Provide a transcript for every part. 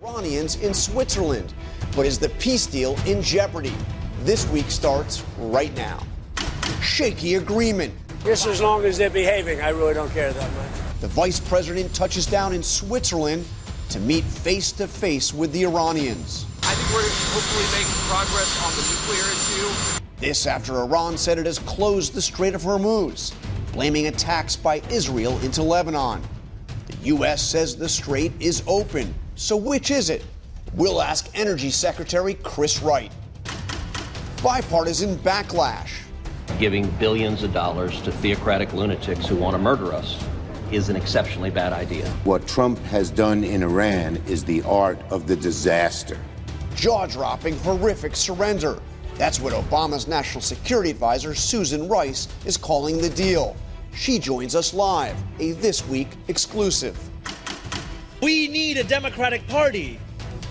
Iranians in Switzerland. But is the peace deal in jeopardy? This week starts right now. Shaky agreement. Just as long as they're behaving, I really don't care that much. The vice president touches down in Switzerland to meet face-to-face with the Iranians. I think we're hopefully making progress on the nuclear issue. This after Iran said it has closed the Strait of Hormuz, blaming attacks by Israel into Lebanon. The U.S. says the strait is open. So which is it? We'll ask Energy Secretary Chris Wright. Bipartisan backlash. Giving billions of dollars to theocratic lunatics who want to murder us is an exceptionally bad idea. What Trump has done in Iran is the art of the disaster. Jaw-dropping, horrific surrender. That's what Obama's national security advisor, Susan Rice, is calling the deal. She joins us live, a This Week exclusive. We need a Democratic Party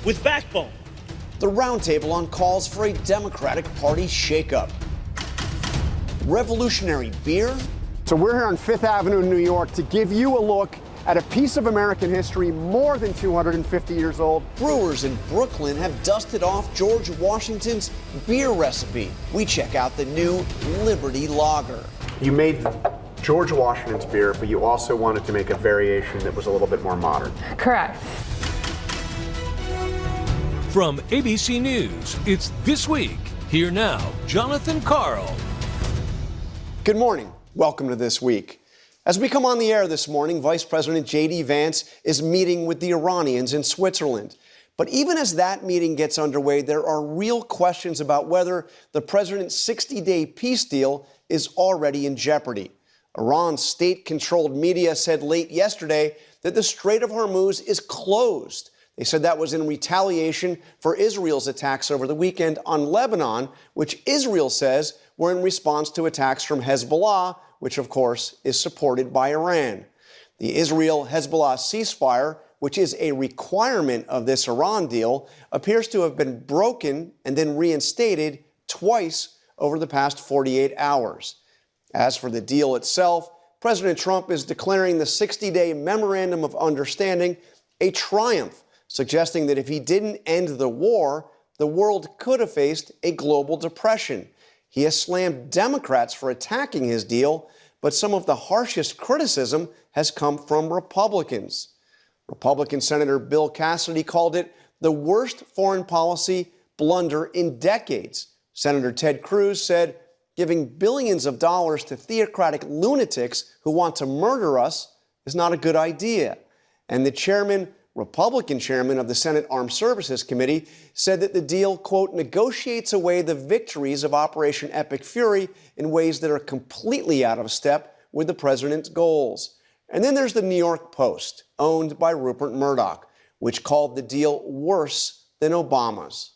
with backbone. The roundtable on calls for a Democratic Party shakeup. Revolutionary beer. So we're here on Fifth Avenue in New York to give you a look at a piece of American history more than 250 years old. Brewers in Brooklyn have dusted off George Washington's beer recipe. We check out the new Liberty Lager. You made George Washington's beer, but you also wanted to make a variation that was a little bit more modern. Correct. From ABC News, it's This Week. Here now, Jonathan Karl. Good morning. Welcome to This Week. As we come on the air this morning, Vice President J.D. Vance is meeting with the Iranians in Switzerland. But even as that meeting gets underway, there are real questions about whether the president's 60-day peace deal is already in jeopardy. Iran's state-controlled media said late yesterday that the Strait of Hormuz is closed. They said that was in retaliation for Israel's attacks over the weekend on Lebanon, which Israel says were in response to attacks from Hezbollah, which, of course, is supported by Iran. The Israel-Hezbollah ceasefire, which is a requirement of this Iran deal, appears to have been broken and then reinstated twice over the past 48 hours. As for the deal itself, President Trump is declaring the 60-day Memorandum of Understanding a triumph, suggesting that if he didn't end the war, the world could have faced a global depression. He has slammed Democrats for attacking his deal, but some of the harshest criticism has come from Republicans. Republican Senator Bill Cassidy called it the worst foreign policy blunder in decades. Senator Ted Cruz said, giving billions of dollars to theocratic lunatics who want to murder us is not a good idea. And the Republican chairman of the Senate Armed Services Committee said that the deal, quote, negotiates away the victories of Operation Epic Fury in ways that are completely out of step with the president's goals. And then there's the New York Post, owned by Rupert Murdoch, which called the deal worse than Obama's.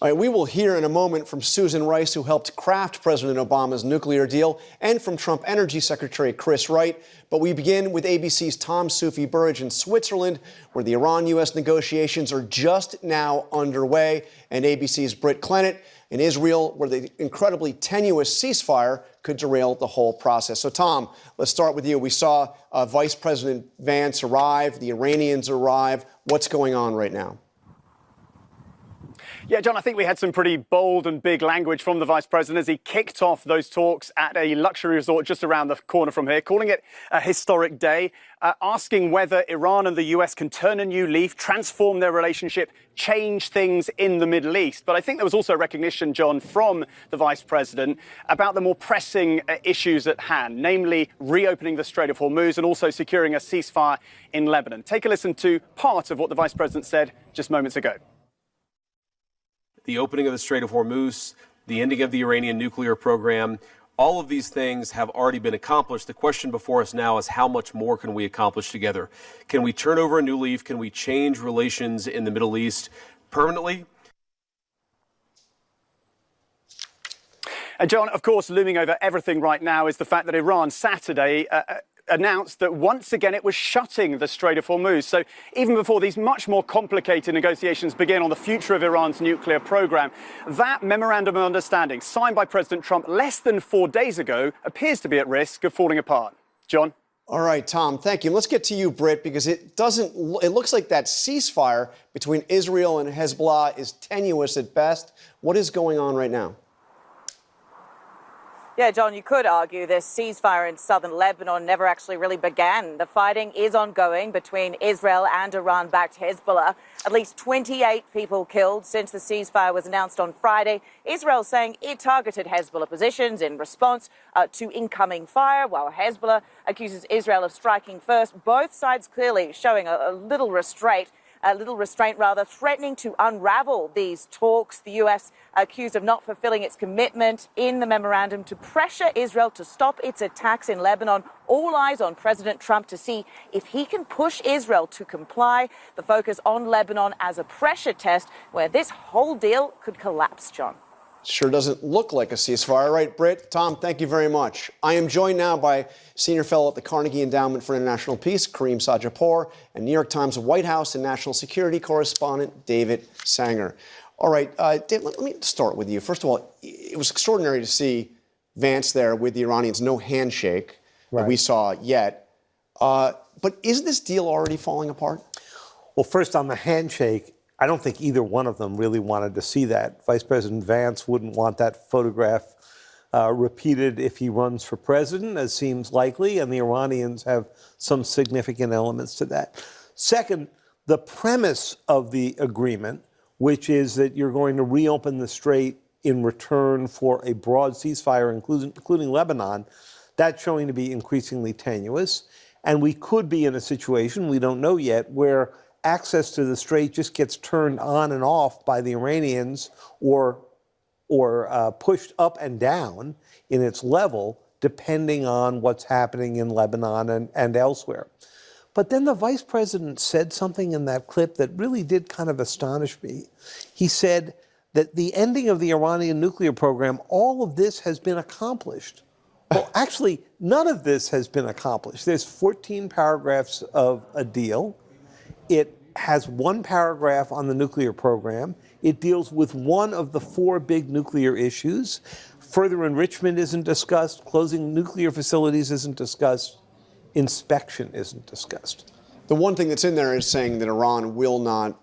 All right, we will hear in a moment from Susan Rice, who helped craft President Obama's nuclear deal, and from Trump Energy Secretary Chris Wright. But we begin with ABC's Tom Soufi Burridge in Switzerland, where the Iran-U.S. negotiations are just now underway, and ABC's Britt Clennett in Israel, where the incredibly tenuous ceasefire could derail the whole process. So, Tom, let's start with you. We saw Vice President Vance arrive, the Iranians arrive. What's going on right now? Yeah, John, I think we had some pretty bold and big language from the Vice President as he kicked off those talks at a luxury resort just around the corner from here, calling it a historic day, asking whether Iran and the US can turn a new leaf, transform their relationship, change things in the Middle East. But I think there was also recognition, John, from the Vice President about the more pressing issues at hand, namely reopening the Strait of Hormuz and also securing a ceasefire in Lebanon. Take a listen to part of what the Vice President said just moments ago. The opening of the Strait of Hormuz, the ending of the Iranian nuclear program, all of these things have already been accomplished. The question before us now is how much more can we accomplish together? Can we turn over a new leaf? Can we change relations in the Middle East permanently? And John, of course, looming over everything right now is the fact that Iran Saturday announced that once again it was shutting the Strait of Hormuz. So even before these much more complicated negotiations begin on the future of Iran's nuclear program, that memorandum of understanding signed by President Trump less than 4 days ago appears to be at risk of falling apart. John? All right, Tom, thank you. Let's get to you, Britt, because it looks like that ceasefire between Israel and Hezbollah is tenuous at best. What is going on right now? Yeah, John, you could argue this ceasefire in southern Lebanon never actually really began. The fighting is ongoing between Israel and Iran-backed Hezbollah. At least 28 people killed since the ceasefire was announced on Friday. Israel saying it targeted Hezbollah positions in response to incoming fire, while Hezbollah accuses Israel of striking first. Both sides clearly showing a little restraint, threatening to unravel these talks. The U.S. accused of not fulfilling its commitment in the memorandum to pressure Israel to stop its attacks in Lebanon. All eyes on President Trump to see if he can push Israel to comply. The focus on Lebanon as a pressure test where this whole deal could collapse, John. Sure doesn't look like a ceasefire, right, Britt? Tom, thank you very much. I am joined now by senior fellow at the Carnegie Endowment for International Peace, Kareem Sajapur, and New York Times White House and national security correspondent, David Sanger. All right, Dave, let me start with you. First of all, it was extraordinary to see Vance there with the Iranians, no handshake that we saw yet. But is this deal already falling apart? Well, first on the handshake, I don't think either one of them really wanted to see that. Vice President Vance wouldn't want that photograph repeated if he runs for president, as seems likely, and the Iranians have some significant elements to that. Second, the premise of the agreement, which is that you're going to reopen the strait in return for a broad ceasefire, including Lebanon, that's showing to be increasingly tenuous. And we could be in a situation, we don't know yet, where access to the strait just gets turned on and off by the Iranians or pushed up and down in its level, depending on what's happening in Lebanon and elsewhere. But then the vice president said something in that clip that really did kind of astonish me. He said that the ending of the Iranian nuclear program, all of this has been accomplished. Well, actually, none of this has been accomplished. There's 14 paragraphs of a deal. It has one paragraph on the nuclear program. It deals with one of the four big nuclear issues. Further enrichment isn't discussed. Closing nuclear facilities isn't discussed. Inspection isn't discussed. The one thing that's in there is saying that Iran will not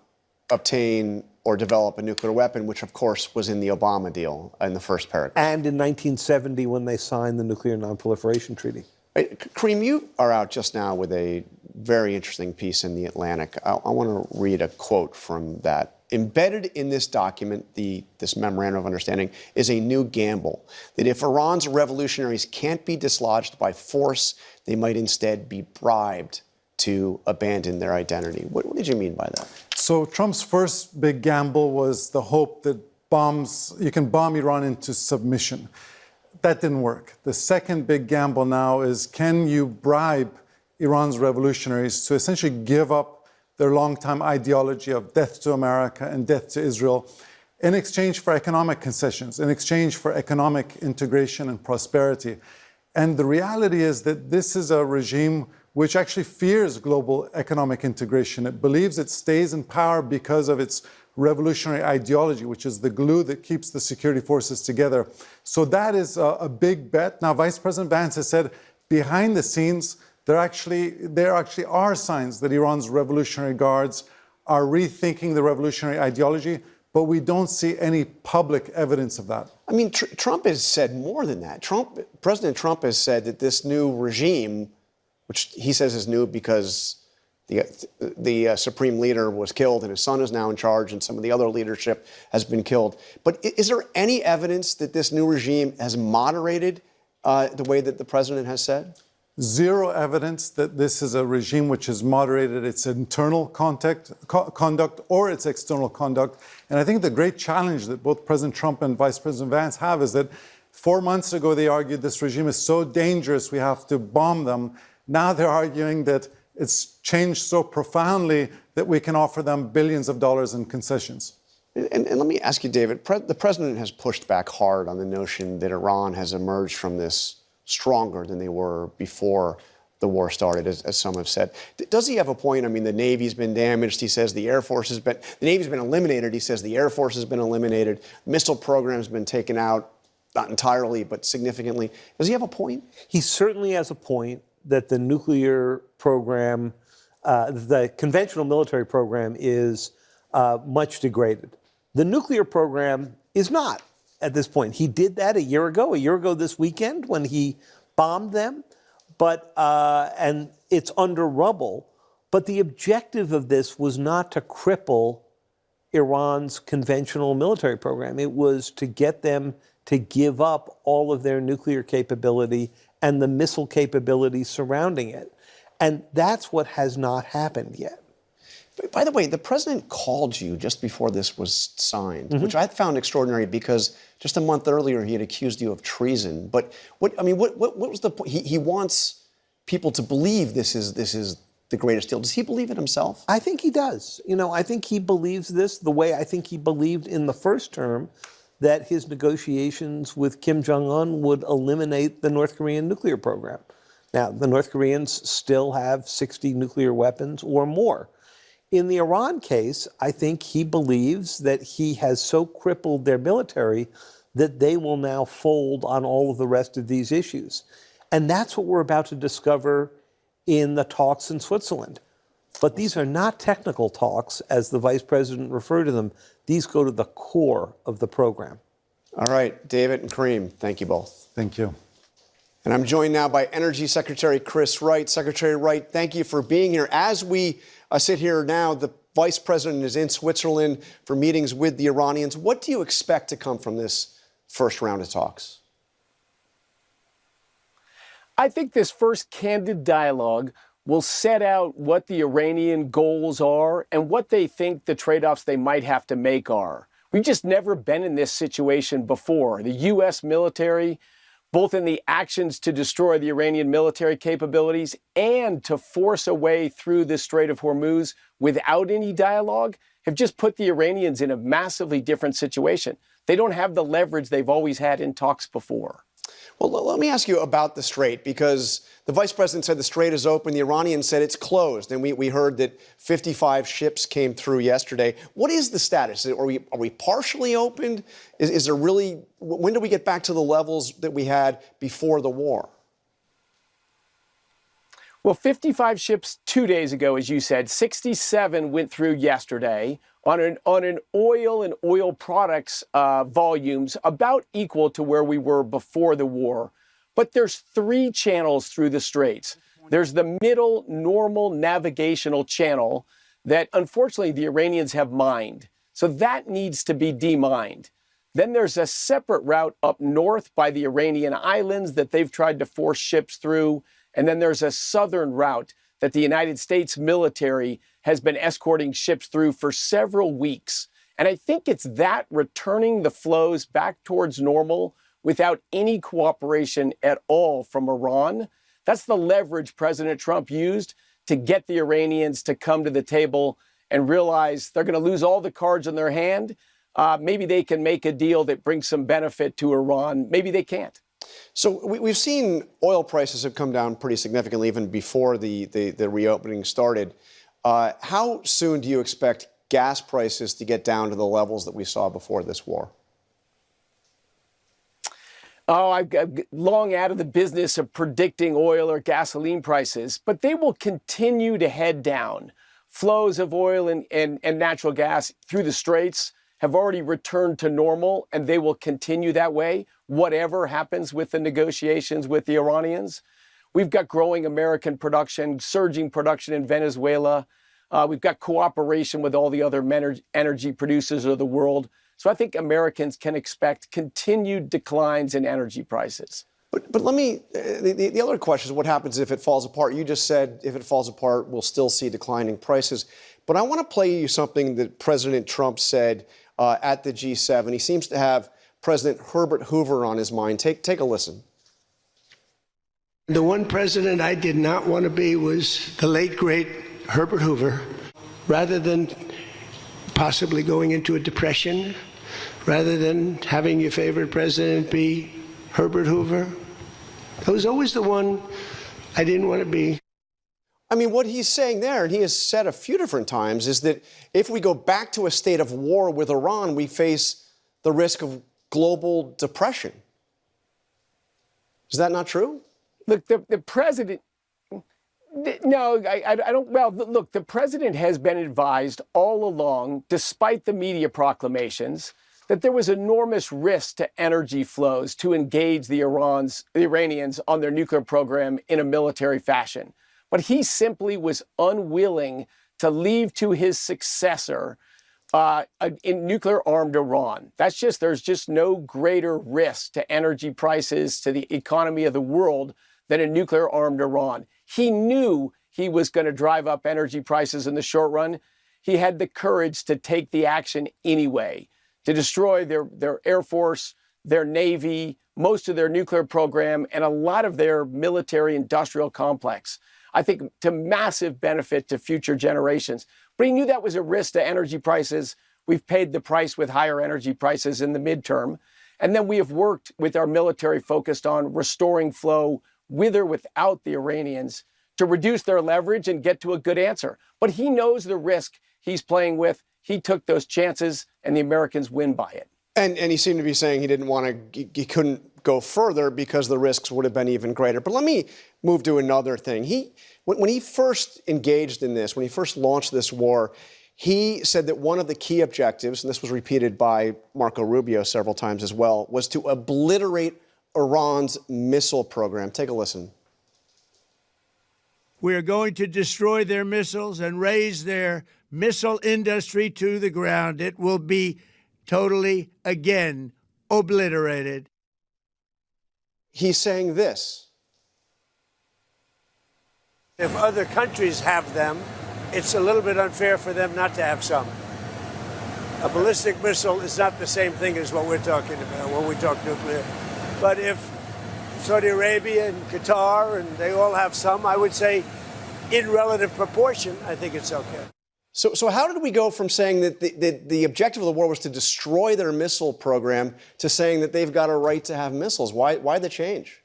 obtain or develop a nuclear weapon, which, of course, was in the Obama deal in the first paragraph. And in 1970, when they signed the Nuclear Nonproliferation Treaty. Kareem, you are out just now with a very interesting piece in The Atlantic. I want to read a quote from that. Embedded in this document, this memorandum of understanding, is a new gamble that if Iran's revolutionaries can't be dislodged by force, they might instead be bribed to abandon their identity. What did you mean by that? So Trump's first big gamble was the hope that you can bomb Iran into submission. That didn't work. The second big gamble now is, can you bribe Iran's revolutionaries to essentially give up their longtime ideology of death to America and death to Israel in exchange for economic concessions, in exchange for economic integration and prosperity? And the reality is that this is a regime which actually fears global economic integration. It believes it stays in power because of its revolutionary ideology, which is the glue that keeps the security forces together. So that is a big bet. Now, Vice President Vance has said behind the scenes, there actually are signs that Iran's Revolutionary Guards are rethinking the revolutionary ideology, but we don't see any public evidence of that. I mean, Trump has said more than that. President Trump has said that this new regime, which he says is new because the supreme leader was killed and his son is now in charge and some of the other leadership has been killed. But is there any evidence that this new regime has moderated the way that the president has said? Zero evidence that this is a regime which has moderated its internal conduct or its external conduct. And I think the great challenge that both President Trump and Vice President Vance have is that 4 months ago they argued this regime is so dangerous we have to bomb them. Now they're arguing that it's changed so profoundly that we can offer them billions of dollars in concessions. And let me ask you, David, the president has pushed back hard on the notion that Iran has emerged from this stronger than they were before the war started, as some have said. Does he have a point? I mean, the Navy's been damaged. He says the Navy's been eliminated. He says the Air Force has been eliminated. Missile program's been taken out, not entirely, but significantly. Does he have a point? He certainly has a point. that the nuclear program, the conventional military program, is much degraded. The nuclear program is not at this point. He did that a year ago this weekend when he bombed them, but and it's under rubble. But the objective of this was not to cripple Iran's conventional military program. It was to get them to give up all of their nuclear capability and the missile capability surrounding it. And that's what has not happened yet. By the way, the president called you just before this was signed, which I found extraordinary because just a month earlier he had accused you of treason. But what was the point? He wants people to believe this is the greatest deal. Does he believe it himself? I think he does. I think he believes this the way I think he believed in the first term that his negotiations with Kim Jong-un would eliminate the North Korean nuclear program. Now, the North Koreans still have 60 nuclear weapons or more. In the Iran case, I think he believes that he has so crippled their military that they will now fold on all of the rest of these issues. And that's what we're about to discover in the talks in Switzerland. But these are not technical talks, as the vice president referred to them. These go to the core of the program. All right, David and Kareem, thank you both. Thank you. And I'm joined now by Energy Secretary Chris Wright. Secretary Wright, thank you for being here. As we sit here now, the vice president is in Switzerland for meetings with the Iranians. What do you expect to come from this first round of talks? I think this first candid dialogue will set out what the Iranian goals are and what they think the trade-offs they might have to make are. We've just never been in this situation before. The U.S. military, both in the actions to destroy the Iranian military capabilities and to force a way through the Strait of Hormuz without any dialogue, have just put the Iranians in a massively different situation. They don't have the leverage they've always had in talks before. Well, let me ask you about the Strait, because the vice president said the Strait is open. The Iranians said it's closed. And we heard that 55 ships came through yesterday. What is the status? Are we partially opened? Is there really, when do we get back to the levels that we had before the war? Well, 55 ships 2 days ago, as you said, 67 went through yesterday on an oil and oil products volumes about equal to where we were before the war. But there's 3 channels through the Straits. There's the middle normal navigational channel that unfortunately the Iranians have mined. So that needs to be demined. Then there's a separate route up north by the Iranian islands that they've tried to force ships through. And then there's a southern route that the United States military has been escorting ships through for several weeks. And I think it's that returning the flows back towards normal without any cooperation at all from Iran. That's the leverage President Trump used to get the Iranians to come to the table and realize they're going to lose all the cards in their hand. Maybe they can make a deal that brings some benefit to Iran. Maybe they can't. So we've seen oil prices have come down pretty significantly even before the reopening started. How soon do you expect gas prices to get down to the levels that we saw before this war? Oh, I've long out of the business of predicting oil or gasoline prices, but they will continue to head down. Flows of oil and natural gas through the Straits have already returned to normal, and they will continue that way, whatever happens with the negotiations with the Iranians. We've got growing American production, surging production in Venezuela. We've got cooperation with all the other energy producers of the world. So I think Americans can expect continued declines in energy prices. But let me, the other question is what happens if it falls apart? You just said if it falls apart, we'll still see declining prices. But I want to play you something that President Trump said at the G7. He seems to have President Herbert Hoover on his mind. Take a listen. The one president I did not want to be was the late, great Herbert Hoover. Rather than possibly going into a depression, rather than having your favorite president be Herbert Hoover, that was always the one I didn't want to be. I mean, what he's saying there, and he has said a few different times, is that if we go back to a state of war with Iran, we face the risk of global depression. Is that not true? Look, the president No, I don't. Well, look, the president has been advised all along, despite the media proclamations, that there was enormous risk to energy flows to engage the Iranians on their nuclear program in a military fashion. But he simply was unwilling to leave to his successor in nuclear-armed Iran. There's just no greater risk to energy prices, to the economy of the world, than a nuclear-armed Iran. He knew he was going to drive up energy prices in the short run. He had the courage to take the action anyway, to destroy their Air Force, their Navy, most of their nuclear program, and a lot of their military-industrial complex. I think to massive benefit to future generations. But he knew that was a risk to energy prices. We've paid the price with higher energy prices in the midterm. And then we have worked with our military focused on restoring flow with or without the Iranians to reduce their leverage and get to a good answer. But he knows the risk he's playing with. He took those chances, and the Americans win by it. And he seemed to be saying he couldn't go further because the risks would have been even greater. But let me move to another thing. When he first engaged in this, when he first launched this war, he said that one of the key objectives, and this was repeated by Marco Rubio several times as well, was to obliterate Iran's missile program. Take a listen. We are going to destroy their missiles and raise their missile industry to the ground. It will be totally, again, obliterated. He's saying this. If other countries have them, it's a little bit unfair for them not to have some. A ballistic missile is not the same thing as what we're talking about when we talk nuclear. But if Saudi Arabia and Qatar, and they all have some, I would say in relative proportion, I think it's okay. So how did we go from saying that the objective of the war was to destroy their missile program to saying that they've got a right to have missiles? Why the change?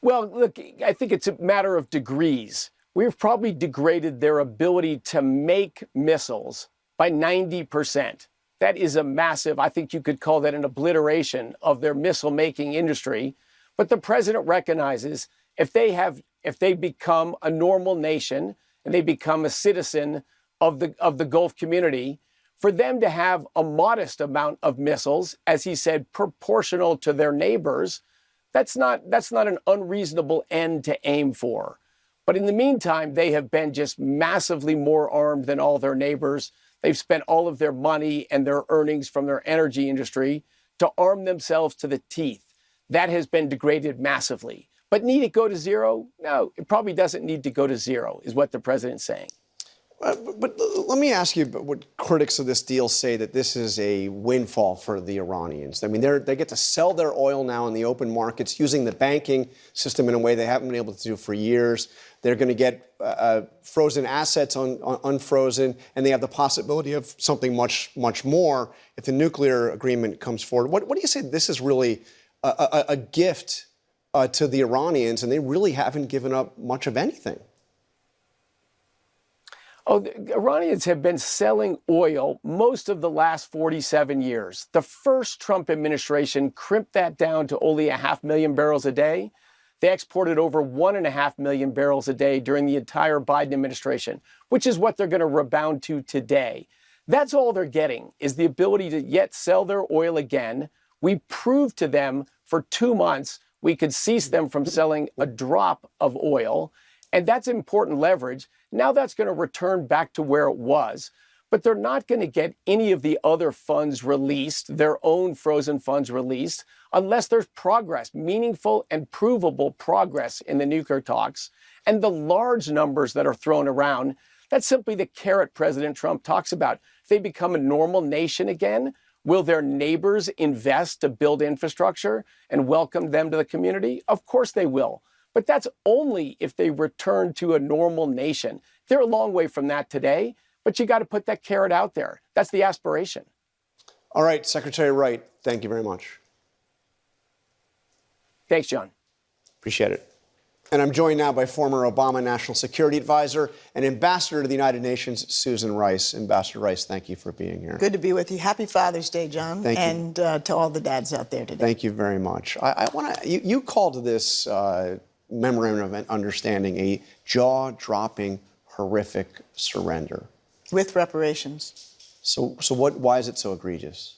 Well, look, I think it's a matter of degrees. We've probably degraded their ability to make missiles by 90%. That is a massive, I think you could call that an obliteration of their missile-making industry. But the president recognizes if they become a normal nation and they become a citizen of the Gulf community, for them to have a modest amount of missiles, as he said, proportional to their neighbors, that's not an unreasonable end to aim for. But in the meantime, they have been just massively more armed than all their neighbors. They've spent all of their money and their earnings from their energy industry to arm themselves to the teeth. That has been degraded massively. But need it go to zero? No, it probably doesn't need to go to zero, is what the president's saying. But let me ask you what critics of this deal say, that this is a windfall for the Iranians. I mean, they get to sell their oil now in the open markets using the banking system in a way they haven't been able to do for years. They're going to get frozen assets unfrozen, and they have the possibility of something much, much more if the nuclear agreement comes forward. What do you say? This is really a gift to the Iranians, and they really haven't given up much of anything. Oh, the Iranians have been selling oil most of the last 47 years. The first Trump administration crimped that down to only 500,000 barrels a day. They exported over 1.5 million barrels a day during the entire Biden administration, which is what they're going to rebound to today. That's all they're getting, is the ability to yet sell their oil again. We proved to them for 2 months we could cease them from selling a drop of oil. And that's important leverage. Now that's going to return back to where it was. But they're not going to get any of the other funds released, their own frozen funds released, unless there's progress, meaningful and provable progress in the nuclear talks. And the large numbers that are thrown around, that's simply the carrot President Trump talks about. If they become a normal nation again, will their neighbors invest to build infrastructure and welcome them to the community? Of course they will. But that's only if they return to a normal nation. They're a long way from that today, but you got to put that carrot out there. That's the aspiration. All right, Secretary Wright, thank you very much. Thanks, John. Appreciate it. And I'm joined now by former Obama National Security Advisor and Ambassador to the United Nations, Susan Rice. Ambassador Rice, thank you for being here. Good to be with you. Happy Father's Day, John. Thank you. And to all the dads out there today. Thank you very much. I want to. You called this memorandum of understanding, a jaw-dropping, horrific surrender. With reparations. So why is it so egregious?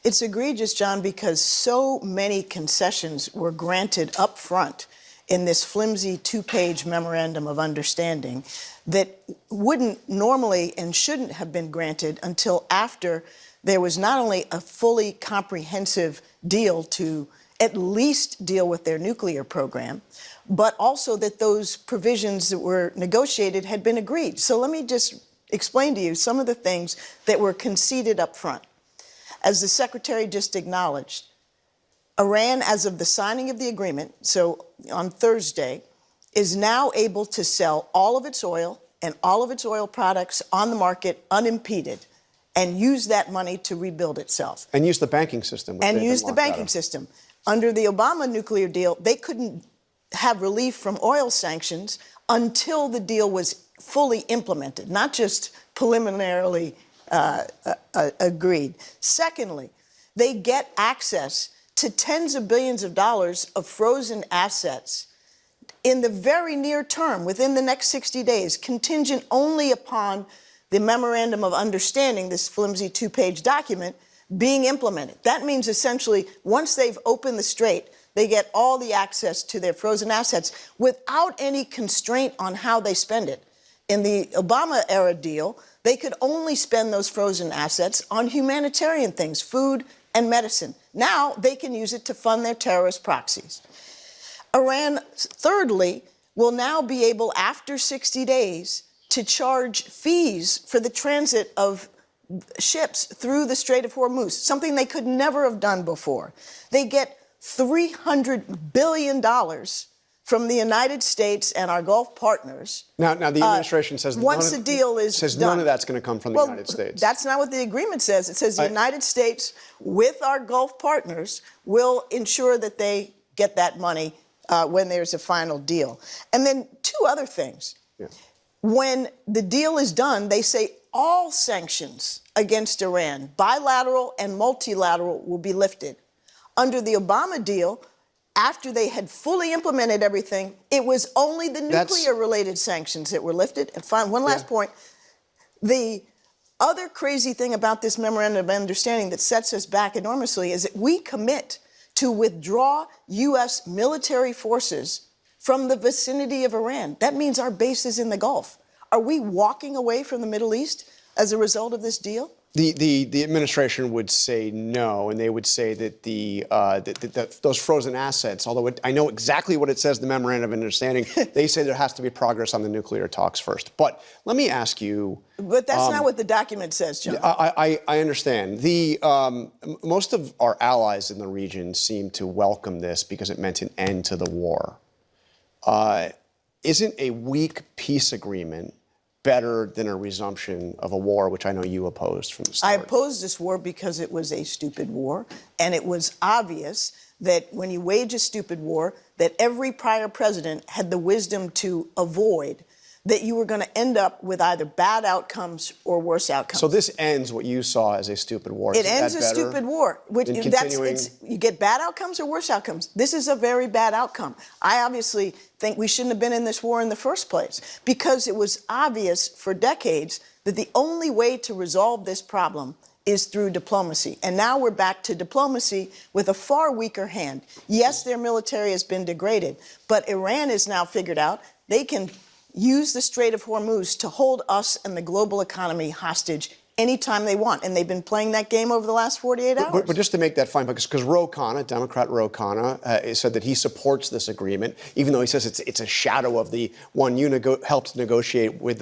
It's egregious, John, because so many concessions were granted up front in this flimsy two-page memorandum of understanding that wouldn't normally and shouldn't have been granted until after there was not only a fully comprehensive deal to at least deal with their nuclear program, but also that those provisions that were negotiated had been agreed. So let me just explain to you some of the things that were conceded up front. As the Secretary just acknowledged, Iran, as of the signing of the agreement, so on Thursday, is now able to sell all of its oil and all of its oil products on the market unimpeded and use that money to rebuild itself. And use the banking system. And use the banking system. Under the Obama nuclear deal, they couldn't have relief from oil sanctions until the deal was fully implemented, not just preliminarily agreed. Secondly, they get access to tens of billions of dollars of frozen assets in the very near term, within the next 60 days, contingent only upon the memorandum of understanding, this flimsy two-page document, being implemented. That means essentially once they've opened the strait, they get all the access to their frozen assets without any constraint on how they spend it. In the Obama-era deal, they could only spend those frozen assets on humanitarian things, food and medicine. Now they can use it to fund their terrorist proxies. Iran, thirdly, will now be able, after 60 days, to charge fees for the transit of ships through the Strait of Hormuz, something they could never have done before. They get $300 billion from the United States and our Gulf partners. Now the administration says once the deal is says done, none of that's going to come from the United States. That's not what the agreement says. It says the United States, with our Gulf partners, will ensure that they get that money when there's a final deal. And then two other things. Yeah. When the deal is done, they say all sanctions against Iran, bilateral and multilateral, will be lifted. Under the Obama deal, after they had fully implemented everything, it was only the nuclear-related sanctions that were lifted. And finally, one last point. The other crazy thing about this memorandum of understanding that sets us back enormously is that we commit to withdraw U.S. military forces from the vicinity of Iran. That means our base is in the Gulf. Are we walking away from the Middle East as a result of this deal? The administration would say no, and they would say that that those frozen assets, although I know exactly what it says in the memorandum of understanding, they say there has to be progress on the nuclear talks first. But let me ask you. But that's not what the document says, John. I understand. Most of our allies in the region seem to welcome this because it meant an end to the war. Isn't a weak peace agreement better than a resumption of a war, which I know you opposed from the start? I opposed this war because it was a stupid war, and it was obvious that when you wage a stupid war, that every prior president had the wisdom to avoid, that you were going to end up with either bad outcomes or worse outcomes. So this ends what you saw as a stupid war. It ends a stupid war. You get bad outcomes or worse outcomes. This is a very bad outcome. I obviously think we shouldn't have been in this war in the first place because it was obvious for decades that the only way to resolve this problem is through diplomacy. And now we're back to diplomacy with a far weaker hand. Yes, their military has been degraded, but Iran has now figured out they can use the Strait of Hormuz to hold us and the global economy hostage anytime they want. And they've been playing that game over the last 48 hours. But just to make that fine, because Ro Khanna, Democrat Ro Khanna, said that he supports this agreement, even though he says it's a shadow of the one you helped negotiate with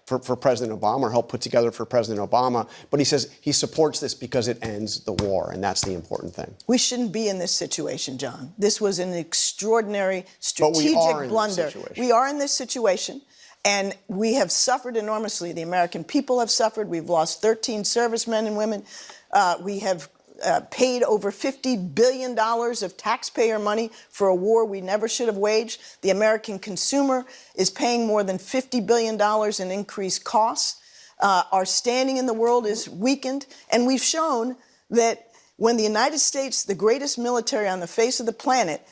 for President Obama, or helped put together for President Obama. But he says he supports this because it ends the war, and that's the important thing. We shouldn't be in this situation, John. This was an extraordinary strategic blunder. We are in this situation. And we have suffered enormously. The American people have suffered. We've lost 13 servicemen and women. We have paid over $50 billion of taxpayer money for a war we never should have waged. The American consumer is paying more than $50 billion in increased costs. Our standing in the world is weakened. And we've shown that when the United States, the greatest military on the face of the planet,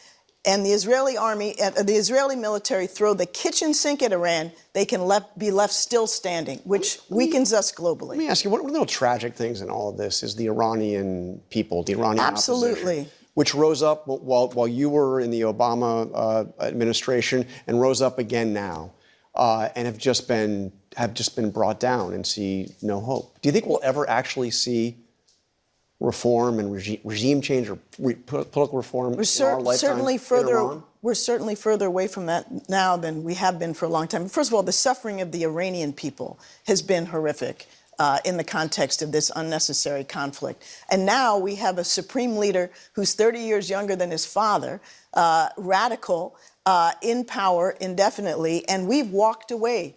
and the Israeli army, the Israeli military throw the kitchen sink at Iran, they can be left still standing, which weakens us globally. Let me ask you, one of the real tragic things in all of this is the Iranian people, the Iranian opposition, which rose up while you were in the Obama administration and rose up again now, and have just been brought down and see no hope. Do you think we'll ever actually see reform and regime change or political reform in our lifetime in Iran? We're certainly further away from that now than we have been for a long time. First of all, the suffering of the Iranian people has been horrific in the context of this unnecessary conflict. And now we have a supreme leader who's 30 years younger than his father, radical, in power indefinitely, and we've walked away.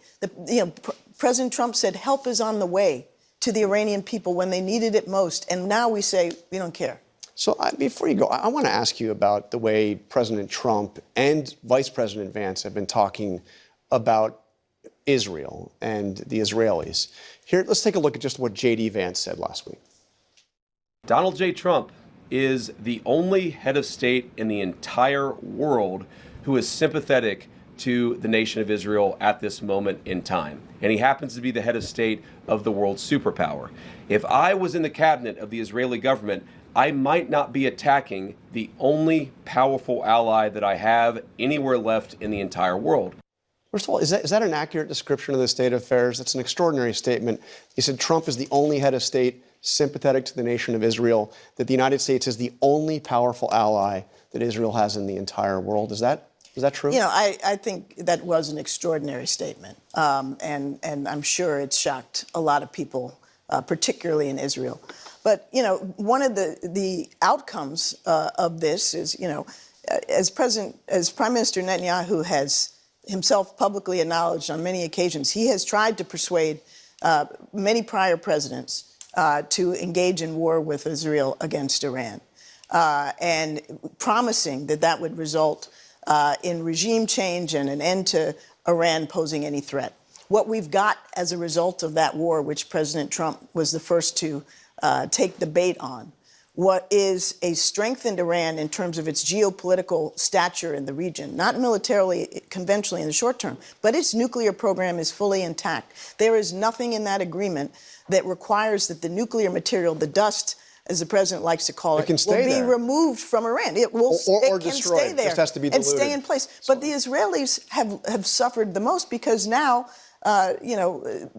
President Trump said, help is on the way to the Iranian people when they needed it most, and now we say we don't care. So before you go, I want to ask you about the way President Trump and Vice President Vance have been talking about Israel and the Israelis. Here, let's take a look at just what J.D. Vance said last week. Donald J. Trump is the only head of state in the entire world who is sympathetic to the nation of Israel at this moment in time. And he happens to be the head of state of the world's superpower. If I was in the cabinet of the Israeli government, I might not be attacking the only powerful ally that I have anywhere left in the entire world. First of all, is that an accurate description of the state of affairs? That's an extraordinary statement. You said Trump is the only head of state sympathetic to the nation of Israel, that the United States is the only powerful ally that Israel has in the entire world. Is that true? You know, I think that was an extraordinary statement, and I'm sure it shocked a lot of people, particularly in Israel. But, you know, one of the outcomes of this is, you know, as Prime Minister Netanyahu has himself publicly acknowledged on many occasions, he has tried to persuade many prior presidents to engage in war with Israel against Iran, and promising that would result in regime change and an end to Iran posing any threat. What we've got as a result of that war, which President Trump was the first to take the bait on, what is a strengthened Iran in terms of its geopolitical stature in the region, not militarily, conventionally in the short term, but its nuclear program is fully intact. There is nothing in that agreement that requires that the nuclear material, the dust, as the president likes to call it, will be removed from Iran. It will or can destroyed. Stay there Just has to be and diluted. stay in place. So. But the Israelis have suffered the most because now, you know,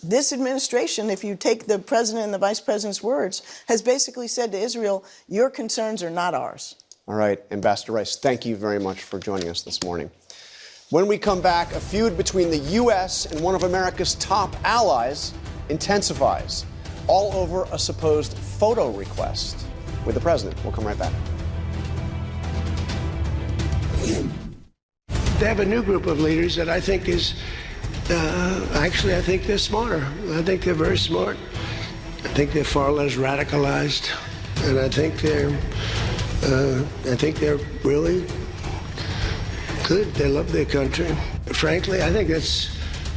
this administration, if you take the president and the vice president's words, has basically said to Israel, your concerns are not ours. All right, Ambassador Rice, thank you very much for joining us this morning. When we come back, a feud between the U.S. and one of America's top allies intensifies, all over a supposed photo request with the president. We'll come right back. They have a new group of leaders that I think is, actually, I think they're smarter. I think they're very smart. I think they're far less radicalized, and I think they're really good. They love their country. Frankly, I think it's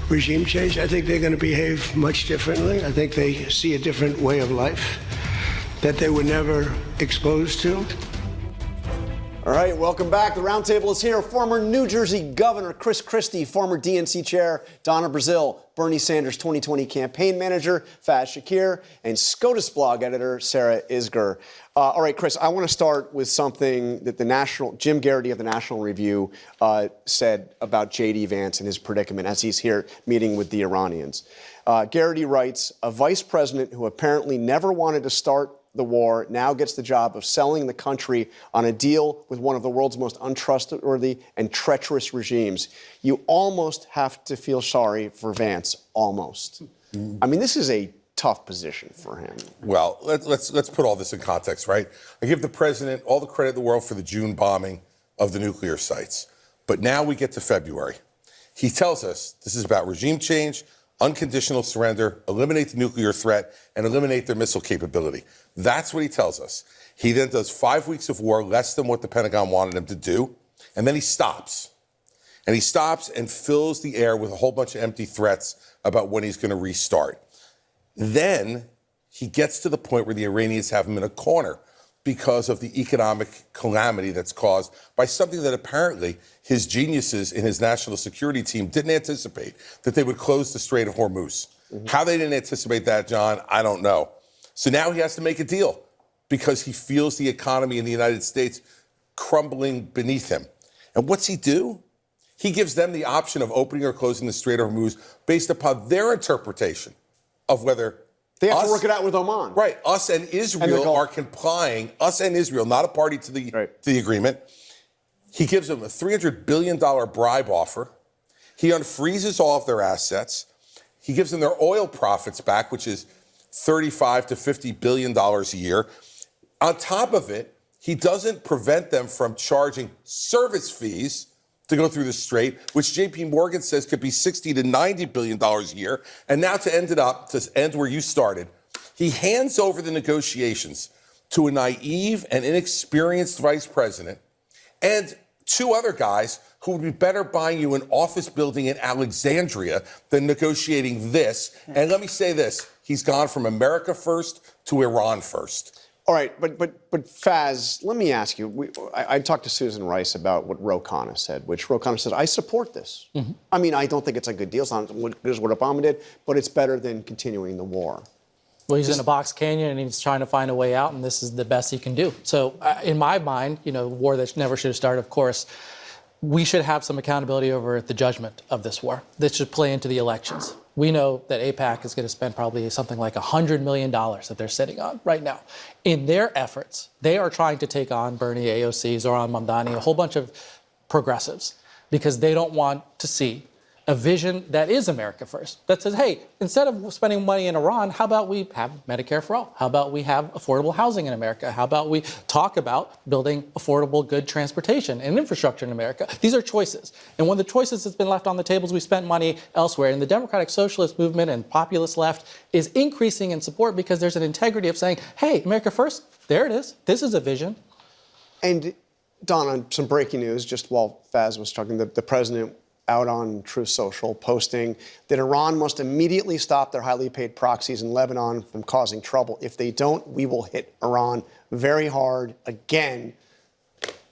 regime change. I think they're going to behave much differently. I think they see a different way of life that they were never exposed to. All right, welcome back. The roundtable is here. Former New Jersey Governor Chris Christie, former DNC Chair Donna Brazile, Bernie Sanders' 2020 campaign manager Faz Shakir, and SCOTUS blog editor Sarah Isgur. All right, Chris, I want to start with something that Jim Garrity of the National Review said about J.D. Vance and his predicament as he's here meeting with the Iranians. Garrity writes, a vice president who apparently never wanted to start the war now gets the job of selling the country on a deal with one of the world's most untrustworthy and treacherous regimes. You almost have to feel sorry for Vance, almost. I mean, this is a tough position for him. Well, let's put all this in context, right? I give the president all the credit in the world for the June bombing of the nuclear sites. But now we get to February. He tells us this is about regime change, unconditional surrender, eliminate the nuclear threat, and eliminate their missile capability. That's what he tells us. He then does 5 weeks of war, less than what the Pentagon wanted him to do, and then he stops. And he stops and fills the air with a whole bunch of empty threats about when he's going to restart. Then he gets to the point where the Iranians have him in a corner. because of the economic calamity that's caused by something that apparently his geniuses in his national security team didn't anticipate, that they would close the Strait of Hormuz. How they didn't anticipate that, John, I don't know. So now he has to make a deal because he feels the economy in the United States crumbling beneath him. And what's he do? He gives them the option of opening or closing the Strait of Hormuz based upon their interpretation of whether they have to work it out with Oman. Right. Us and Israel are complying. Us and Israel, not a party to the agreement. He gives them a $300 billion bribe offer. He unfreezes all of their assets. He gives them their oil profits back, which is $35 to $50 billion a year. On top of it, he doesn't prevent them from charging service fees to go through the strait, which JP Morgan says could be $60 to $90 billion a year. And now to end where you started, he hands over the negotiations to a naive and inexperienced vice president and two other guys who would be better buying you an office building in Alexandria than negotiating this. And let me say this, he's gone from America first to Iran first. All right, but Faz, let me ask you. I talked to Susan Rice about what Ro Khanna said, which Ro Khanna said, I support this. I mean, I don't think it's a good deal. It's not as good as what Obama did, but it's better than continuing the war. Well, he's in a box canyon and he's trying to find a way out, and this is the best he can do. So in my mind, war that never should have started, of course, we should have some accountability over the judgment of this war. This should play into the elections. We know that AIPAC is going to spend probably something like $100 million that they're sitting on right now. In their efforts, they are trying to take on Bernie, AOC, Zoran Mamdani, a whole bunch of progressives, because they don't want to see a vision that is America first, that says, hey, instead of spending money in Iran, how about we have Medicare for all? How about we have affordable housing in America? How about we talk about building affordable, good transportation and infrastructure in America? These are choices. And one of the choices that's been left on the table is we spent money elsewhere. And the Democratic Socialist movement and populist left is increasing in support because there's an integrity of saying, hey, America first, there it is. This is a vision. And Don, on some breaking news, just while Faz was talking, the president out on Truth Social posting that Iran must immediately stop their highly paid proxies in Lebanon from causing trouble. If they don't, we will hit Iran very hard again.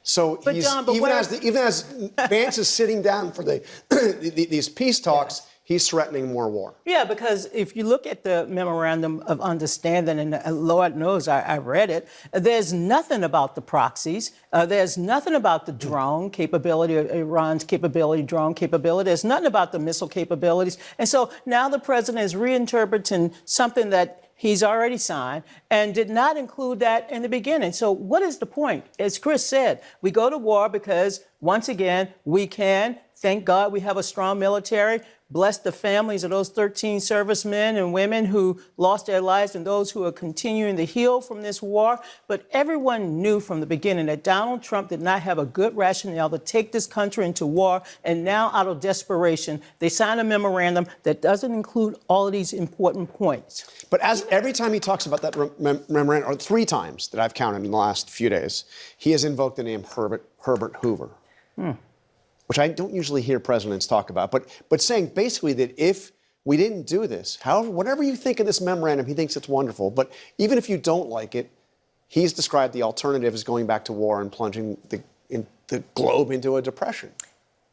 So But he's, John, even as Vance is sitting down for these peace talks, he's threatening more war. Yeah, because if you look at the Memorandum of Understanding, and Lord knows I read it, there's nothing about the proxies. There's nothing about the drone capability, Iran's capability, drone capability. There's nothing about the missile capabilities. And so now the president is reinterpreting something that he's already signed and did not include that in the beginning. So what is the point? As Chris said, we go to war because, once again, we can. Thank God we have a strong military. Bless the families of those 13 servicemen and women who lost their lives and those who are continuing to heal from this war. But everyone knew from the beginning that Donald Trump did not have a good rationale to take this country into war. And now, out of desperation, they signed a memorandum that doesn't include all of these important points. But every time he talks about that memorandum, or 3 times that I've counted in the last few days, he has invoked the name Herbert Hoover. Which I don't usually hear presidents talk about, but saying basically that if we didn't do this, however, whatever you think of this memorandum, he thinks it's wonderful. But even if you don't like it, he's described the alternative as going back to war and plunging the globe into a depression.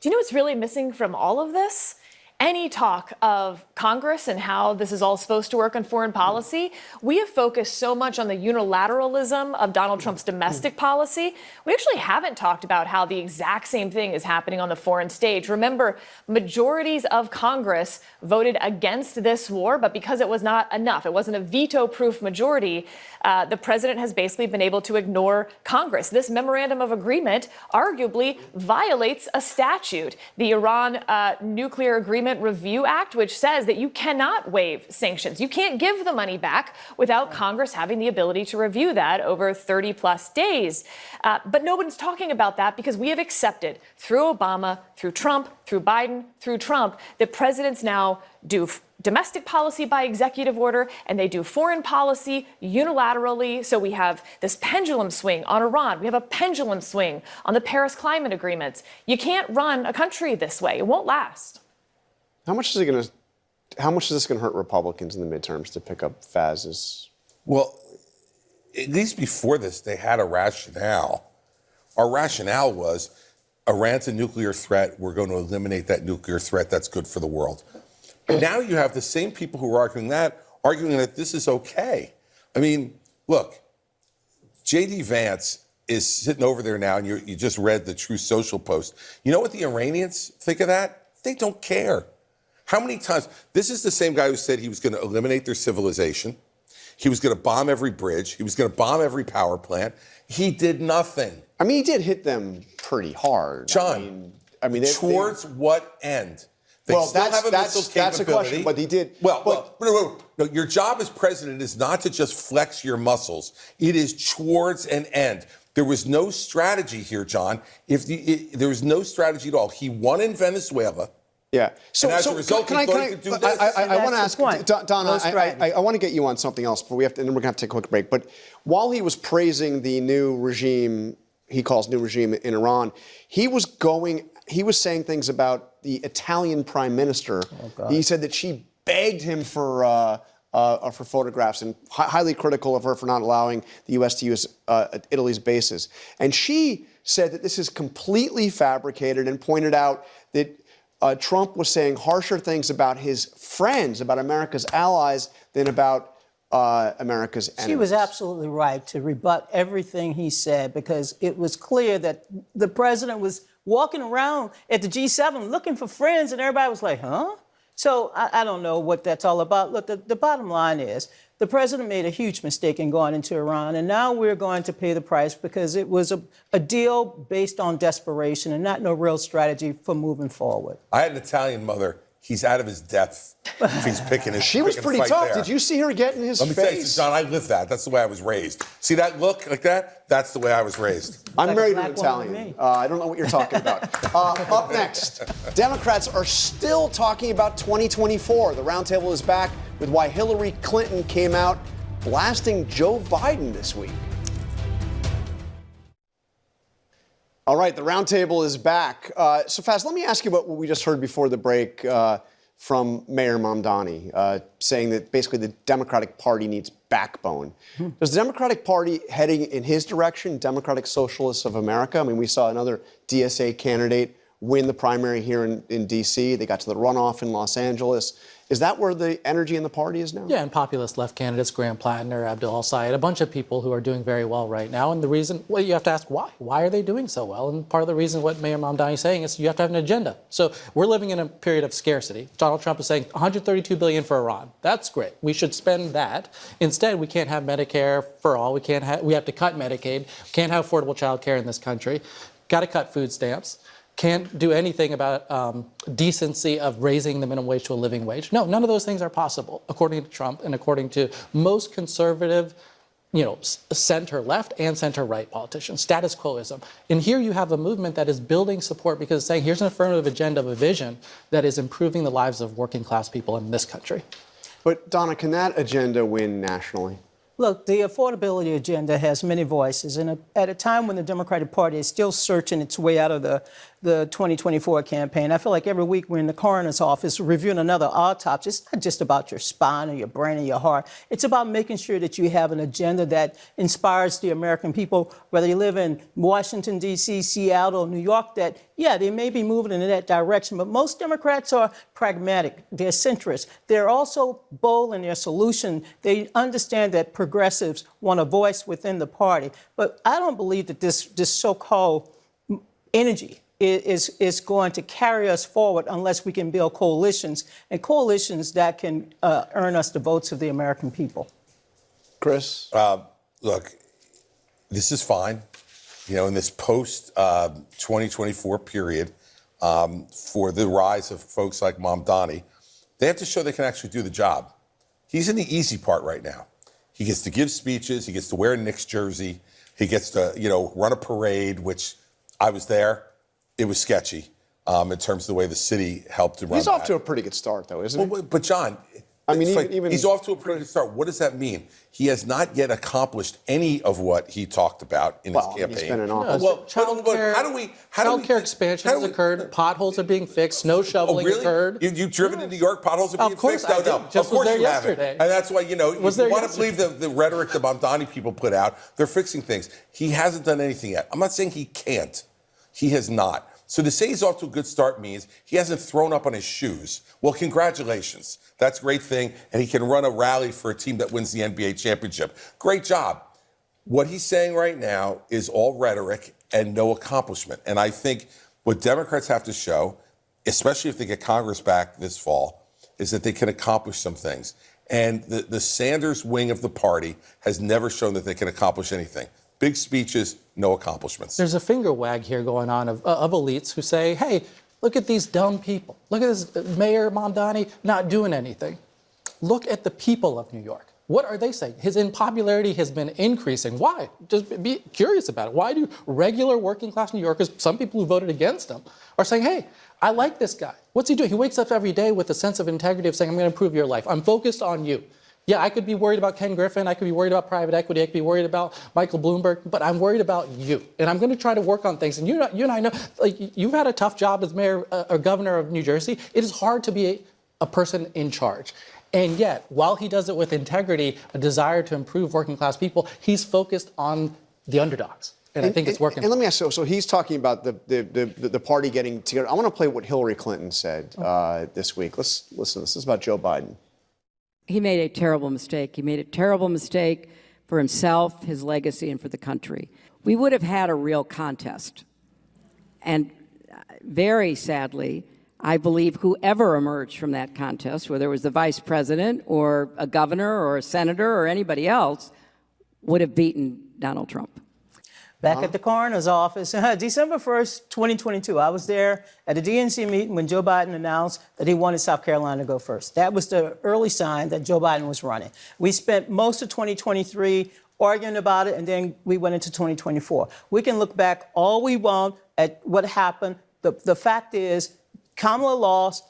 Do you know what's really missing from all of this? Any talk of Congress and how this is all supposed to work on foreign policy. We have focused so much on the unilateralism of Donald Trump's domestic policy. We actually haven't talked about how the exact same thing is happening on the foreign stage. Remember, majorities of Congress voted against this war, but because it was not enough, it wasn't a veto-proof majority, the president has basically been able to ignore Congress. This memorandum of agreement arguably violates a statute, the Iran Nuclear Agreement Review Act, which says that you cannot waive sanctions. You can't give the money back without Congress having the ability to review that over 30 plus days. But no one's talking about that because we have accepted through Obama, through Trump, through Biden, through Trump, that presidents now do domestic policy by executive order, and they do foreign policy unilaterally. So we have this pendulum swing on Iran. We have a pendulum swing on the Paris Climate Agreements. You can't run a country this way. It won't last. How much is this going to hurt Republicans in the midterms to pick up Faz's? Well, at least before this, they had a rationale. Our rationale was Iran's a nuclear threat. We're going to eliminate that nuclear threat. That's good for the world. But now you have the same people who are arguing that this is okay. I mean, look, J.D. Vance is sitting over there now, and you just read the Truth Social post. You know what the Iranians think of that? They don't care. How many times? This is the same guy who said he was going to eliminate their civilization. He was going to bomb every bridge. He was going to bomb every power plant. He did nothing. I mean, he did hit them pretty hard. John, towards what end? They Well, still have a missile that's a question, capability. but he did. No, your job as president is not to just flex your muscles. It is towards an end. There was no strategy here, John. There was no strategy at all. He won in Venezuela. Yeah. So, and as a result, he's going to do this. I want to ask, Donna, I want to get you on something else, but and then we're going to have to take a quick break. But while he was praising the new regime, he calls new regime in Iran, he was saying things about the Italian prime minister. He said that she begged him for photographs and highly critical of her for not allowing the U.S. to use Italy's bases. And she said that this is completely fabricated and pointed out that Trump was saying harsher things about his friends, about America's allies, than about America's enemies. She was absolutely right to rebut everything he said, because it was clear that the president was walking around at the G7 looking for friends, and everybody was like, huh? So I don't know what that's all about. Look, the bottom line is the president made a huge mistake in going into Iran, and now we're going to pay the price because it was a deal based on desperation and not no real strategy for moving forward. I had an Italian mother. He's out of his depth if he's picking his She was pretty tough. There. Did you see her get in his face? Let me tell you, John, I lived that. That's the way I was raised. See that look like that? That's the way I was raised. I'm married to an Italian. I don't know what you're talking about. Up next, Democrats are still talking about 2024. The roundtable is back with why Hillary Clinton came out blasting Joe Biden this week. All right, the roundtable is back. So Faz, let me ask you about what we just heard before the break from Mayor Mamdani, saying that basically the Democratic Party needs backbone. Does the Democratic Party heading in his direction, Democratic Socialists of America? I mean, we saw another DSA candidate win the primary here in D.C. They got to the runoff in Los Angeles. Is that where the energy in the party is now? Yeah, and populist left candidates, Graham Plattner, Abdul Al-Sayed, a bunch of people who are doing very well right now. And the reason, well, you have to ask why. Why are they doing so well? And part of the reason what Mayor Mamdani is saying is you have to have an agenda. So we're living in a period of scarcity. Donald Trump is saying $132 billion for Iran. That's great. We should spend that. Instead, we can't have Medicare for all. We have to cut Medicaid. We can't have affordable child care in this country. Got to cut food stamps. Can't do anything about decency of raising the minimum wage to a living wage. No, none of those things are possible, according to Trump and according to most conservative, center-left and center-right politicians. Status quoism. And here you have a movement that is building support because it's saying here's an affirmative agenda of a vision that is improving the lives of working-class people in this country. But, Donna, can that agenda win nationally? Look, the affordability agenda has many voices, and at a time when the Democratic Party is still searching its way out of the 2024 campaign, I feel like every week we're in the coroner's office reviewing another autopsy. It's not just about your spine or your brain or your heart. It's about making sure that you have an agenda that inspires the American people, whether you live in Washington, D.C., Seattle, New York, that, yeah, they may be moving in that direction, but most Democrats are pragmatic. They're centrist. They're also bold in their solution. They understand that progressives want a voice within the party. But I don't believe that this so-called energy is going to carry us forward unless we can build coalitions, and coalitions that can earn us the votes of the American people. Chris? Look, this is fine. In this post-2024 period, for the rise of folks like Mamdani, they have to show they can actually do the job. He's in the easy part right now. He gets to give speeches. He gets to wear a Knicks jersey. He gets to, run a parade, which I was there. It was sketchy in terms of the way the city helped him run. He's off to a pretty good start, though, isn't he? But, John, I mean, It's like, even he's off to a pretty good start. What does that mean? He has not yet accomplished any of what he talked about in his campaign. He's been in office. Child care expansion has occurred. Potholes are being fixed. Snow shoveling occurred. You've driven to New York. Potholes are being fixed. Of course I did. Just was there yesterday. And that's why, if you want to believe the rhetoric the Mamdani people put out, they're fixing things. He hasn't done anything yet. I'm not saying he can't. He has not. So to say he's off to a good start means he hasn't thrown up on his shoes. Well, congratulations. That's a great thing. And he can run a rally for a team that wins the NBA championship. Great job. What he's saying right now is all rhetoric and no accomplishment. And I think what Democrats have to show, especially if they get Congress back this fall, is that they can accomplish some things. And the Sanders wing of the party has never shown that they can accomplish anything. Big speeches, no accomplishments. There's a finger wag here going on of elites who say, hey, look at these dumb people. Look at this Mayor Mamdani not doing anything. Look at the people of New York. What are they saying? His unpopularity has been increasing. Why? Just be curious about it. Why do regular working class New Yorkers, some people who voted against him, are saying, hey, I like this guy. What's he doing? He wakes up every day with a sense of integrity of saying, I'm going to improve your life. I'm focused on you. Yeah, I could be worried about Ken Griffin. I could be worried about private equity. I could be worried about Michael Bloomberg. But I'm worried about you. And I'm going to try to work on things. And you and I know, like, you've had a tough job as mayor or governor of New Jersey. It is hard to be a person in charge. And yet, while he does it with integrity, a desire to improve working class people, he's focused on the underdogs. And I think it's working. And let me ask, so he's talking about the party getting together. I want to play what Hillary Clinton said this week. Let's listen to this. This is about Joe Biden. He made a terrible mistake. He made a terrible mistake for himself, his legacy, and for the country. We would have had a real contest. And very sadly, I believe whoever emerged from that contest, whether it was the vice president or a governor or a senator or anybody else, would have beaten Donald Trump. Back at the coroner's office, December 1st, 2022, I was there at a DNC meeting when Joe Biden announced that he wanted South Carolina to go first. That was the early sign that Joe Biden was running. We spent most of 2023 arguing about it, and then we went into 2024. We can look back all we want at what happened. The fact is, Kamala lost,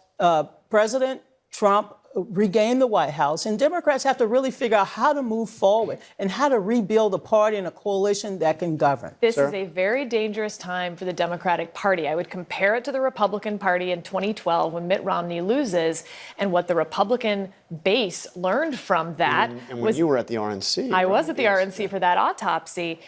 President Trump regain the White House, and Democrats have to really figure out how to move forward and how to rebuild a party and a coalition that can govern. This is a very dangerous time for the Democratic Party. I would compare it to the Republican Party in 2012 when Mitt Romney loses, and what the Republican base learned from that. And when you were at the RNC. I was at the RNC for that autopsy.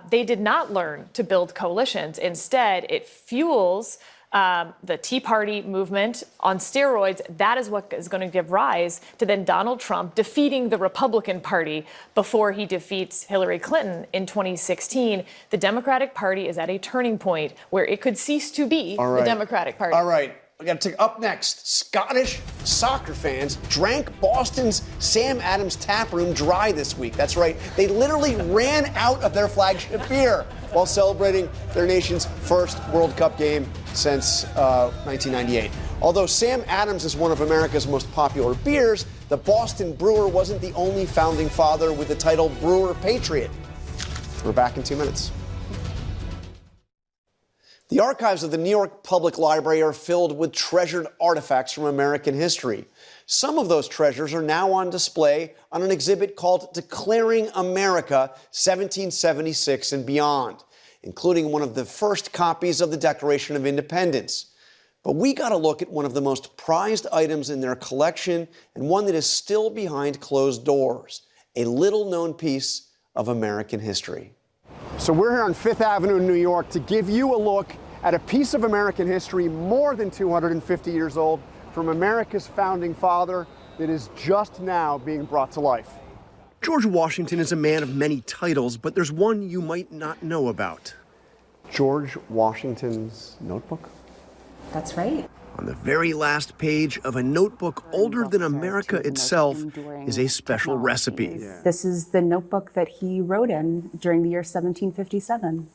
They did not learn to build coalitions. Instead, it fuels the Tea Party movement on steroids. That is what is going to give rise to then Donald Trump defeating the Republican Party before he defeats Hillary Clinton in 2016. The Democratic Party is at a turning point where it could cease to be the Democratic Party. All right. We got to take up next. Scottish soccer fans drank Boston's Sam Adams tap room dry this week. That's right. They literally ran out of their flagship beer while celebrating their nation's first World Cup game since 1998. Although Sam Adams is one of America's most popular beers, the Boston Brewer wasn't the only founding father with the title Brewer Patriot. We're back in 2 minutes. The archives of the New York Public Library are filled with treasured artifacts from American history. Some of those treasures are now on display on an exhibit called Declaring America, 1776 and Beyond, including one of the first copies of the Declaration of Independence. But we got to look at one of the most prized items in their collection, and one that is still behind closed doors, a little-known piece of American history. So we're here on Fifth Avenue in New York to give you a look at a piece of American history more than 250 years old from America's founding father that is just now being brought to life. George Washington is a man of many titles, but there's one you might not know about. George Washington's notebook? That's right. On the very last page of a notebook older than America itself is a special recipe. This is the notebook that he wrote in during the year 1757.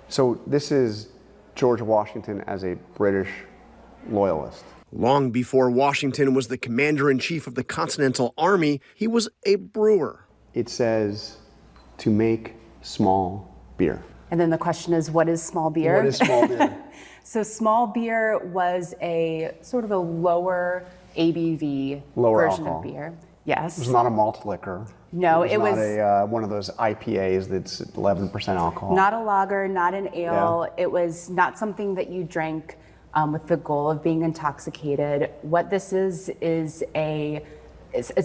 So this is George Washington as a British loyalist. Long before Washington was the commander-in-chief of the Continental Army, he was a brewer. It says to make small beer. And then the question is, what is small beer? What is small beer? So small beer was a sort of a lower ABV Lower version alcohol. of beer. Yes. It was not a malt liquor. No, it it was was not a, one of those IPAs that's 11% alcohol. not a lager, not an ale. It was not something that you drank with the goal of being intoxicated. What this is a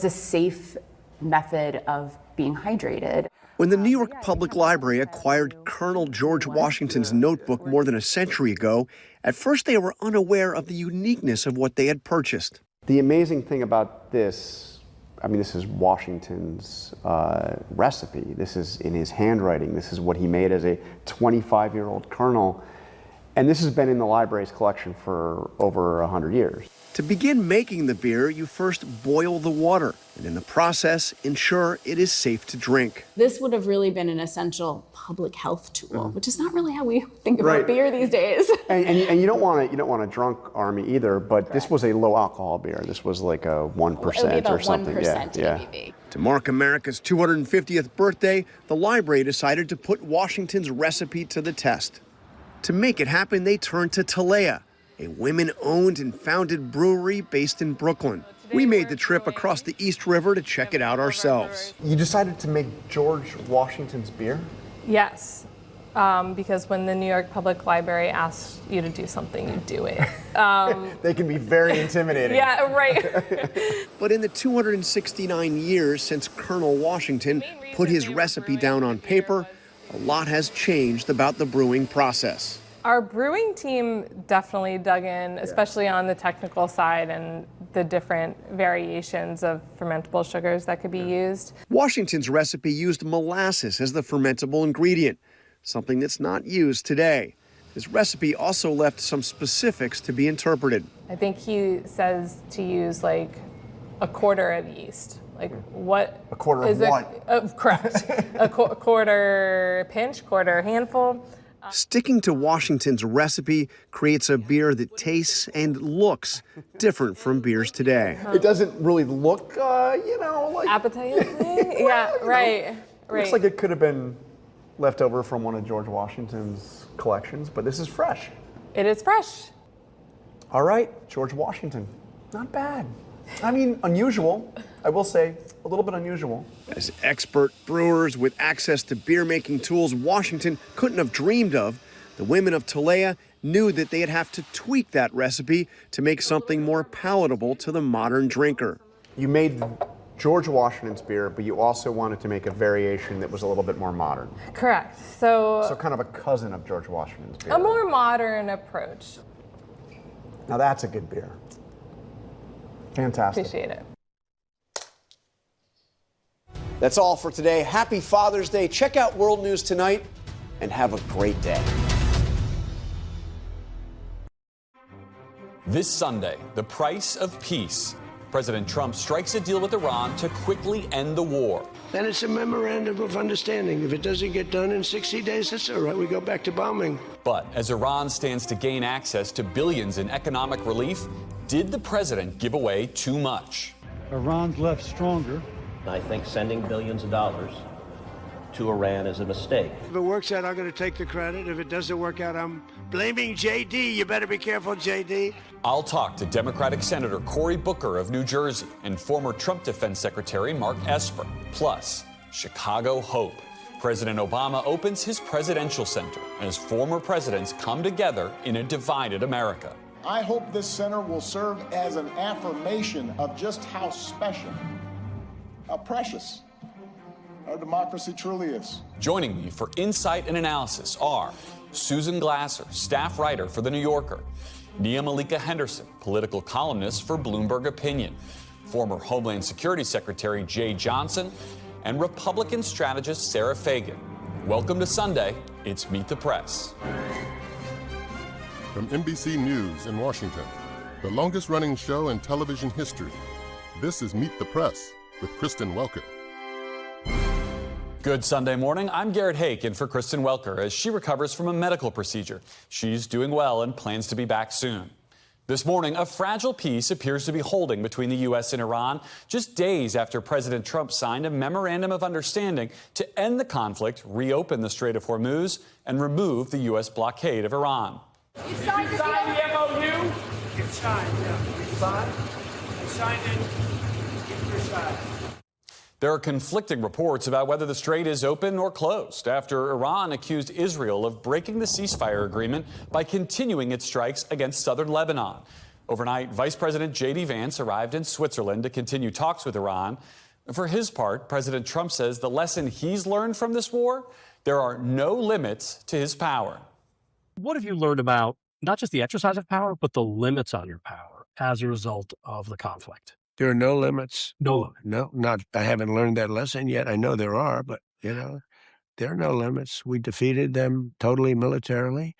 safe method of being hydrated. When the New York Public Library acquired Colonel George Washington's notebook more than a century ago, at first they were unaware of the uniqueness of what they had purchased. The amazing thing about this, I mean, this is Washington's recipe. This is in his handwriting. This is what he made as a 25-year-old colonel. And this has been in the library's collection for over 100 years. To begin making the beer, you first boil the water, and in the process, ensure it is safe to drink. This would have really been an essential public health tool, which is not really how we think about beer these days. And you don't want a drunk army either, but this was a low alcohol beer. This was like a 1% or something. 1% ABV. To mark America's 250th birthday, the library decided to put Washington's recipe to the test. To make it happen, they turned to Talea, a women-owned and founded brewery based in Brooklyn. We made the trip across the East River to check it out ourselves. You decided to make George Washington's beer? Yes, because when the New York Public Library asks you to do something, you do it. They can be very intimidating. Yeah, right. But in the 269 years since Colonel Washington put his recipe down on paper, a lot has changed about the brewing process. Our brewing team definitely dug in, especially on the technical side and the different variations of fermentable sugars that could be used. Washington's recipe used molasses as the fermentable ingredient, something that's not used today. His recipe also left some specifics to be interpreted. I think he says to use like a quarter of yeast. Like what? A quarter of what? Correct. A quarter pinch, quarter handful. Sticking to Washington's recipe creates a beer that tastes and looks different from beers today. It doesn't really look, like appetizing. Yeah, right. It looks like it could have been left over from one of George Washington's collections, but this is fresh. It is fresh. All right, George Washington. Not bad. I mean, unusual. I will say, a little bit unusual. As expert brewers with access to beer-making tools Washington couldn't have dreamed of, the women of Talea knew that they'd have to tweak that recipe to make something more palatable to the modern drinker. You made George Washington's beer, but you also wanted to make a variation that was a little bit more modern. Correct. So kind of a cousin of George Washington's beer. A more modern approach. Now that's a good beer. Fantastic. Appreciate it. That's all for today. Happy Father's Day. Check out World News Tonight and have a great day. This Sunday, the price of peace. President Trump strikes a deal with Iran to quickly end the war. Then it's a memorandum of understanding. If it doesn't get done in 60 days, that's all right. We go back to bombing. But as Iran stands to gain access to billions in economic relief, did the president give away too much? Iran's left stronger. I think sending billions of dollars to Iran is a mistake. If it works out, I'm going to take the credit. If it doesn't work out, I'm blaming JD. You better be careful, JD. I'll talk to Democratic Senator Cory Booker of New Jersey and former Trump Defense Secretary Mark Esper. Plus, Chicago Hope. President Obama opens his presidential center as former presidents come together in a divided America. I hope this center will serve as an affirmation of just how special, how precious our democracy truly is. Joining me for insight and analysis are Susan Glasser, staff writer for The New Yorker, Nia Malika Henderson, political columnist for Bloomberg Opinion, former Homeland Security Secretary Jay Johnson, and Republican strategist Sarah Fagan. Welcome to Sunday. It's Meet the Press. From NBC News in Washington, the longest-running show in television history, this is Meet the Press with Kristen Welker. Good Sunday morning. I'm Garrett Hake in for Kristen Welker as she recovers from a medical procedure. She's doing well and plans to be back soon. This morning, a fragile peace appears to be holding between the U.S. and Iran just days after President Trump signed a memorandum of understanding to end the conflict, reopen the Strait of Hormuz, and remove the U.S. blockade of Iran. You signed the MOU? It's signed, yeah. Signed? signed it in Versailles. There are conflicting reports about whether the strait is open or closed after Iran accused Israel of breaking the ceasefire agreement by continuing its strikes against southern Lebanon. Overnight, Vice President J.D. Vance arrived in Switzerland to continue talks with Iran. For his part, President Trump says the lesson he's learned from this war, there are no limits to his power. What have you learned about not just the exercise of power, but the limits on your power as a result of the conflict? There are no limits. No limit. No, I haven't learned that lesson yet. I know there are, but, there are no limits. We defeated them totally militarily.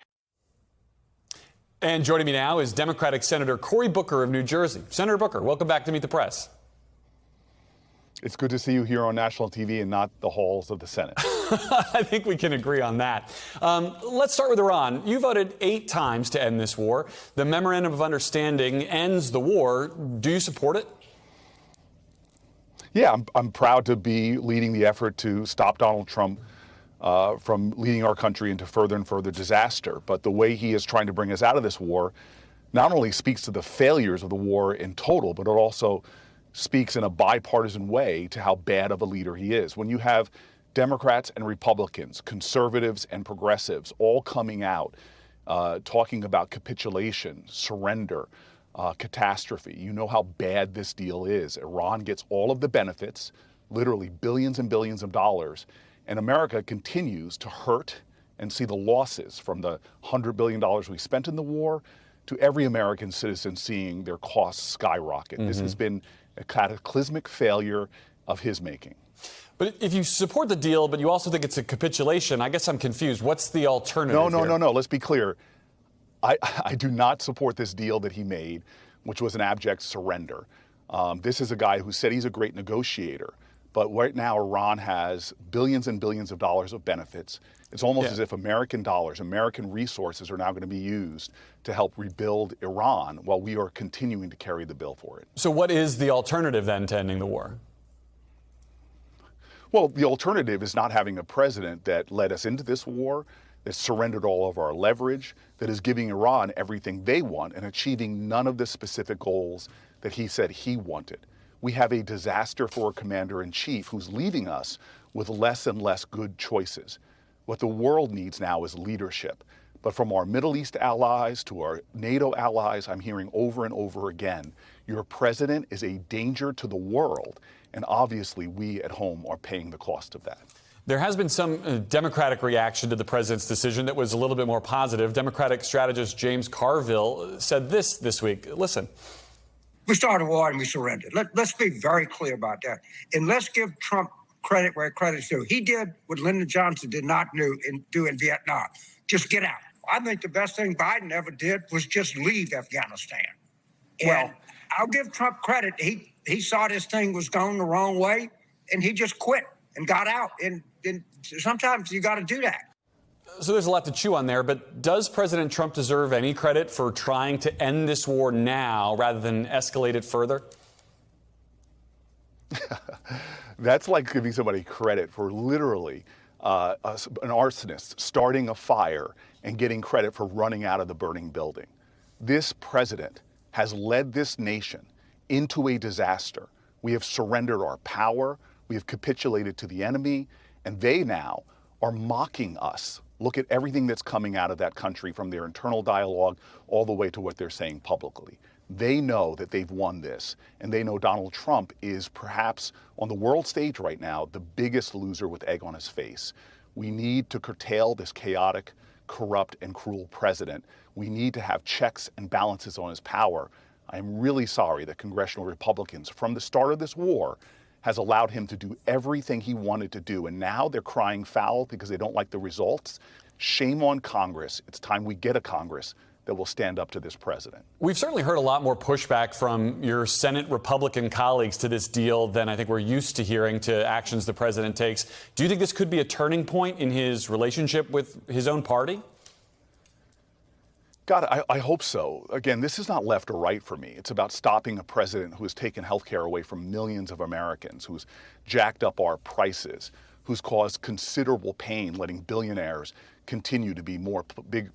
And joining me now is Democratic Senator Cory Booker of New Jersey. Senator Booker, welcome back to Meet the Press. It's good to see you here on national TV and not the halls of the Senate. I think we can agree on that. Let's start with Iran. You voted 8 times to end this war. The Memorandum of Understanding ends the war. Do you support it? Yeah, I'm proud to be leading the effort to stop Donald Trump from leading our country into further and further disaster. But the way he is trying to bring us out of this war not only speaks to the failures of the war in total, but it also speaks in a bipartisan way to how bad of a leader he is. When you have Democrats and Republicans, conservatives and progressives all coming out talking about capitulation, surrender, catastrophe, you know how bad this deal is. Iran gets all of the benefits, literally billions and billions of dollars, and America continues to hurt and see the losses from the $100 billion we spent in the war to every American citizen seeing their costs skyrocket. This has been a cataclysmic failure of his making. But if you support the deal, but you also think it's a capitulation, I guess I'm confused. What's the alternative here? No. Let's be clear. I do not support this deal that he made, which was an abject surrender. This is a guy who said he's a great negotiator. But right now, Iran has billions and billions of dollars of benefits. It's almost as if American dollars, American resources are now going to be used to help rebuild Iran while we are continuing to carry the bill for it. So what is the alternative then to ending the war? Well, the alternative is not having a president that led us into this war, that surrendered all of our leverage, that is giving Iran everything they want and achieving none of the specific goals that he said he wanted. We have a disaster for a commander-in-chief who's leaving us with less and less good choices. What the world needs now is leadership. But from our Middle East allies to our NATO allies, I'm hearing over and over again, your president is a danger to the world. And obviously, we at home are paying the cost of that. There has been some Democratic reaction to the president's decision that was a little bit more positive. Democratic strategist James Carville said this week. Listen. We started a war and we surrendered. Let's be very clear about that. And let's give Trump credit where credit's due. He did what Lyndon Johnson did not do in Vietnam. Just get out. I think the best thing Biden ever did was just leave Afghanistan. And I'll give Trump credit. He saw this thing was going the wrong way, and he just quit and got out. And sometimes you got to do that. So there's a lot to chew on there, but does President Trump deserve any credit for trying to end this war now rather than escalate it further? That's like giving somebody credit for literally an arsonist starting a fire and getting credit for running out of the burning building. This president has led this nation into a disaster. We have surrendered our power. We have capitulated to the enemy, and they now are mocking us. Look at everything that's coming out of that country, from their internal dialogue all the way to what they're saying publicly. They know that they've won this, and they know Donald Trump is perhaps on the world stage right now the biggest loser with egg on his face. We need to curtail this chaotic, corrupt, and cruel president. We need to have checks and balances on his power. I'm really sorry that congressional Republicans, from the start of this war, has allowed him to do everything he wanted to do. And now they're crying foul because they don't like the results. Shame on Congress. It's time we get a Congress that will stand up to this president. We've certainly heard a lot more pushback from your Senate Republican colleagues to this deal than I think we're used to hearing to actions the president takes. Do you think this could be a turning point in his relationship with his own party? God, I hope so. Again, this is not left or right for me. It's about stopping a president who has taken health care away from millions of Americans, who's jacked up our prices, who's caused considerable pain, letting billionaires continue to be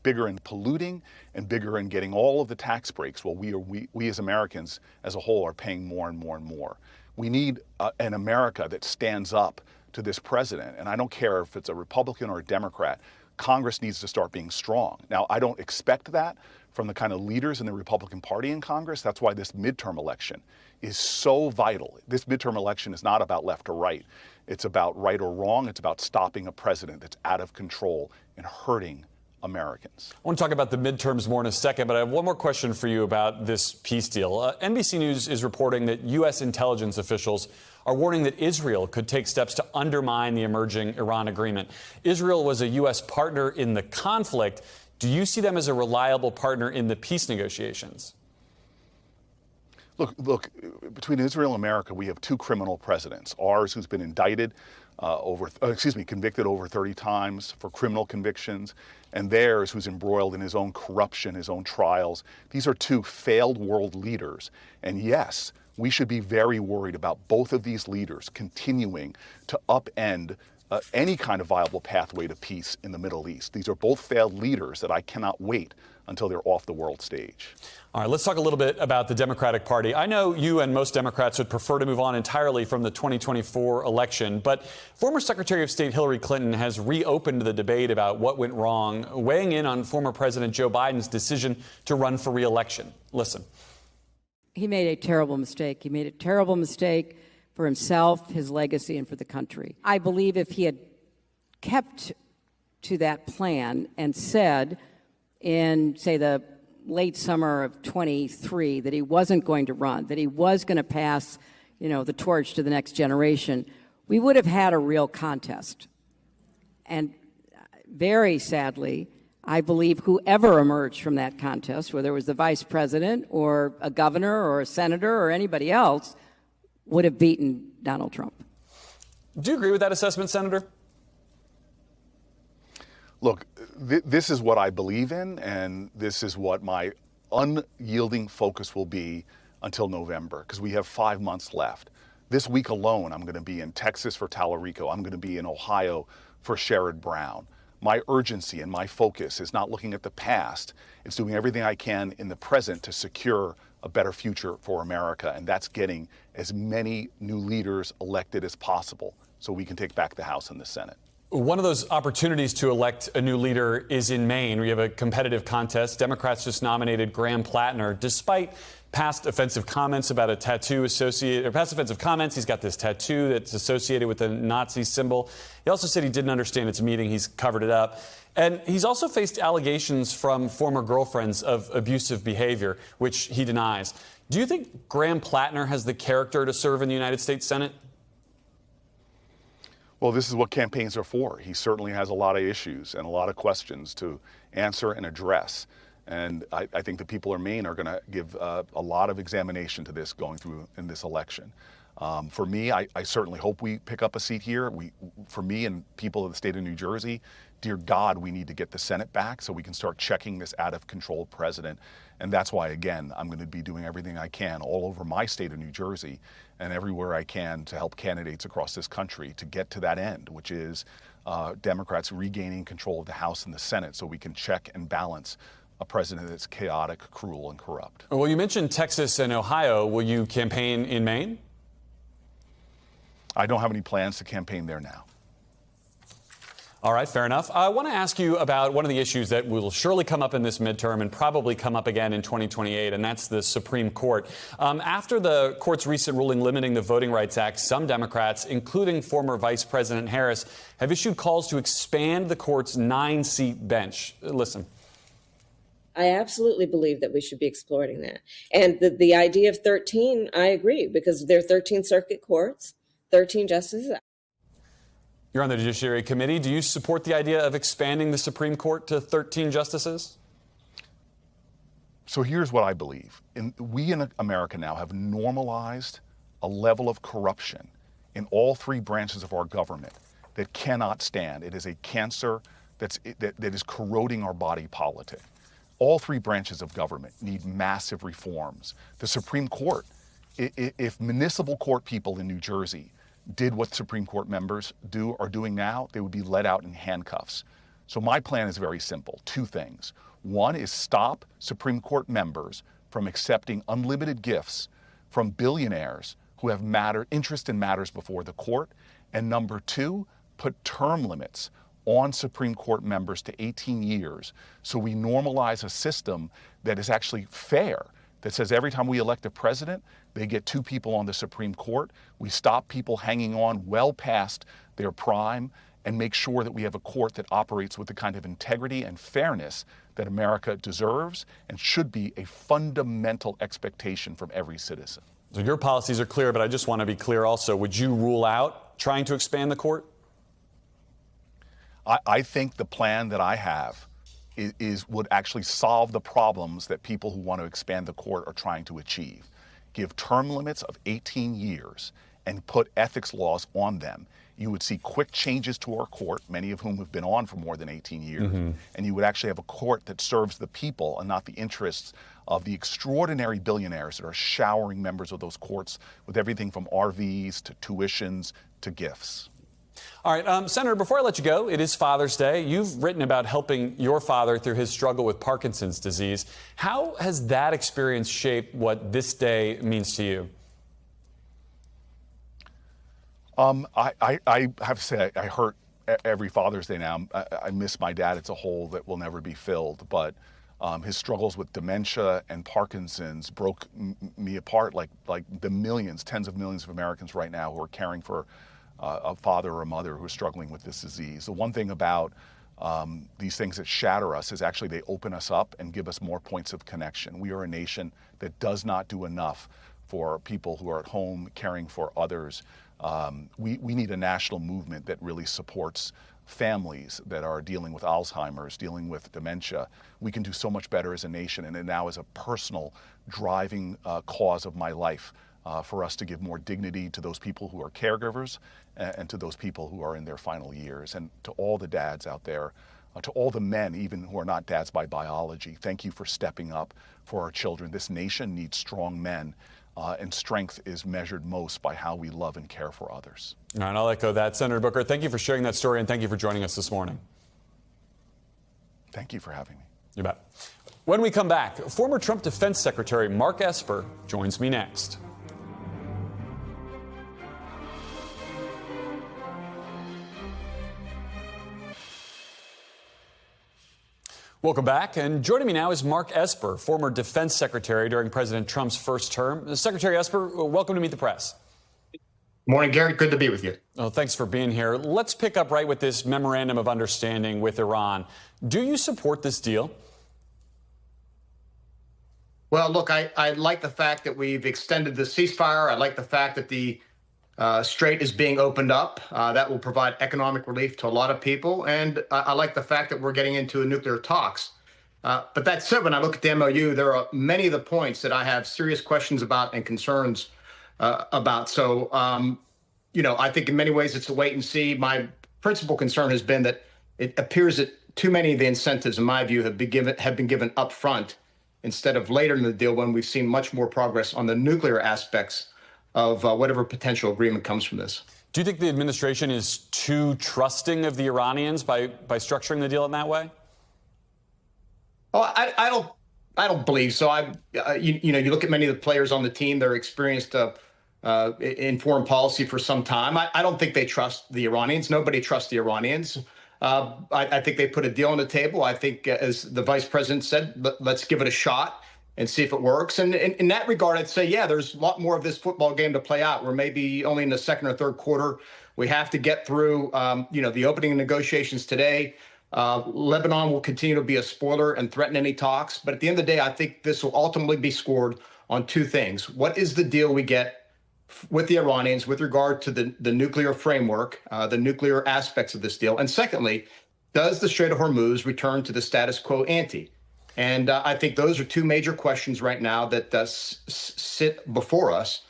bigger in polluting and bigger in getting all of the tax breaks, while we as Americans as a whole are paying more and more and more. We need an America that stands up to this president, and I don't care if it's a Republican or a Democrat. Congress needs to start being strong. Now, I don't expect that from the kind of leaders in the Republican Party in Congress. That's why this midterm election is so vital. This midterm election is not about left or right. It's about right or wrong. It's about stopping a president that's out of control and hurting Americans. I want to talk about the midterms more in a second, but I have one more question for you about this peace deal. NBC News is reporting that U.S. intelligence officials are warning that Israel could take steps to undermine the emerging Iran agreement. Israel was a U.S. partner in the conflict. Do you see them as a reliable partner in the peace negotiations? Look, between Israel and America, we have two criminal presidents. Ours, who's been indicted convicted over 30 times for criminal convictions, and theirs, who's embroiled in his own corruption, his own trials. These are two failed world leaders. And yes, we should be very worried about both of these leaders continuing to upend any kind of viable pathway to peace in the Middle East. These are both failed leaders that I cannot wait until they're off the world stage. All right, let's talk a little bit about the Democratic Party. I know you and most Democrats would prefer to move on entirely from the 2024 election, but former Secretary of State Hillary Clinton has reopened the debate about what went wrong, weighing in on former President Joe Biden's decision to run for re-election. Listen. He made a terrible mistake. He made a terrible mistake for himself, his legacy, and for the country. I believe if he had kept to that plan and said in, say, the late summer of 23 that he wasn't going to run, that he was going to pass, the torch to the next generation, we would have had a real contest. And very sadly, I believe whoever emerged from that contest, whether it was the vice president or a governor or a senator or anybody else, would have beaten Donald Trump. Do you agree with that assessment, Senator? Look, this is what I believe in, and this is what my unyielding focus will be until November, because we have 5 months left. This week alone, I'm going to be in Texas for Tallarico. I'm going to be in Ohio for Sherrod Brown. My urgency and my focus is not looking at the past. It's doing everything I can in the present to secure a better future for America, and that's getting as many new leaders elected as possible so we can take back the House and the Senate. One of those opportunities to elect a new leader is in Maine. We have a competitive contest. Democrats just nominated Graham Plattner. Despite past offensive comments about a tattoo past offensive comments, he's got this tattoo that's associated with a Nazi symbol. He also said he didn't understand its meaning. He's covered it up. And he's also faced allegations from former girlfriends of abusive behavior, which he denies. Do you think Graham Plattner has the character to serve in the United States Senate? Well, this is what campaigns are for. He certainly has a lot of issues and a lot of questions to answer and address. And I think the people of Maine are going to give a lot of examination to this going through in this election. For me, I certainly hope we pick up a seat here. For me and people of the state of New Jersey, dear God, we need to get the Senate back so we can start checking this out-of-control president. And that's why, again, I'm going to be doing everything I can all over my state of New Jersey and everywhere I can to help candidates across this country to get to that end, which is Democrats regaining control of the House and the Senate so we can check and balance a president that's chaotic, cruel, and corrupt. Well, you mentioned Texas and Ohio. Will you campaign in Maine? I don't have any plans to campaign there now. All right, fair enough. I want to ask you about one of the issues that will surely come up in this midterm and probably come up again in 2028, and that's the Supreme Court. After the court's recent ruling limiting the Voting Rights Act, some Democrats, including former Vice President Harris, have issued calls to expand the court's 9-seat bench. Listen. I absolutely believe that we should be exploring that. And the idea of 13, I agree, because there are 13 circuit courts, 13 justices. You're on the Judiciary Committee. Do you support the idea of expanding the Supreme Court to 13 justices? So here's what I believe. We in America now have normalized a level of corruption in all three branches of our government that cannot stand. It is a cancer that is corroding our body politic. All three branches of government need massive reforms. The Supreme Court, if municipal court people in New Jersey did what Supreme Court members are doing now, they would be let out in handcuffs. So my plan is very simple, two things. One is stop Supreme Court members from accepting unlimited gifts from billionaires who have interest in matters before the court. And number two, put term limits on Supreme Court members to 18 years so we normalize a system that is actually fair, that says every time we elect a president, they get two people on the Supreme Court. We stop people hanging on well past their prime and make sure that we have a court that operates with the kind of integrity and fairness that America deserves and should be a fundamental expectation from every citizen. So your policies are clear, but I just want to be clear also. Would you rule out trying to expand the court? I think the plan that I have would actually solve the problems that people who want to expand the court are trying to achieve. Give term limits of 18 years and put ethics laws on them. You would see quick changes to our court, many of whom have been on for more than 18 years, and you would actually have a court that serves the people and not the interests of the extraordinary billionaires that are showering members of those courts with everything from RVs to tuitions to gifts. All right, Senator, before I let you go, it is Father's Day. You've written about helping your father through his struggle with Parkinson's disease. How has that experience shaped what this day means to you? I have to say, I hurt every Father's Day now. I miss my dad. It's a hole that will never be filled. But his struggles with dementia and Parkinson's broke me apart like the millions, tens of millions of Americans right now who are caring for a father or a mother who are struggling with this disease. The one thing about these things that shatter us is actually they open us up and give us more points of connection. We are a nation that does not do enough for people who are at home caring for others. We need a national movement that really supports families that are dealing with Alzheimer's, dealing with dementia. We can do so much better as a nation, and it now is a personal driving cause of my life for us to give more dignity to those people who are caregivers and to those people who are in their final years. And to all the dads out there, to all the men, even who are not dads by biology, thank you for stepping up for our children. This nation needs strong men. And strength is measured most by how we love and care for others. All right, I'll echo that. Senator Booker, thank you for sharing that story, and thank you for joining us this morning. Thank you for having me. You bet. When we come back, former Trump Defense Secretary Mark Esper joins me next. Welcome back, and joining me now is Mark Esper, former defense secretary during President Trump's first term. Secretary Esper, welcome to Meet the Press. Morning, Gary. Good to be with you. Oh, thanks for being here. Let's pick up right with this memorandum of understanding with Iran. Do you support this deal? Well, look, I like the fact that we've extended the ceasefire. I like the fact that the Strait is being opened up. That will provide economic relief to a lot of people. And I like the fact that we're getting into nuclear talks. But that said, when I look at the MOU, there are many of the points that I have serious questions about and concerns about. So, I think in many ways it's a wait and see. My principal concern has been that it appears that too many of the incentives, in my view, have been given up front instead of later in the deal when we've seen much more progress on the nuclear aspects of whatever potential agreement comes from this. Do you think the administration is too trusting of the Iranians by structuring the deal in that way? Oh, I don't believe so. You look at many of the players on the team; they're experienced in foreign policy for some time. I don't think they trust the Iranians. Nobody trusts the Iranians. I think they put a deal on the table. I think, as the vice president said, let's give it a shot and see if it works. And in that regard, I'd say, yeah, there's a lot more of this football game to play out. We're maybe only in the second or third quarter. We have to get through, the opening negotiations today. Lebanon will continue to be a spoiler and threaten any talks. But at the end of the day, I think this will ultimately be scored on two things. What is the deal we get with the Iranians with regard to the nuclear framework, the nuclear aspects of this deal? And secondly, does the Strait of Hormuz return to the status quo ante? And I think those are two major questions right now that sit before us.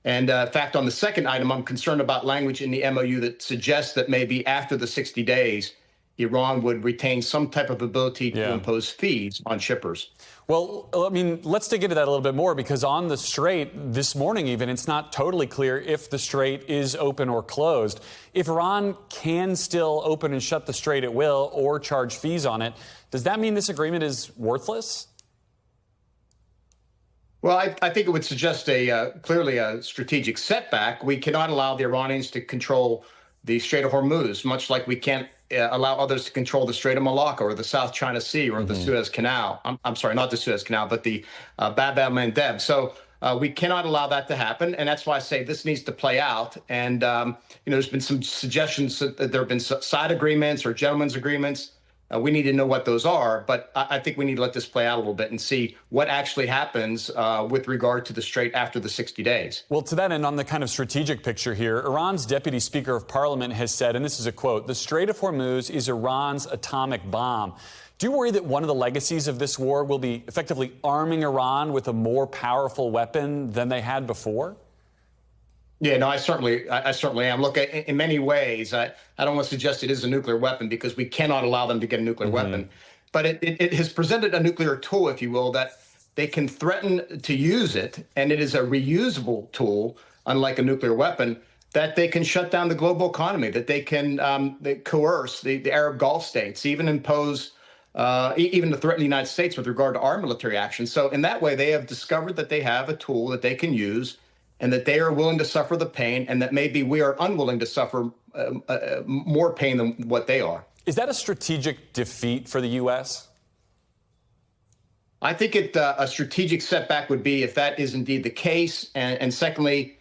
And in fact, on the second item, I'm concerned about language in the MOU that suggests that maybe after the 60 days, Iran would retain some type of ability to impose fees on shippers. Well, I mean, let's dig into that a little bit more, because on the Strait this morning even, it's not totally clear if the Strait is open or closed. If Iran can still open and shut the Strait at will or charge fees on it, does that mean this agreement is worthless? Well, I think it would suggest clearly a strategic setback. We cannot allow the Iranians to control the Strait of Hormuz, much like we can't allow others to control the Strait of Malacca or the South China Sea or the Suez Canal. I'm sorry, not the Suez Canal, but the Bab el-Mandeb. So we cannot allow that to happen. And that's why I say this needs to play out. And, there's been some suggestions that there have been side agreements or gentlemen's agreements. We need to know what those are, but I think we need to let this play out a little bit and see what actually happens with regard to the Strait after the 60 days. Well, to that end, on the kind of strategic picture here, Iran's Deputy Speaker of Parliament has said, and this is a quote, "The Strait of Hormuz is Iran's atomic bomb." Do you worry that one of the legacies of this war will be effectively arming Iran with a more powerful weapon than they had before? Yeah, no, I certainly am. Look, in many ways, I don't want to suggest it is a nuclear weapon, because we cannot allow them to get a nuclear weapon. But it has presented a nuclear tool, if you will, that they can threaten to use it, and it is a reusable tool, unlike a nuclear weapon, that they can shut down the global economy, that they can coerce the Arab Gulf states, even impose, even to threaten the United States with regard to our military action. So in that way, they have discovered that they have a tool that they can use, and that they are willing to suffer the pain, and that maybe we are unwilling to suffer more pain than what they are. Is that a strategic defeat for the U.S.? I think a strategic setback would be if that is indeed the case. And secondly,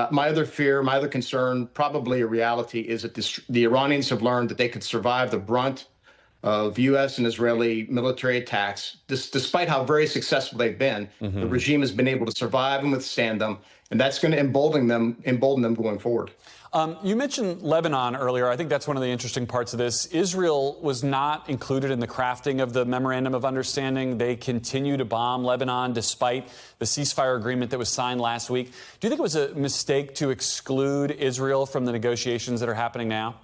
my other fear, my other concern, probably a reality, is that the Iranians have learned that they could survive the brunt of U.S. and Israeli military attacks. Despite how very successful they've been, the regime has been able to survive and withstand them, and that's going to embolden them going forward. You mentioned Lebanon earlier. I think that's one of the interesting parts of this. Israel was not included in the crafting of the Memorandum of Understanding. They continue to bomb Lebanon despite the ceasefire agreement that was signed last week. Do you think it was a mistake to exclude Israel from the negotiations that are happening now?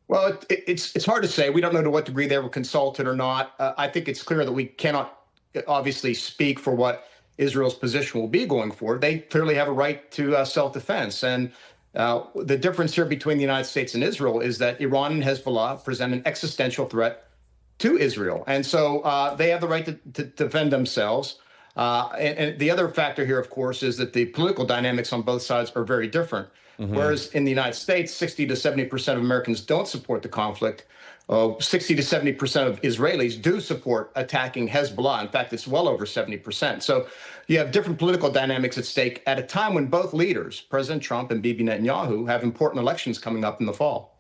Well, it's hard to say. We don't know to what degree they were consulted or not. I think it's clear that we cannot obviously speak for what Israel's position will be going forward. They clearly have a right to self-defense. And the difference here between the United States and Israel is that Iran and Hezbollah present an existential threat to Israel. And so they have the right to defend themselves. And the other factor here, of course, is that the political dynamics on both sides are very different. Whereas in the United States, 60 to 70% of Americans don't support the conflict. 60 to 70% of Israelis do support attacking Hezbollah. In fact, it's well over 70%. So you have different political dynamics at stake at a time when both leaders, President Trump and Bibi Netanyahu, have important elections coming up in the fall.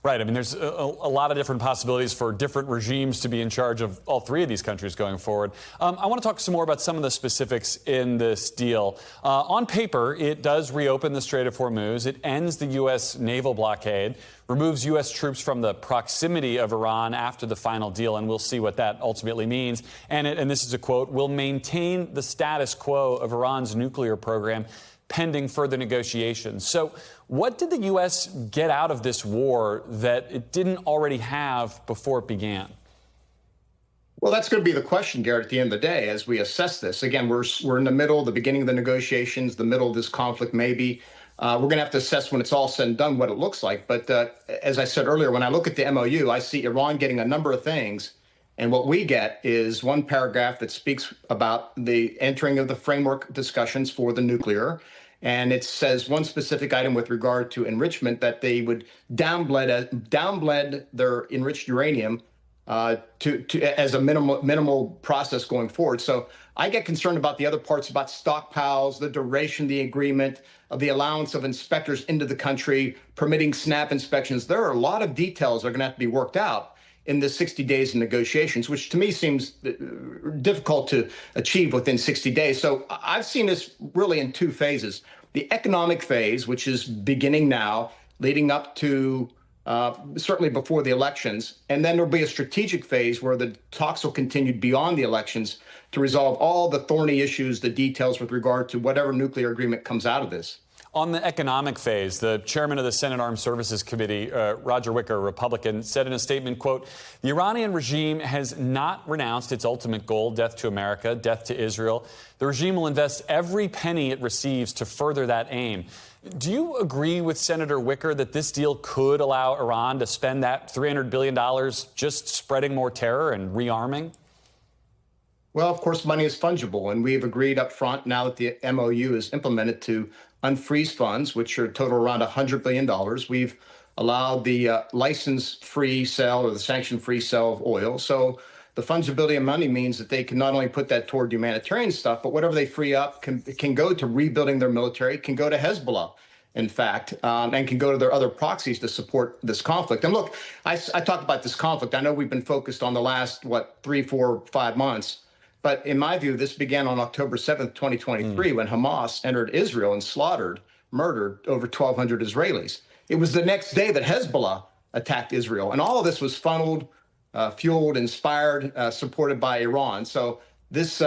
Right. I mean, there's a lot of different possibilities for different regimes to be in charge of all three of these countries going forward. I want to talk some more about some of the specifics in this deal. On paper, it does reopen the Strait of Hormuz. It ends the U.S. naval blockade, removes U.S. troops from the proximity of Iran after the final deal, and we'll see what that ultimately means. And this is a quote, "will maintain the status quo of Iran's nuclear program pending further negotiations." So what did the U.S. get out of this war that it didn't already have before it began? Well, that's going to be the question, Garrett, at the end of the day, as we assess this. Again, we're in the middle, the beginning of the negotiations, the middle of this conflict, maybe. We're going to have to assess when it's all said and done what it looks like. But as I said earlier, when I look at the MOU, I see Iran getting a number of things. And what we get is one paragraph that speaks about the entering of the framework discussions for the nuclear. And it says one specific item with regard to enrichment, that they would downblend their enriched uranium as a minimal process going forward. So I get concerned about the other parts, about stockpiles, the duration of the agreement, of the allowance of inspectors into the country, permitting SNAP inspections. There are a lot of details that are going to have to be worked out in the 60 days of negotiations, which to me seems difficult to achieve within 60 days. So I've seen this really in two phases. The economic phase, which is beginning now, leading up to certainly before the elections. And then there'll be a strategic phase where the talks will continue beyond the elections to resolve all the thorny issues, the details with regard to whatever nuclear agreement comes out of this. On the economic phase, the chairman of the Senate Armed Services Committee, Roger Wicker, a Republican, said in a statement, quote, "The Iranian regime has not renounced its ultimate goal, death to America, death to Israel. The regime will invest every penny it receives to further that aim." Do you agree with Senator Wicker that this deal could allow Iran to spend that $300 billion just spreading more terror and rearming? Well, of course, money is fungible, and we've agreed up front now that the MOU is implemented to unfreeze funds, which are total around $100 billion. We've allowed the license-free sale or the sanction-free sale of oil. So the fungibility of money means that they can not only put that toward humanitarian stuff, but whatever they free up can go to rebuilding their military, can go to Hezbollah, in fact, and can go to their other proxies to support this conflict. And look, I talked about this conflict. I know we've been focused on the last, 3, 4, 5 months. But in my view, this began on October 7th, 2023, when Hamas entered Israel and murdered over 1,200 Israelis. It was the next day that Hezbollah attacked Israel. And all of this was funneled, fueled, inspired, supported by Iran. So this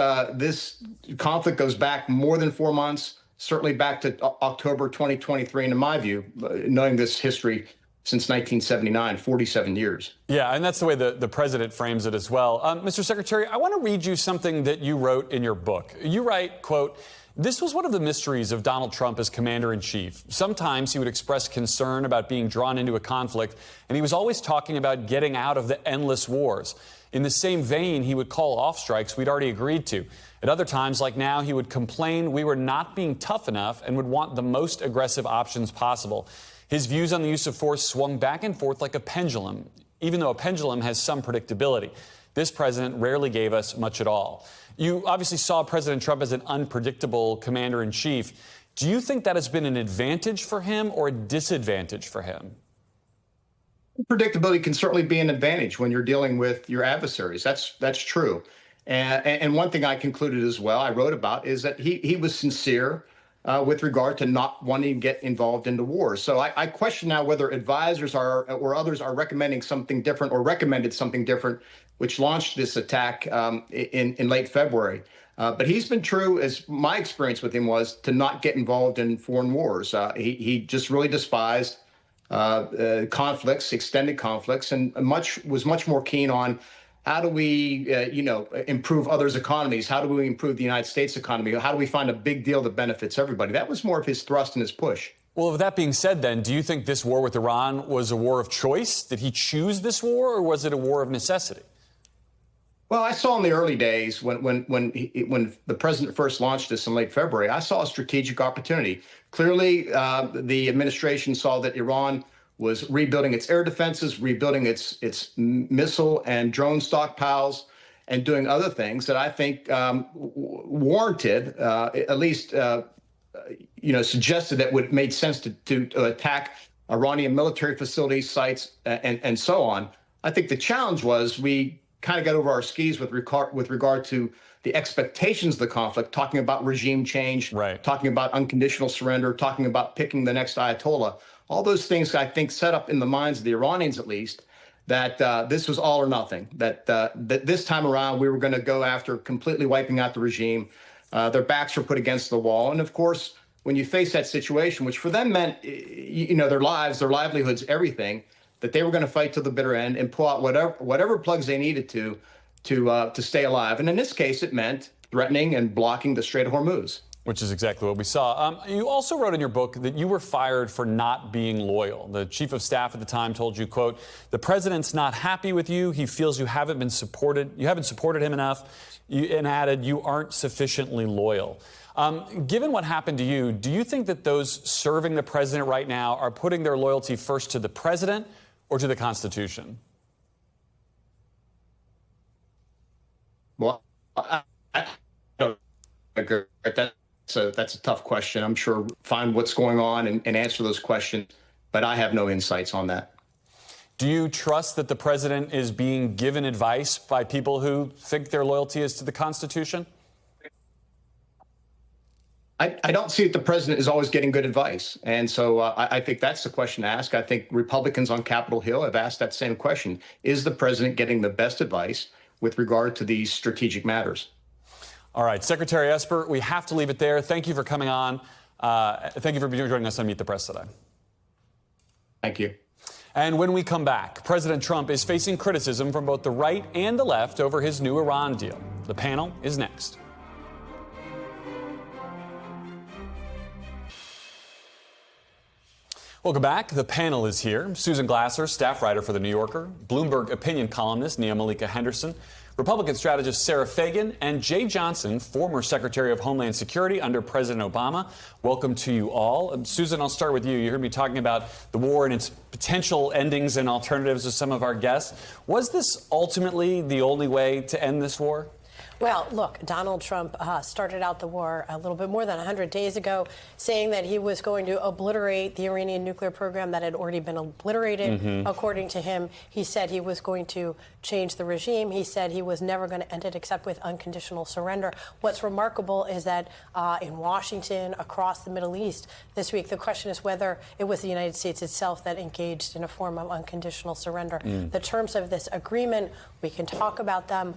conflict goes back more than 4 months, certainly back to October 2023. And in my view, knowing this history since 1979, 47 years. Yeah, and that's the way the president frames it as well. Mr. Secretary, I want to read you something that you wrote in your book. You write, quote, "This was one of the mysteries of Donald Trump as commander-in-chief. Sometimes he would express concern about being drawn into a conflict, and he was always talking about getting out of the endless wars. In the same vein, he would call off strikes we'd already agreed to. At other times, like now, he would complain we were not being tough enough and would want the most aggressive options possible. His views on the use of force swung back and forth like a pendulum, even though a pendulum has some predictability. This president rarely gave us much at all." You obviously saw President Trump as an unpredictable commander-in-chief. Do you think that has been an advantage for him or a disadvantage for him? Predictability can certainly be an advantage when you're dealing with your adversaries. That's true. And one thing I concluded as well, I wrote about, is that he was sincere with regard to not wanting to get involved into war. So I question now whether advisors or others are recommending something different or recommended something different, which launched this attack in late February. But he's been true, as my experience with him was, to not get involved in foreign wars. He just really despised conflicts, extended conflicts, and was much more keen on how do we, improve others' economies? How do we improve the United States economy? How do we find a big deal that benefits everybody? That was more of his thrust and his push. Well, with that being said, then, do you think this war with Iran was a war of choice? Did he choose this war, or was it a war of necessity? Well, I saw in the early days when the president first launched this in late February, I saw a strategic opportunity. Clearly, the administration saw that Iran was rebuilding its air defenses, rebuilding its missile and drone stockpiles, and doing other things that I think warranted, at least suggested that would made sense to attack Iranian military facilities, sites, and so on. I think the challenge was we kind of got over our skis with regard to the expectations of the conflict, talking about regime change, talking about unconditional surrender, talking about picking the next Ayatollah. All those things, I think, set up in the minds of the Iranians, at least, that this was all or nothing, that this time around we were going to go after completely wiping out the regime. Their backs were put against the wall. And, of course, when you face that situation, which for them meant, their lives, their livelihoods, everything, that they were going to fight to the bitter end and pull out whatever plugs they needed to stay alive. And in this case, it meant threatening and blocking the Strait of Hormuz. Which is exactly what we saw. You also wrote in your book that you were fired for not being loyal. The chief of staff at the time told you, quote, "The president's not happy with you. He feels you haven't supported him enough," and added, "You aren't sufficiently loyal." Given what happened to you, do you think that those serving the president right now are putting their loyalty first to the president or to the Constitution? Well, I don't agree. That's a tough question. I'm sure find what's going on and answer those questions, but I have no insights on that. Do you trust that the president is being given advice by people who think their loyalty is to the Constitution? I don't see that the president is always getting good advice. And so I think that's the question to ask. I think Republicans on Capitol Hill have asked that same question. Is the president getting the best advice with regard to these strategic matters? All right, Secretary Esper, we have to leave it there. Thank you for coming on. Thank you for joining us on Meet the Press today. Thank you. And when we come back, President Trump is facing criticism from both the right and the left over his new Iran deal. The panel is next. Welcome back. The panel is here. Susan Glasser, staff writer for The New Yorker, Bloomberg opinion columnist Nia Malika Henderson, Republican strategist Sarah Fagan, and Jeh Johnson, former Secretary of Homeland Security under President Obama. Welcome to you all. Susan, I'll start with you. You heard me talking about the war and its potential endings and alternatives with some of our guests. Was this ultimately the only way to end this war? Well, look, Donald Trump started out the war a little bit more than 100 days ago, saying that he was going to obliterate the Iranian nuclear program that had already been obliterated. According to him, he said he was going to change the regime. He said he was never going to end it except with unconditional surrender. What's remarkable is that in Washington, across the Middle East this week, the question is whether it was the United States itself that engaged in a form of unconditional surrender. The terms of this agreement, we can talk about them,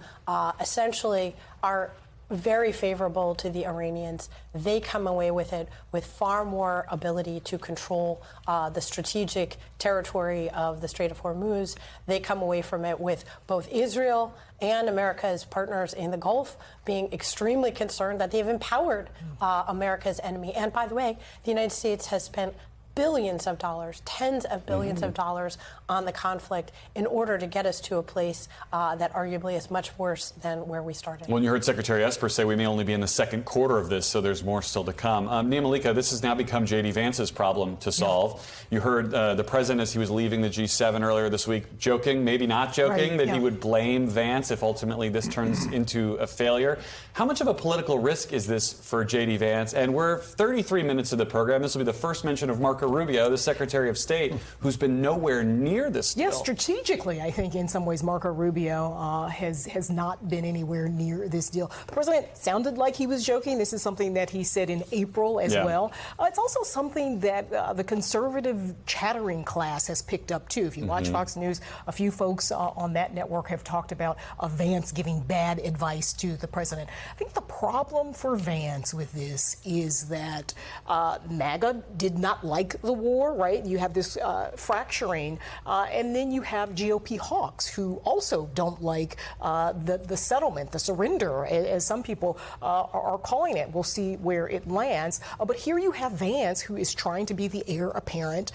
essentially are very favorable to the Iranians. They come away with it with far more ability to control the strategic territory of the Strait of Hormuz. They come away from it with both Israel and America's partners in the Gulf being extremely concerned that they've empowered America's enemy. And by the way, the United States has spent billions of dollars, tens of billions of dollars on the conflict in order to get us to a place that arguably is much worse than where we started. Well, you heard Secretary Esper say we may only be in the second quarter of this, so there's more still to come. Nia Malika, this has now become J.D. Vance's problem to solve. You heard the president, as he was leaving the G7 earlier this week, joking, maybe not joking, that he would blame Vance if ultimately this turns into a failure. How much of a political risk is this for J.D. Vance? And we're 33 minutes of the program. This will be the first mention of Marco Rubio, the Secretary of State, who's been nowhere near this deal. Yes, strategically, I think in some ways Marco Rubio has not been anywhere near this deal. The president sounded like he was joking. This is something that he said in April as well. It's also something that the conservative chattering class has picked up, too. If you watch Fox News, a few folks on that network have talked about Vance giving bad advice to the president. I think the problem for Vance with this is that MAGA did not like the war, right? You have this fracturing, and then you have GOP hawks who also don't like the settlement, the surrender, as some people are calling it. We'll see where it lands. But here you have Vance, who is trying to be the heir apparent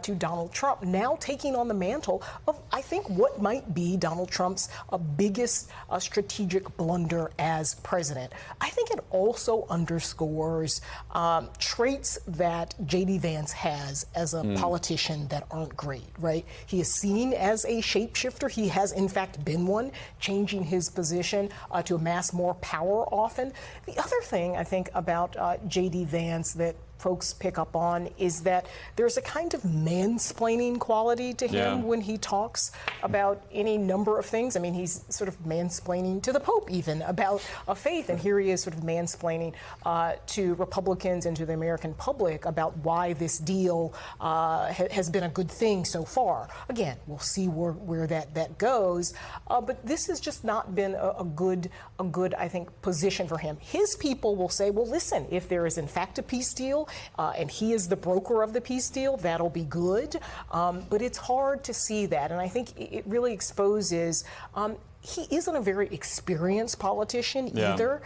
to Donald Trump, now taking on the mantle of, I think, what might be Donald Trump's biggest strategic blunder as president. I think it also underscores traits that J.D. Vance has as a politician that aren't great, right? He is seen as a shapeshifter. He has, in fact, been one, changing his position to amass more power often. The other thing I think about J.D. Vance that folks pick up on is that there's a kind of mansplaining quality to him when he talks about any number of things. I mean, he's sort of mansplaining to the Pope even about a faith, and here he is sort of mansplaining to Republicans and to the American public about why this deal has been a good thing so far. Again, we'll see where that goes, but this has just not been a good, I think, position for him. His people will say, well, listen, if there is in fact a peace deal, and he is the broker of the peace deal, that'll be good. But it's hard to see that. And I think it really exposes he isn't a very experienced politician either.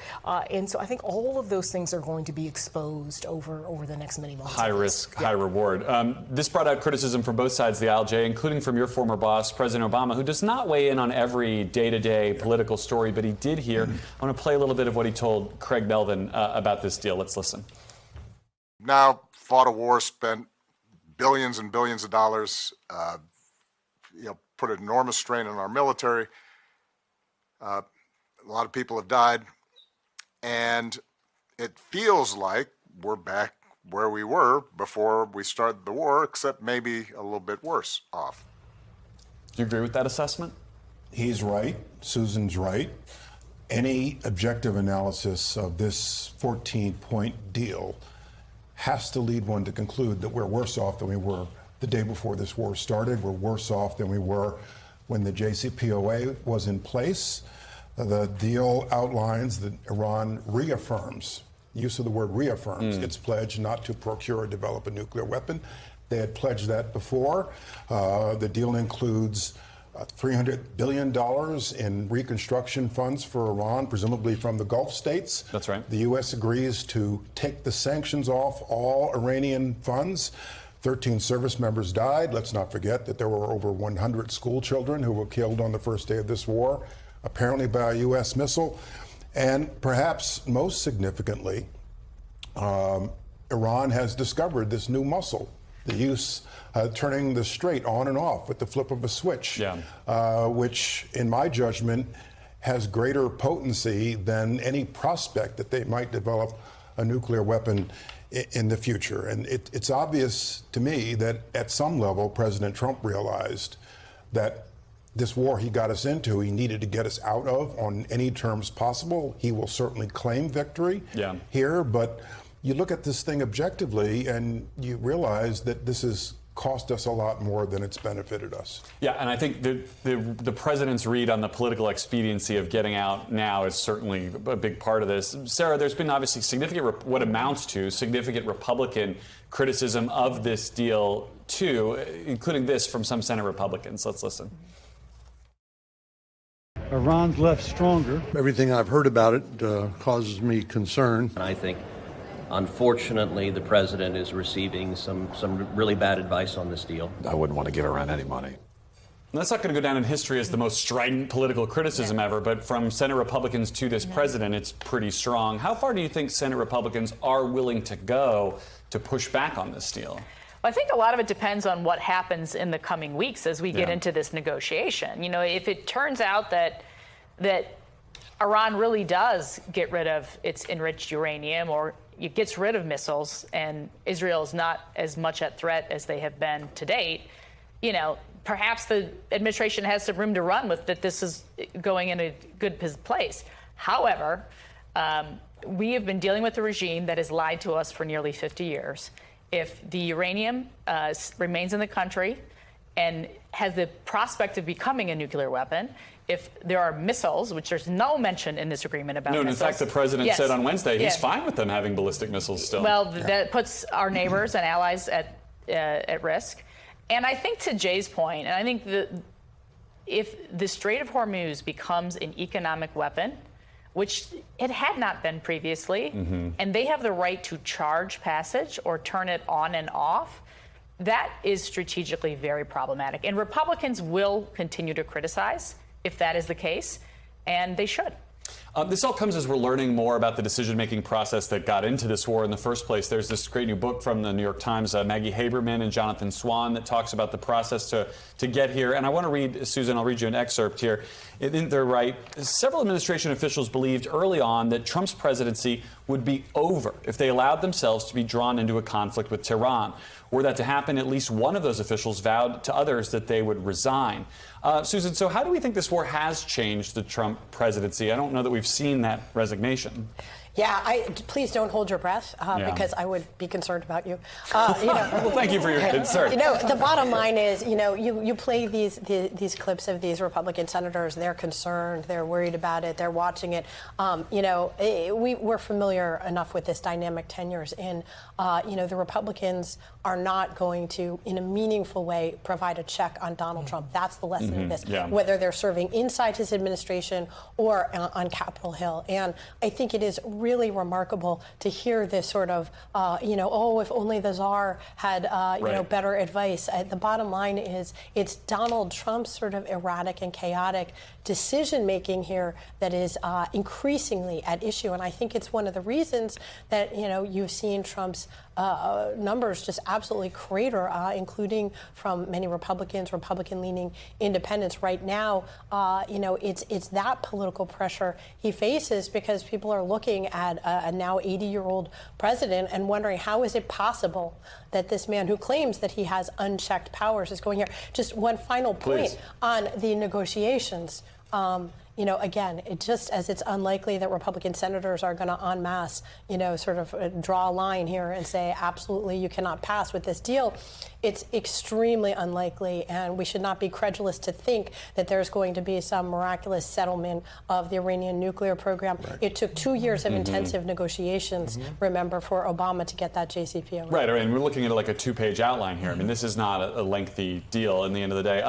And so I think all of those things are going to be exposed over the next many months. High risk, high reward. This brought out criticism from both sides of the aisle, Jay, including from your former boss, President Obama, who does not weigh in on every day-to-day political story, but he did here. I want to play a little bit of what he told Craig Melvin about this deal. Let's listen. Now fought a war, spent billions and billions of dollars, put an enormous strain on our military. A lot of people have died, and it feels like we're back where we were before we started the war, except maybe a little bit worse off. Do you agree with that assessment? He's right. Susan's right. Any objective analysis of this 14-point deal has to lead one to conclude that we're worse off than we were the day before this war started. We're worse off than we were when the JCPOA was in place. The deal outlines that Iran reaffirms use of the word reaffirms its pledge not to procure or develop a nuclear weapon. They had pledged that before. The deal includes $300 billion in reconstruction funds for Iran, presumably from the Gulf states. That's right. The U.S. agrees to take the sanctions off all Iranian funds. 13 service members died. Let's not forget that there were over 100 school children who were killed on the first day of this war, apparently by a U.S. missile. And perhaps most significantly, Iran has discovered this new muscle, the use turning the Strait on and off with the flip of a switch, which, in my judgment, has greater potency than any prospect that they might develop a nuclear weapon in the future. And it's obvious to me that at some level, President Trump realized that this war he got us into, he needed to get us out of on any terms possible. He will certainly claim victory here, but you look at this thing objectively and you realize that this has cost us a lot more than it's benefited us. Yeah, and I think the president's read on the political expediency of getting out now is certainly a big part of this. Sarah, there's been obviously significant, what amounts to significant Republican criticism of this deal too, including this from some Senate Republicans. Let's listen. Iran's left stronger. Everything I've heard about it causes me concern. And I think, unfortunately, the president is receiving some really bad advice on this deal. I wouldn't want to give Iran any money. That's not going to go down in history as the most strident political criticism ever, but from Senate Republicans to this president, it's pretty strong. How far do you think Senate Republicans are willing to go to push back on this deal? Well, I think a lot of it depends on what happens in the coming weeks as we get into this negotiation. You know, if it turns out that Iran really does get rid of its enriched uranium, or it gets rid of missiles, and Israel is not as much at threat as they have been to date, you know, perhaps the administration has some room to run with that this is going in a good place. However, we have been dealing with a regime that has lied to us for nearly 50 years. If the uranium remains in the country and has the prospect of becoming a nuclear weapon, if there are missiles, which there's no mention in this agreement about missiles. No, in fact, the president said on Wednesday he's fine with them having ballistic missiles still. Well, that puts our neighbors and allies at risk. And I think to Jay's point, and I think if the Strait of Hormuz becomes an economic weapon, which it had not been previously, and they have the right to charge passage or turn it on and off, that is strategically very problematic. And Republicans will continue to criticize if that is the case, and they should. This all comes as we're learning more about the decision-making process that got into this war in the first place. There's this great new book from the New York Times, Maggie Haberman and Jonathan Swan, that talks about the process to get here. And I want to read, Susan, I'll read you an excerpt here. They're right. Several administration officials believed early on that Trump's presidency would be over if they allowed themselves to be drawn into a conflict with Tehran. Were that to happen, at least one of those officials vowed to others that they would resign. Susan, so how do we think this war has changed the Trump presidency? I don't know that we've seen that resignation. Yeah, please don't hold your breath because I would be concerned about you. Well, thank you for your concern. You know, the bottom line is, you know, you play these clips of these Republican senators. They're concerned. They're worried about it. They're watching it. You know, we're familiar enough with this dynamic 10 years in. You know, the Republicans are not going to, in a meaningful way, provide a check on Donald Trump. That's the lesson of this, whether they're serving inside his administration or on Capitol Hill. And I think it is really remarkable to hear this sort of, you know, oh, if only the czar had, you know, better advice. The bottom line is it's Donald Trump's sort of erratic and chaotic decision-making here that is increasingly at issue. And I think it's one of the reasons that, you know, you've seen Trump's numbers just absolutely crater, including from many Republicans, Republican-leaning independents. Right now, you know, it's that political pressure he faces because people are looking at a now 80-year-old president and wondering how is it possible that this man who claims that he has unchecked powers is going here. Just one final point on the negotiations. Again, it's unlikely that Republican senators are going to en masse, sort of draw a line here and say, absolutely, you cannot pass with this deal. It's extremely unlikely, and we should not be credulous to think that there's going to be some miraculous settlement of the Iranian nuclear program. Right. It took 2 years of intensive negotiations, remember, for Obama to get that JCPOA. Right, and we're looking at like a 2-page outline here. I mean, this is not a lengthy deal in the end of the day.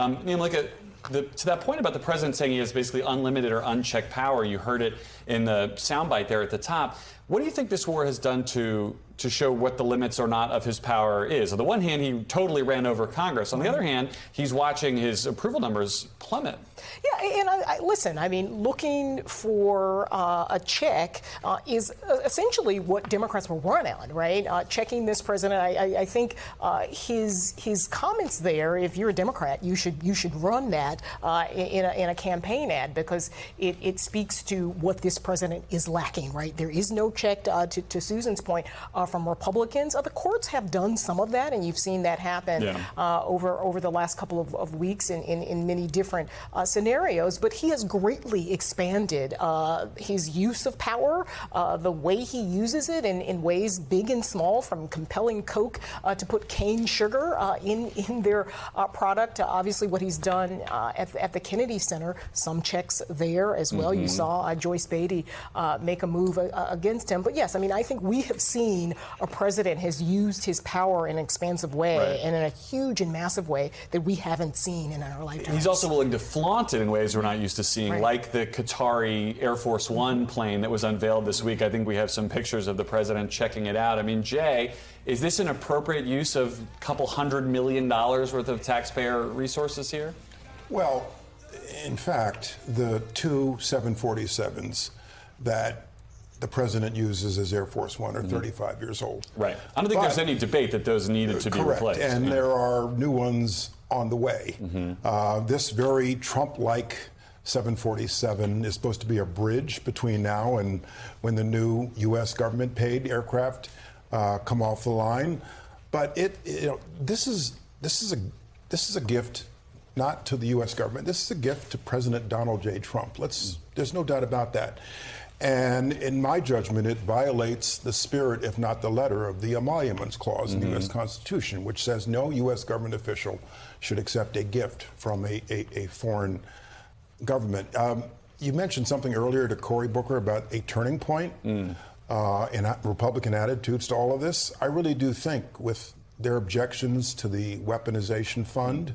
To that point about the president saying he has basically unlimited or unchecked power, you heard it in the soundbite there at the top. What do you think this war has done to show what the limits or not of his power is? On the one hand, he totally ran over Congress. On the other hand, he's watching his approval numbers plummet. Yeah, and listen, I mean, looking for a check is essentially what Democrats will run on, right? Checking this president. I think his comments there, if you're a Democrat, you should run that in a campaign ad, because it speaks to what this president is lacking, right? There is no check, to Susan's point, from Republicans. The courts have done some of that, and you've seen that happen over the last couple of weeks in many different scenarios. But he has greatly expanded his use of power, the way he uses it in ways big and small, from compelling Coke to put cane sugar in their product. Obviously, what he's done at the Kennedy Center, some checks there as well. You saw Joyce Beatty make a move against him. But yes, I mean, I think we have seen a president has used his power in an expansive way and in a huge and massive way that we haven't seen in our lifetime. He's also willing to flaunt it in ways we're not used to seeing, like the Qatari Air Force One plane that was unveiled this week. I think we have some pictures of the president checking it out. I mean, Jay, is this an appropriate use of a couple $100 million worth of taxpayer resources here? Well, in fact, the two 747s that the president uses as Air Force One are 35 years old. Right. I don't think there's any debate that those needed to be replaced. And there are new ones on the way. This very Trump-like 747 is supposed to be a bridge between now and when the new U.S. government-paid aircraft come off the line. But this is a gift not to the U.S. government. This is a gift to President Donald J. Trump. There's no doubt about that. And in my judgment, it violates the spirit, if not the letter, of the Emoluments Clause in the U.S. Constitution, which says no U.S. government official should accept a gift from a foreign government. You mentioned something earlier to Cory Booker about a turning point in Republican attitudes to all of this. I really do think with their objections to the weaponization fund,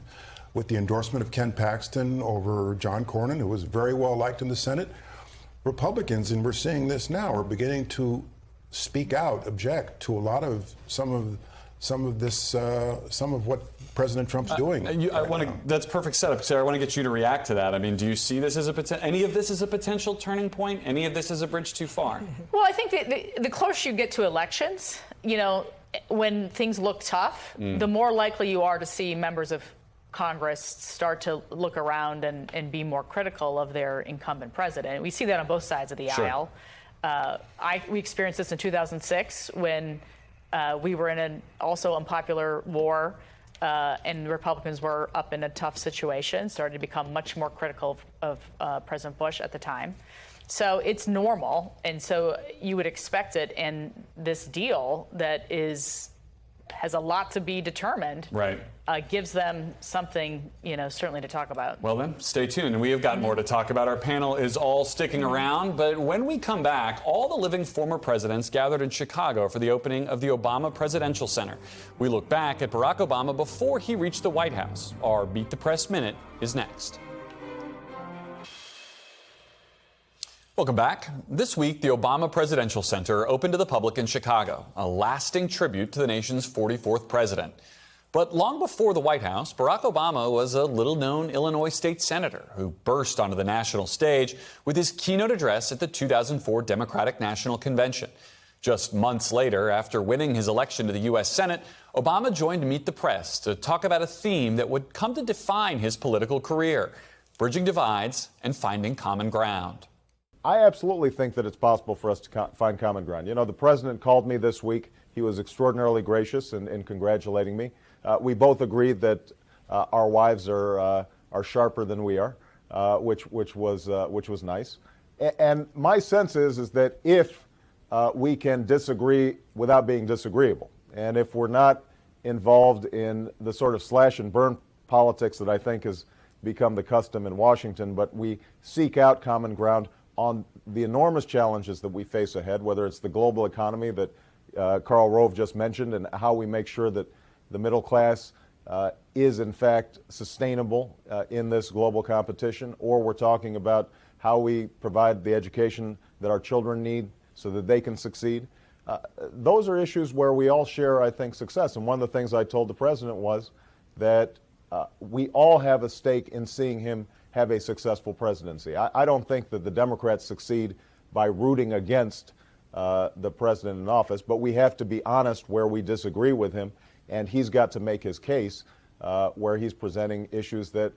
with the endorsement of Ken Paxton over John Cornyn, who was very well liked in the Senate, Republicans, and we're seeing this now, are beginning to speak out, object to a lot of some of what President Trump's doing. That's perfect setup, Sarah. I want to get you to react to that. I mean, do you see this as any of this as a potential turning point? Any of this as a bridge too far? Well, I think the closer you get to elections, when things look tough, the more likely you are to see members of Congress start to look around and be more critical of their incumbent president. We see that on both sides of the aisle. We experienced this in 2006 when we were in an also unpopular war and Republicans were up in a tough situation, started to become much more critical of President Bush at the time. So it's normal, and so you would expect it. And this deal that has a lot to be determined, gives them something, certainly to talk about. Well then, stay tuned. We have got more to talk about. Our panel is all sticking around, but when we come back, all the living former presidents gathered in Chicago for the opening of the Obama Presidential Center. We look back at Barack Obama before he reached the White House. Our Beat the Press Minute is next. Welcome back. This week, the Obama Presidential Center opened to the public in Chicago, a lasting tribute to the nation's 44th president. But long before the White House, Barack Obama was a little-known Illinois state senator who burst onto the national stage with his keynote address at the 2004 Democratic National Convention. Just months later, after winning his election to the U.S. Senate, Obama joined Meet the Press to talk about a theme that would come to define his political career: bridging divides and finding common ground. I absolutely think that it's possible for us to find common ground. The president called me this week. He was extraordinarily gracious in congratulating me. We both agreed that our wives are sharper than we are. which was nice. And my sense is that if we can disagree without being disagreeable, and if we're not involved in the sort of slash and burn politics that I think has become the custom in Washington, but we seek out common ground on the enormous challenges that we face ahead, whether it's the global economy that Karl Rove just mentioned, and how we make sure that the middle class is in fact sustainable in this global competition, or we're talking about how we provide the education that our children need so that they can succeed. Those are issues where we all share, I think, success. And one of the things I told the president was that we all have a stake in seeing him have a successful presidency. I don't think that the Democrats succeed by rooting against the president in office, but we have to be honest where we disagree with him, and he's got to make his case where he's presenting issues that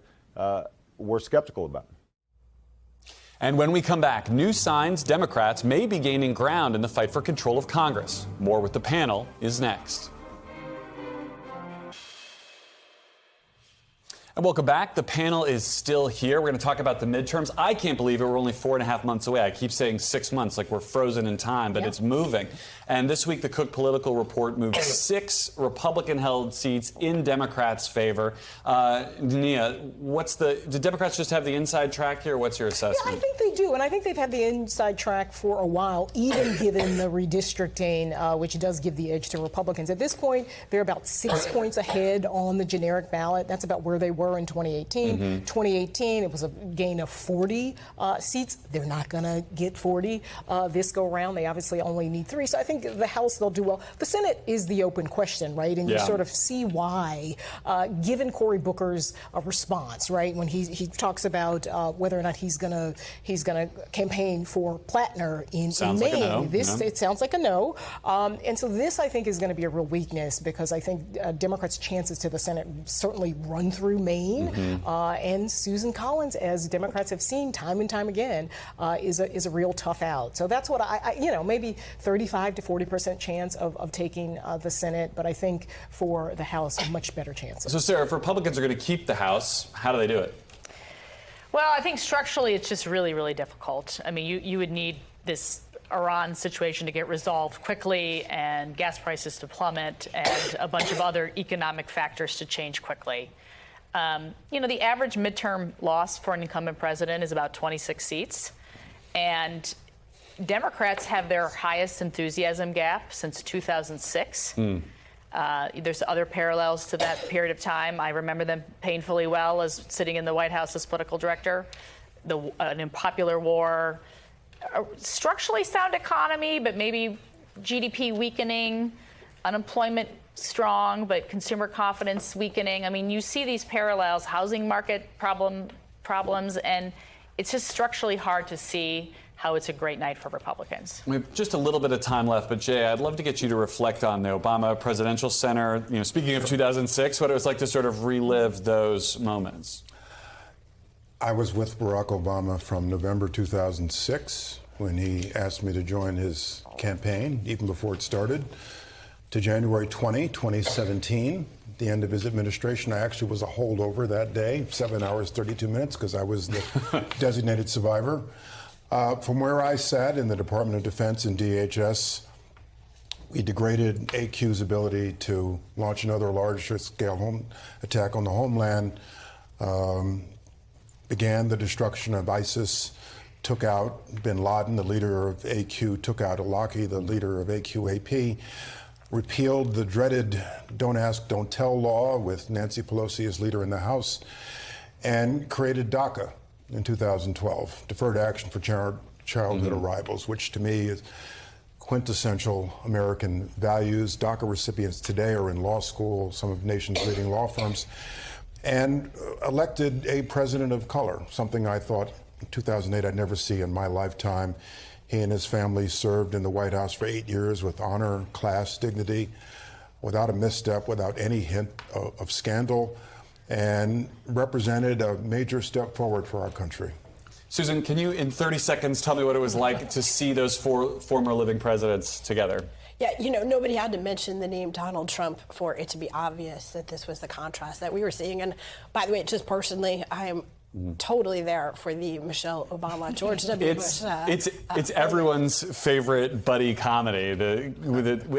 we're skeptical about. And when we come back, new signs Democrats may be gaining ground in the fight for control of Congress. More with the panel is next. And welcome back. The panel is still here. We're going to talk about the midterms. I can't believe it. We're only 4.5 months away. I keep saying 6 months like we're frozen in time, but it's moving. And this week, the Cook Political Report moved 6 Republican-held seats in Democrats' favor. Nia, do Democrats just have the inside track here? What's your assessment? Yeah, I think they do. And I think they've had the inside track for a while, even given the redistricting, which does give the edge to Republicans. At this point, they're about 6 points ahead on the generic ballot. That's about where they were in 2018. 2018, it was a gain of 40 seats. They're not going to get 40 this go around. They obviously only need 3. So I think the House, they'll do well. The Senate is the open question, right? And you sort of see why, given Cory Booker's response, right? When he talks about whether or not he's gonna campaign for Plattner in Maine. Like a no. It sounds like a no. And so this, I think, is going to be a real weakness, because I think Democrats' chances to the Senate certainly run through Maine. And Susan Collins, as Democrats have seen time and time again, is a real tough out. So that's what I maybe 35 to 40% chance of taking the Senate, but I think for the House, a much better chance. So, Sarah, if Republicans are going to keep the House, how do they do it? Well, I think structurally it's just really, really difficult. I mean, you would need this Iran situation to get resolved quickly, and gas prices to plummet, and a bunch of other economic factors to change quickly. The average midterm loss for an incumbent president is about 26 seats. And Democrats have their highest enthusiasm gap since 2006. There's other parallels to that period of time. I remember them painfully well as sitting in the White House as political director. An unpopular war, a structurally sound economy, but maybe GDP weakening, unemployment strong, but consumer confidence weakening. I mean, you see these parallels, housing market problems, and it's just structurally hard to see how it's a great night for Republicans. We have just a little bit of time left, but Jay, I'd love to get you to reflect on the Obama Presidential Center. Speaking of 2006, what it was like to sort of relive those moments. I was with Barack Obama from November 2006 when he asked me to join his campaign, even before it started, to January 2017, the end of his administration. I actually was a holdover that day, 7 hours, 32 minutes, because I was the designated survivor. From where I sat in the Department of Defense and DHS, we degraded AQ's ability to launch another large-scale attack on the homeland, began the destruction of ISIS, took out bin Laden, the leader of AQ, took out Awlaki, the leader of AQAP, repealed the dreaded Don't Ask, Don't Tell law with Nancy Pelosi as leader in the House, and created DACA in 2012, Deferred Action for Childhood Arrivals, which to me is quintessential American values. DACA recipients today are in law school, some of the nation's leading law firms, and elected a president of color, something I thought in 2008 I'd never see in my lifetime. He and his family served in the White House for 8 years with honor, class, dignity, without a misstep, without any hint of scandal, and represented a major step forward for our country. Susan, can you, in 30 seconds, tell me what it was like to see those 4 former living presidents together? Yeah, nobody had to mention the name Donald Trump for it to be obvious that this was the contrast that we were seeing. And by the way, just personally, I am totally there for the Michelle Obama, George W. Bush. It's everyone's favorite buddy comedy.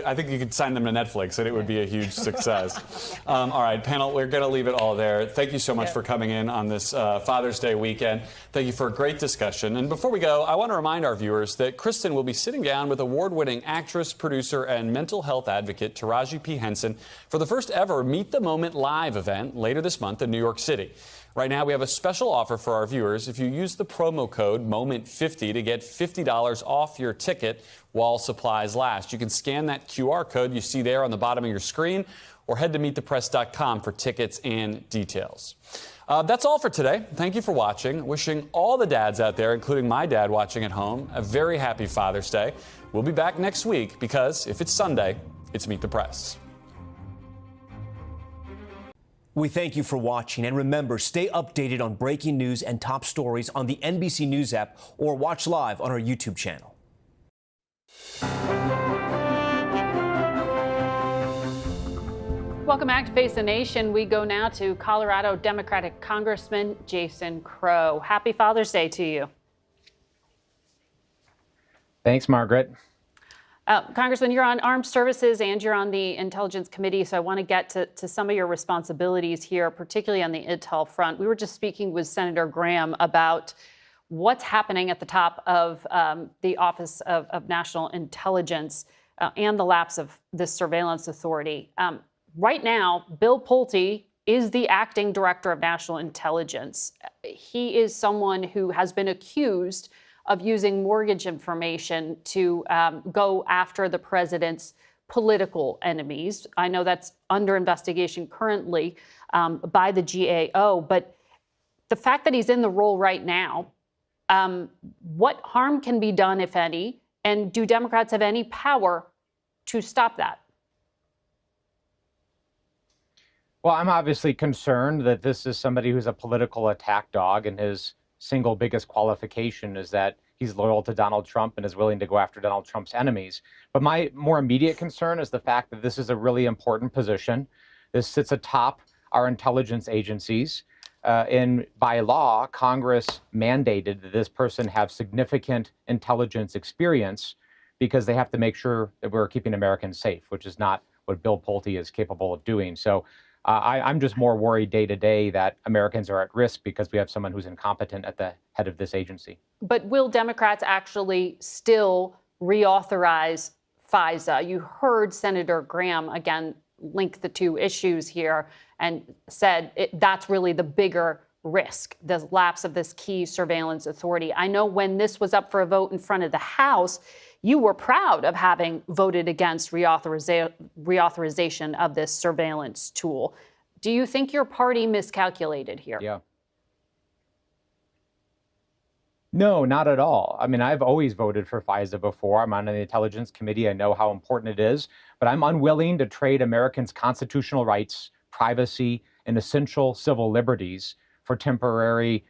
I think you could sign them to Netflix and it would be a huge success. All right, panel, we're going to leave it all there. Thank you so much for coming in on this Father's Day weekend. Thank you for a great discussion. And before we go, I want to remind our viewers that Kristen will be sitting down with award-winning actress, producer, and mental health advocate Taraji P. Henson for the first ever Meet the Moment Live event later this month in New York City. Right now, we have a special offer for our viewers. If you use the promo code MOMENT50 to get $50 off your ticket while supplies last. You can scan that QR code you see there on the bottom of your screen or head to meetthepress.com for tickets and details. That's all for today. Thank you for watching. Wishing all the dads out there, including my dad watching at home, a very happy Father's Day. We'll be back next week because if it's Sunday, it's Meet the Press. We thank you for watching, and remember, stay updated on breaking news and top stories on the NBC News app or watch live on our YouTube channel. Welcome back to Face the Nation. We go now to Colorado Democratic Congressman Jason Crow. Happy Father's Day to you. Thanks, Margaret. Congressman, you're on Armed Services and you're on the Intelligence Committee, so I want to get to some of your responsibilities here, particularly on the intel front. We were just speaking with Senator Graham about what's happening at the top of the Office of National Intelligence and the lapse of this surveillance authority. Right now, Bill Pulte is the acting director of national intelligence. He is someone who has been accused of using mortgage information to go after the president's political enemies. I know that's under investigation currently by the GAO, but the fact that he's in the role right now, what harm can be done, if any, and do Democrats have any power to stop that? Well, I'm obviously concerned that this is somebody who's a political attack dog, and his single biggest qualification is that he's loyal to Donald Trump and is willing to go after Donald Trump's enemies. But my more immediate concern is the fact that this is a really important position. This sits atop our intelligence agencies. And by law, Congress mandated that this person have significant intelligence experience because they have to make sure that we're keeping Americans safe, which is not what Bill Pulte is capable of doing. So I'm just more worried day to day that Americans are at risk because we have someone who's incompetent at the head of this agency. But will Democrats actually still reauthorize FISA? You heard Senator Graham, again, link the two issues here and said that's really the bigger risk, the lapse of this key surveillance authority. I know when this was up for a vote in front of the House, you were proud of having voted against reauthorization of this surveillance tool. Do you think your party miscalculated here? Yeah. No, not at all. I mean, I've always voted for FISA before. I'm on the Intelligence Committee. I know how important it is, but I'm unwilling to trade Americans' constitutional rights, privacy, and essential civil liberties for temporary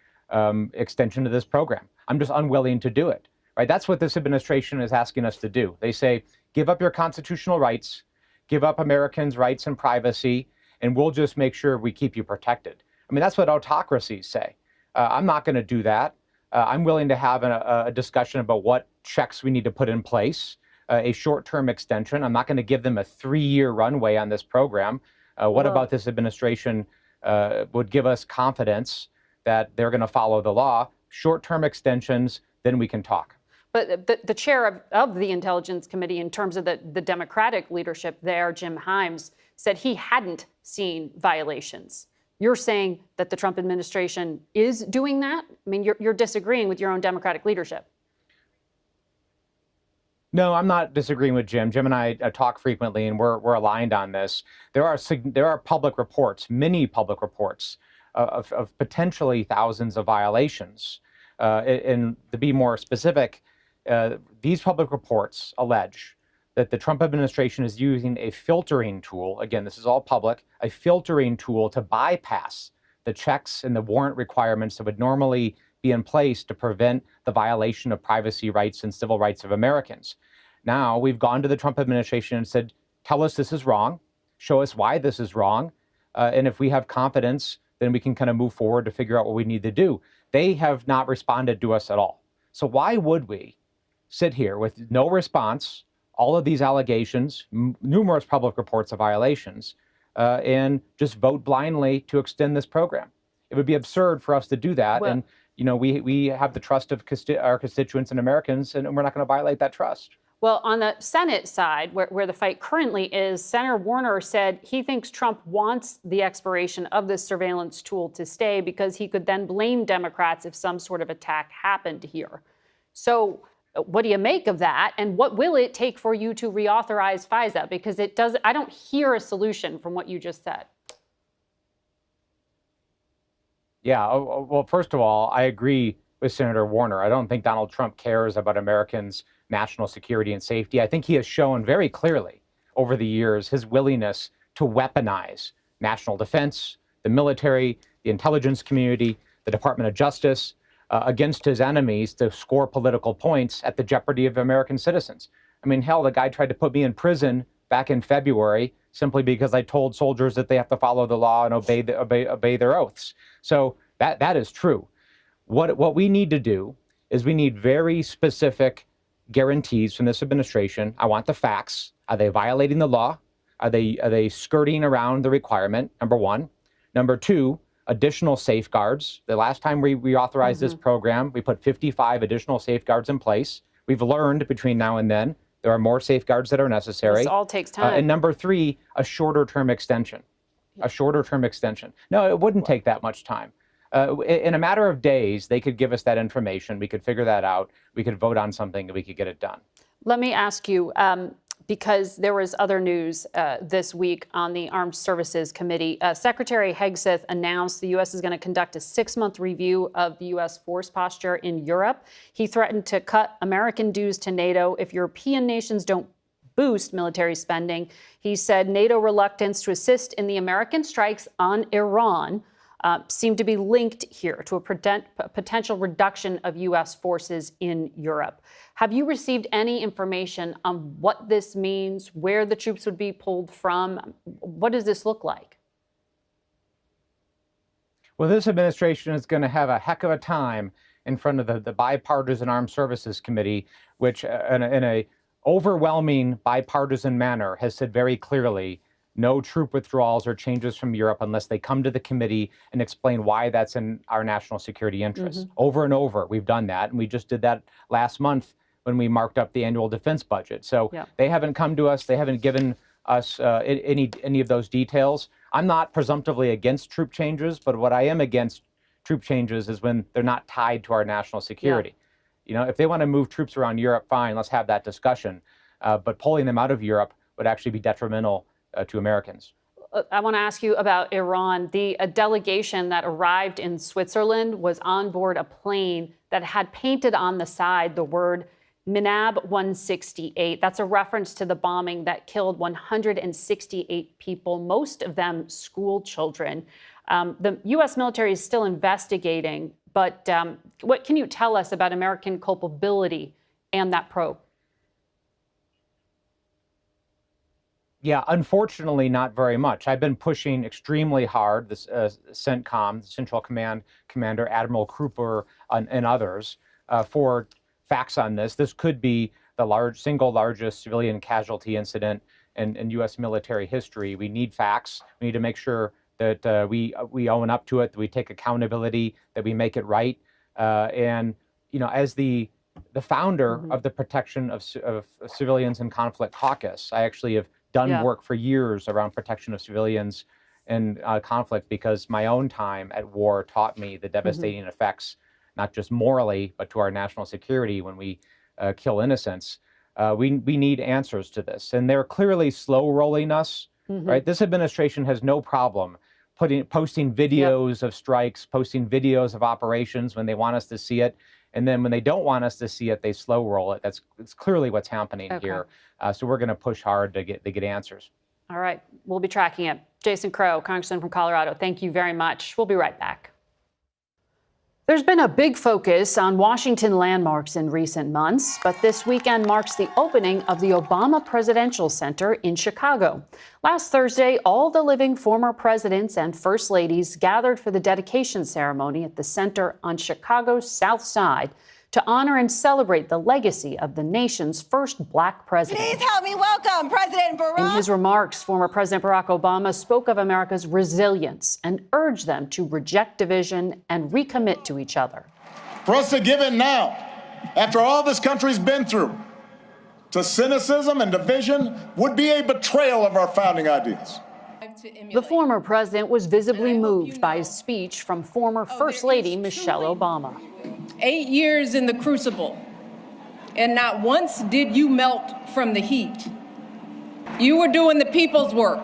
extension of this program. I'm just unwilling to do it. Right? That's what this administration is asking us to do. They say, give up your constitutional rights, give up Americans' rights and privacy, and we'll just make sure we keep you protected. I mean, that's what autocracies say. I'm not going to do that. I'm willing to have a discussion about what checks we need to put in place, a short-term extension. I'm not going to give them a 3-year runway on this program. What about this administration would give us confidence that they're going to follow the law? Short-term extensions, then we can talk. But the chair of the Intelligence Committee, in terms of the Democratic leadership there, Jim Himes, said he hadn't seen violations. You're saying that the Trump administration is doing that? I mean, you're disagreeing with your own Democratic leadership. No, I'm not disagreeing with Jim. Jim and I talk frequently, and we're aligned on this. There are public reports, many public reports, of potentially thousands of violations. And to be more specific, these public reports allege that the Trump administration is using a filtering tool. Again, this is all public, a filtering tool to bypass the checks and the warrant requirements that would normally be in place to prevent the violation of privacy rights and civil rights of Americans. Now, we've gone to the Trump administration and said, tell us this is wrong, show us why this is wrong, and if we have confidence then we can kind of move forward to figure out what we need to do. They have not responded to us at all. So why would we sit here with no response, all of these allegations, numerous public reports of violations, and just vote blindly to extend this program? It would be absurd for us to do that. Well, and, we have the trust of our constituents and Americans, and we're not going to violate that trust. Well, on the Senate side, where the fight currently is, Senator Warner said he thinks Trump wants the expiration of this surveillance tool to stay because he could then blame Democrats if some sort of attack happened here. So what do you make of that? And what will it take for you to reauthorize FISA? Because I don't hear a solution from what you just said. Yeah, well, first of all, I agree with Senator Warner. I don't think Donald Trump cares about Americans' national security and safety. I think he has shown very clearly over the years his willingness to weaponize national defense, the military, the intelligence community, the Department of Justice against his enemies to score political points at the jeopardy of American citizens. I mean, hell, the guy tried to put me in prison back in February simply because I told soldiers that they have to follow the law and obey their oaths. So that is true. What we need to do is we need very specific guarantees from this administration. I want the facts. Are they violating the law? Are they skirting around the requirement? Number one. Number two, additional safeguards. The last time we reauthorized this program, we put 55 additional safeguards in place. We've learned between now and then there are more safeguards that are necessary. This all takes time. And number three, a shorter term extension. A shorter term extension. No, it wouldn't take that much time. In a matter of days, they could give us that information. We could figure that out. We could vote on something and we could get it done. Let me ask you, because there was other news this week on the Armed Services Committee. Secretary Hegseth announced the U.S. is going to conduct a 6-month review of the U.S. force posture in Europe. He threatened to cut American dues to NATO if European nations don't boost military spending. He said NATO reluctance to assist in the American strikes on Iran seem to be linked here to a potential reduction of U.S. forces in Europe. Have you received any information on what this means, where the troops would be pulled from? What does this look like? Well, this administration is going to have a heck of a time in front of the Bipartisan Armed Services Committee, which in a overwhelming bipartisan manner has said very clearly no troop withdrawals or changes from Europe unless they come to the committee and explain why that's in our national security interests. Over and over, we've done that. And we just did that last month when we marked up the annual defense budget. So they haven't come to us. They haven't given us any of those details. I'm not presumptively against troop changes, but what I am against troop changes is when they're not tied to our national security. If they want to move troops around Europe, fine, let's have that discussion. But pulling them out of Europe would actually be detrimental to Americans. I want to ask you about Iran. A delegation that arrived in Switzerland was on board a plane that had painted on the side the word Minab 168. That's a reference to the bombing that killed 168 people, most of them school children. The U.S. military is still investigating, but what can you tell us about American culpability and that probe? Yeah, unfortunately, not very much. I've been pushing extremely hard, this CENTCOM, the Central Command Commander, Admiral Cooper, and others, for facts on this. This could be the single largest civilian casualty incident in U.S. military history. We need facts. We need to make sure that we own up to it, that we take accountability, that we make it right. And as the founder of the Protection of Civilians in Conflict Caucus, I actually have done work for years around protection of civilians in conflict because my own time at war taught me the devastating effects, not just morally, but to our national security when we kill innocents. We need answers to this. And they're clearly slow rolling us, right? This administration has no problem posting videos of strikes, posting videos of operations when they want us to see it. And then when they don't want us to see it, they slow roll it. It's clearly what's happening here. So we're going to push hard to get answers. All right. We'll be tracking it. Jason Crow, Congressman from Colorado, thank you very much. We'll be right back. There's been a big focus on Washington landmarks in recent months, but this weekend marks the opening of the Obama Presidential Center in Chicago. Last Thursday, all the living former presidents and first ladies gathered for the dedication ceremony at the center on Chicago's South Side to honor and celebrate the legacy of the nation's first black president. Please help me welcome President Barack. In his remarks, former President Barack Obama spoke of America's resilience and urged them to reject division and recommit to each other. For us to give in now, after all this country's been through, to cynicism and division would be a betrayal of our founding ideas. The former president was visibly moved by his speech from former First Lady Michelle Obama. 8 years in the crucible, and not once did you melt from the heat. You were doing the people's work,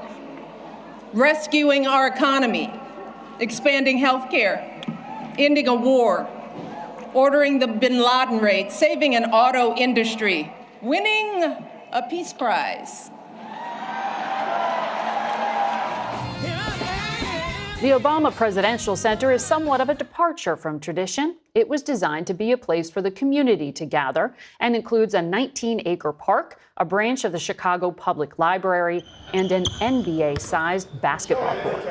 rescuing our economy, expanding health care, ending a war, ordering the bin Laden raid, saving an auto industry, winning a peace prize. The Obama Presidential Center is somewhat of a departure from tradition. It was designed to be a place for the community to gather and includes a 19-acre park, a branch of the Chicago Public Library, and an NBA-sized basketball court.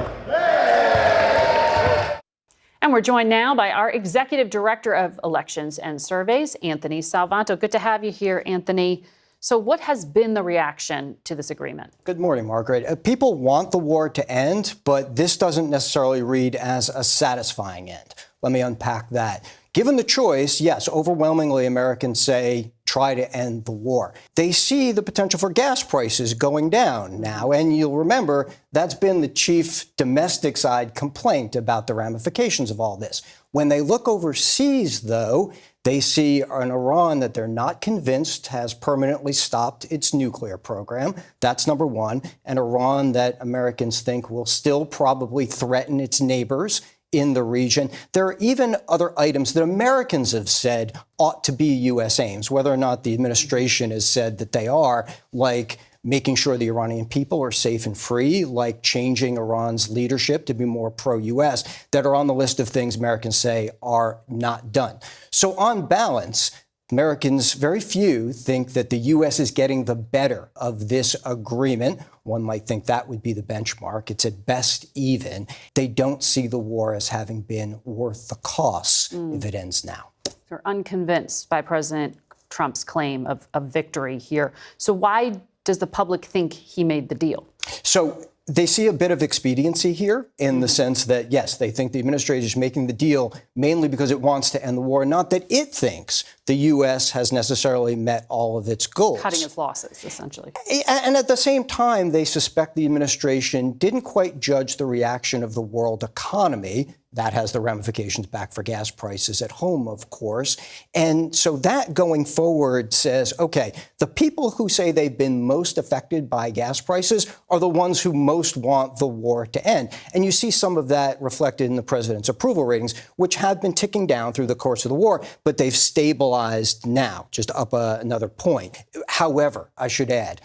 And we're joined now by our Executive Director of Elections and Surveys, Anthony Salvanto. Good to have you here, Anthony. So what has been the reaction to this agreement? Good morning, Margaret. People want the war to end, but this doesn't necessarily read as a satisfying end. Let me unpack that. Given the choice, yes, overwhelmingly Americans say try to end the war. They see the potential for gas prices going down now, and you'll remember that's been the chief domestic side complaint about the ramifications of all this. When they look overseas, though, they see an Iran that they're not convinced has permanently stopped its nuclear program. That's number one. And Iran that Americans think will still probably threaten its neighbors in the region. There are even other items that Americans have said ought to be U.S. aims, whether or not the administration has said that they are, like making sure the Iranian people are safe and free, like changing Iran's leadership to be more pro-U.S., that are on the list of things Americans say are not done. So on balance, Americans, very few, think that the U.S. is getting the better of this agreement. One might think that would be the benchmark. It's at best even. They don't see the war as having been worth the cost if it ends now. They're unconvinced by President Trump's claim of victory here. So why does the public think he made the deal? So they see a bit of expediency here in the sense that, yes, they think the administration is making the deal mainly because it wants to end the war, not that it thinks the U.S. has necessarily met all of its goals. Cutting its losses, essentially. And at the same time, they suspect the administration didn't quite judge the reaction of the world economy. That has the ramifications back for gas prices at home, of course. And so that going forward says, OK, the people who say they've been most affected by gas prices are the ones who most want the war to end. And you see some of that reflected in the president's approval ratings, which have been ticking down through the course of the war, but they've stabilized now, just up another point. However, I should add,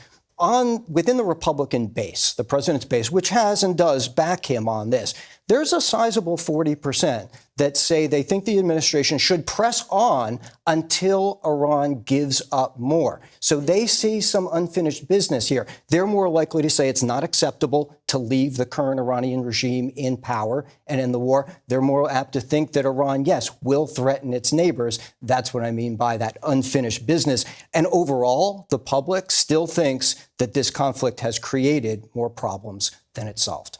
within the Republican base, the president's base, which has and does back him on this, there's a sizable 40% that say they think the administration should press on until Iran gives up more. So they see some unfinished business here. They're more likely to say it's not acceptable to leave the current Iranian regime in power and in the war. They're more apt to think that Iran, yes, will threaten its neighbors. That's what I mean by that unfinished business. And overall, the public still thinks that this conflict has created more problems than it solved.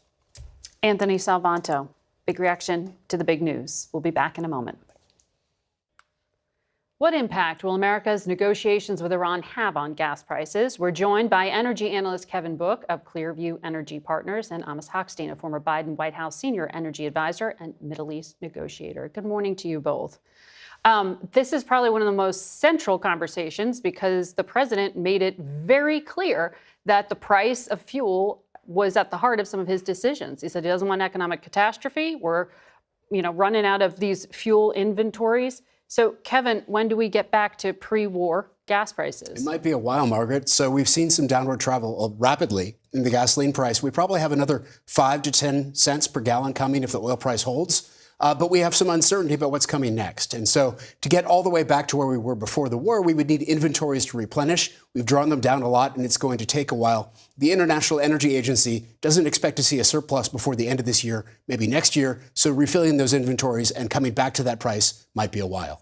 Anthony Salvanto, big reaction to the big news. We'll be back in a moment. What impact will America's negotiations with Iran have on gas prices? We're joined by energy analyst Kevin Book of Clearview Energy Partners and Amos Hochstein, a former Biden White House senior energy advisor and Middle East negotiator. Good morning to you both. This is probably one of the most central conversations because the president made it very clear that the price of fuel was at the heart of some of his decisions. He said he doesn't want economic catastrophe. We're, running out of these fuel inventories. So, Kevin, when do we get back to pre-war gas prices? It might be a while, Margaret. So we've seen some downward travel rapidly in the gasoline price. We probably have another 5 to 10 cents per gallon coming if the oil price holds. but we have some uncertainty about what's coming next. And so to get all the way back to where we were before the war, we would need inventories to replenish. We've drawn them down a lot, and it's going to take a while. The International Energy Agency doesn't expect to see a surplus before the end of this year, maybe next year. So refilling those inventories and coming back to that price might be a while.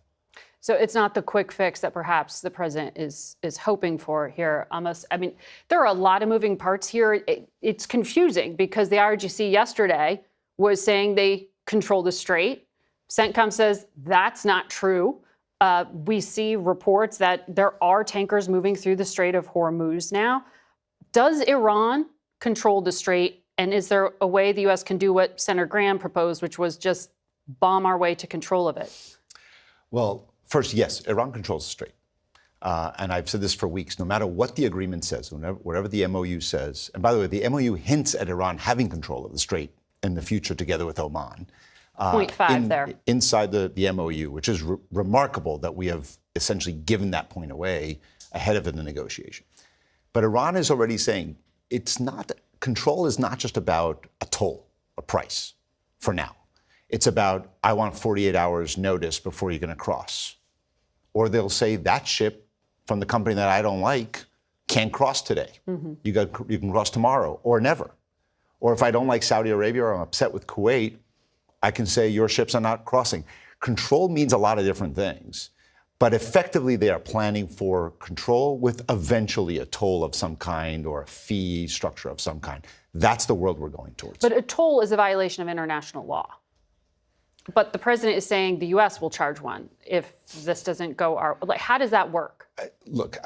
So it's not the quick fix that perhaps the president is hoping for here. Almost, I mean, there are a lot of moving parts here. It's confusing because the IRGC yesterday was saying they control the strait. CENTCOM says that's not true. We see reports that there are tankers moving through the Strait of Hormuz now. Does Iran control the strait? And is there a way the U.S. can do what Senator Graham proposed, which was just bomb our way to control of it? Well, first, yes, Iran controls the strait. And I've said this for weeks. No matter what the agreement says, whatever the MOU says, and by the way, the MOU hints at Iran having control of the strait in the future together with Oman. 0.5 there. Inside the MOU, which is remarkable that we have essentially given that point away ahead of the negotiation. But Iran is already saying control is not just about a toll, a price, for now. It's about, I want 48 hours notice before you're going to cross. Or they'll say that ship from the company that I don't like can't cross today. Mm-hmm. You can cross tomorrow or never. Or if I don't like Saudi Arabia or I'm upset with Kuwait, I can say your ships are not crossing. Control means a lot of different things. But effectively, they are planning for control with eventually a toll of some kind or a fee structure of some kind. That's the world we're going towards. But a toll is a violation of international law. But the president is saying the U.S. will charge one if this doesn't go our way. How does that work? Look,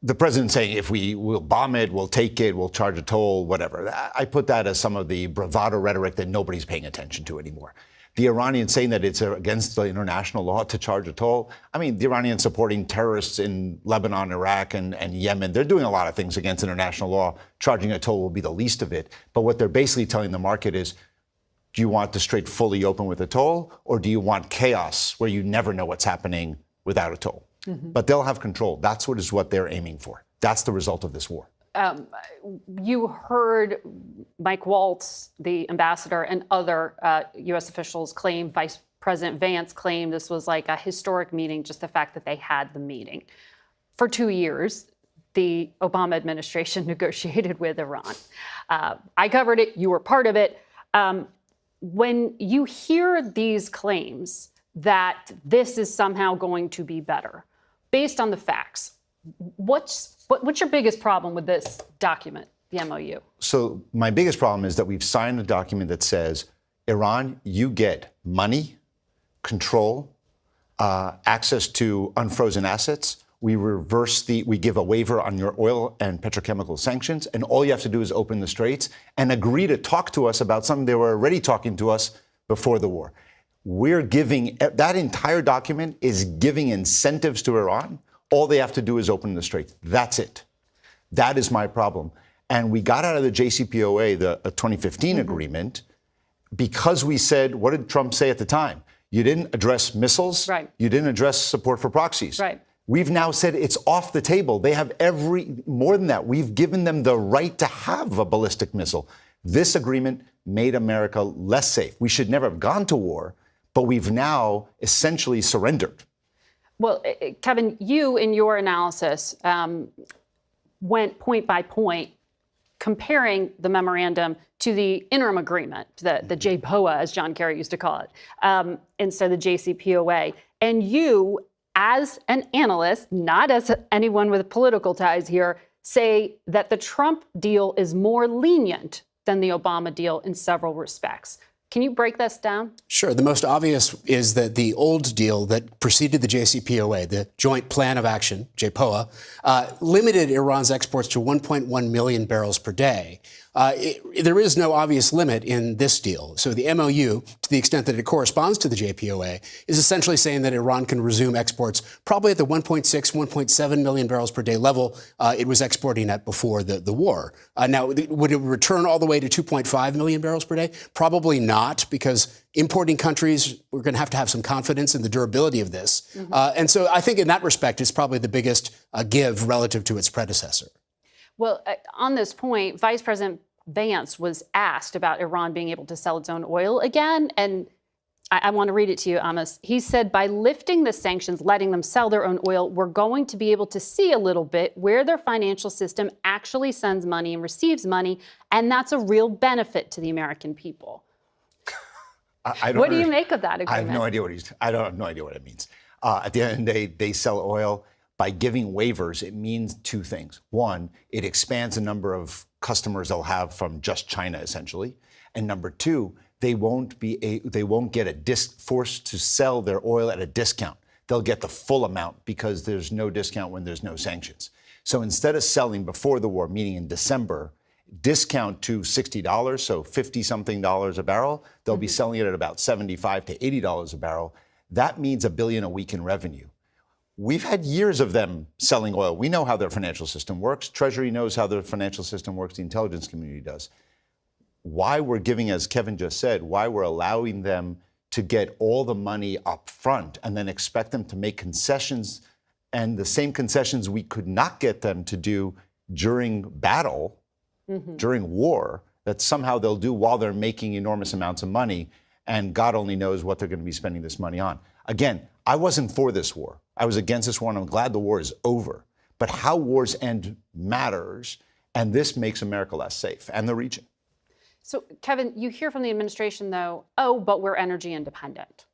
the president's saying if we'll bomb it, we'll take it, we'll charge a toll, whatever. I put that as some of the bravado rhetoric that nobody's paying attention to anymore. The Iranians saying that it's against the international law to charge a toll. I mean, the Iranians supporting terrorists in Lebanon, Iraq, and Yemen. They're doing a lot of things against international law. Charging a toll will be the least of it. But what they're basically telling the market is, do you want the strait fully open with a toll, or do you want chaos where you never know what's happening without a toll? Mm-hmm. But they'll have control. That's what they're aiming for. That's the result of this war. You heard Mike Waltz, the ambassador, and other U.S. officials claim, Vice President Vance claimed this was like a historic meeting, just the fact that they had the meeting. For 2 years, the Obama administration negotiated with Iran. I covered it. You were part of it. When you hear these claims that this is somehow going to be better, based on the facts, what's your biggest problem with this document, the MOU? So my biggest problem is that we've signed a document that says, Iran, you get money, control, access to unfrozen assets. We give a waiver on your oil and petrochemical sanctions, and all you have to do is open the straits and agree to talk to us about something they were already talking to us before the war. That entire document is giving incentives to Iran. All they have to do is open the straits. That's it. That is my problem. And we got out of the JCPOA, the 2015 agreement, because we said, what did Trump say at the time? You didn't address missiles. Right. You didn't address support for proxies. Right. We've now said it's off the table. They have more than that. We've given them the right to have a ballistic missile. This agreement made America less safe. We should never have gone to war, but we've now essentially surrendered. Well, Kevin, you in your analysis went point by point, comparing the memorandum to the interim agreement, the JPOA, as John Kerry used to call it, instead of the JCPOA. And you, as an analyst, not as anyone with political ties here, say that the Trump deal is more lenient than the Obama deal in several respects. Can you break this down? Sure. The most obvious is that the old deal that preceded the JCPOA, the Joint Plan of Action, JPOA, limited Iran's exports to 1.1 million barrels per day. There is no obvious limit in this deal. So the MOU, to the extent that it corresponds to the JPOA, is essentially saying that Iran can resume exports probably at the 1.6, 1.7 million barrels per day level it was exporting at before the war. Now, would it return all the way to 2.5 million barrels per day? Probably not, because importing countries, we're going to have some confidence in the durability of this. Mm-hmm. And so I think in that respect, it's probably the biggest give relative to its predecessor. Well, on this point, Vice President Vance was asked about Iran being able to sell its own oil again, and I want to read it to you, Amos. He said, by lifting the sanctions, letting them sell their own oil, we're going to be able to see a little bit where their financial system actually sends money and receives money, and that's a real benefit to the American people. What do you make of that agreement? I have no idea I don't have no idea what it means. At the end of the day, they sell oil. By giving waivers, it means two things. One, it expands the number of customers they'll have from just China, essentially. And number two, they won't get forced to sell their oil at a discount. They'll get the full amount because there's no discount when there's no sanctions. So instead of selling before the war, meaning in December, discount to $60, so 50-something dollars a barrel, they'll be selling it at about $75 to $80 a barrel. That means $1 billion a week in revenue. We've had years of them selling oil. We know how their financial system works. Treasury knows how their financial system works. The intelligence community does. Why we're giving, as Kevin just said, why we're allowing them to get all the money up front and then expect them to make concessions, and the same concessions we could not get them to do during battle, during war, that somehow they'll do while they're making enormous amounts of money, and God only knows what they're going to be spending this money on. Again, I wasn't for this war. I was against this war, and I'm glad the war is over. But how wars end matters, and this makes America less safe, and the region. So, Kevin, you hear from the administration, though, oh, but we're energy independent.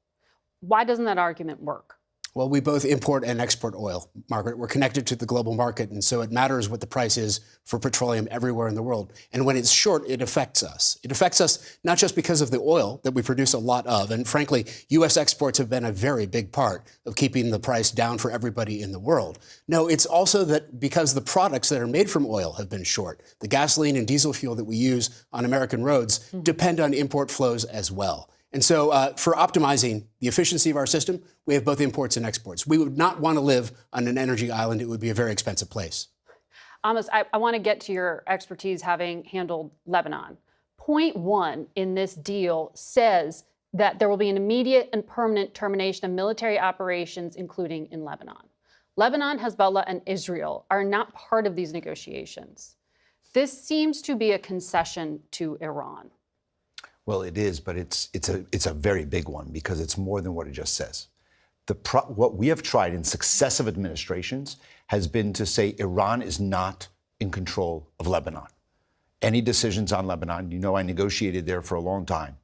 Why doesn't that argument work? Well, we both import and export oil, Margaret. We're connected to the global market, and so it matters what the price is for petroleum everywhere in the world. And when it's short, it affects us. It affects us not just because of the oil that we produce a lot of, and frankly, U.S. exports have been a very big part of keeping the price down for everybody in the world. No, it's also that because the products that are made from oil have been short. The gasoline and diesel fuel that we use on American roads depend on import flows as well. And so for optimizing the efficiency of our system, we have both imports and exports. We would not want to live on an energy island. It would be a very expensive place. Amos, I want to get to your expertise having handled Lebanon. Point 1 in this deal says that there will be an immediate and permanent termination of military operations, including in Lebanon. Lebanon, Hezbollah, and Israel are not part of these negotiations. This seems to be a concession to Iran. Well, it is, but it's a very big one because it's more than what it just says. What we have tried in successive administrations has been to say Iran is not in control of Lebanon. Any decisions on Lebanon, you know I negotiated there for a long time,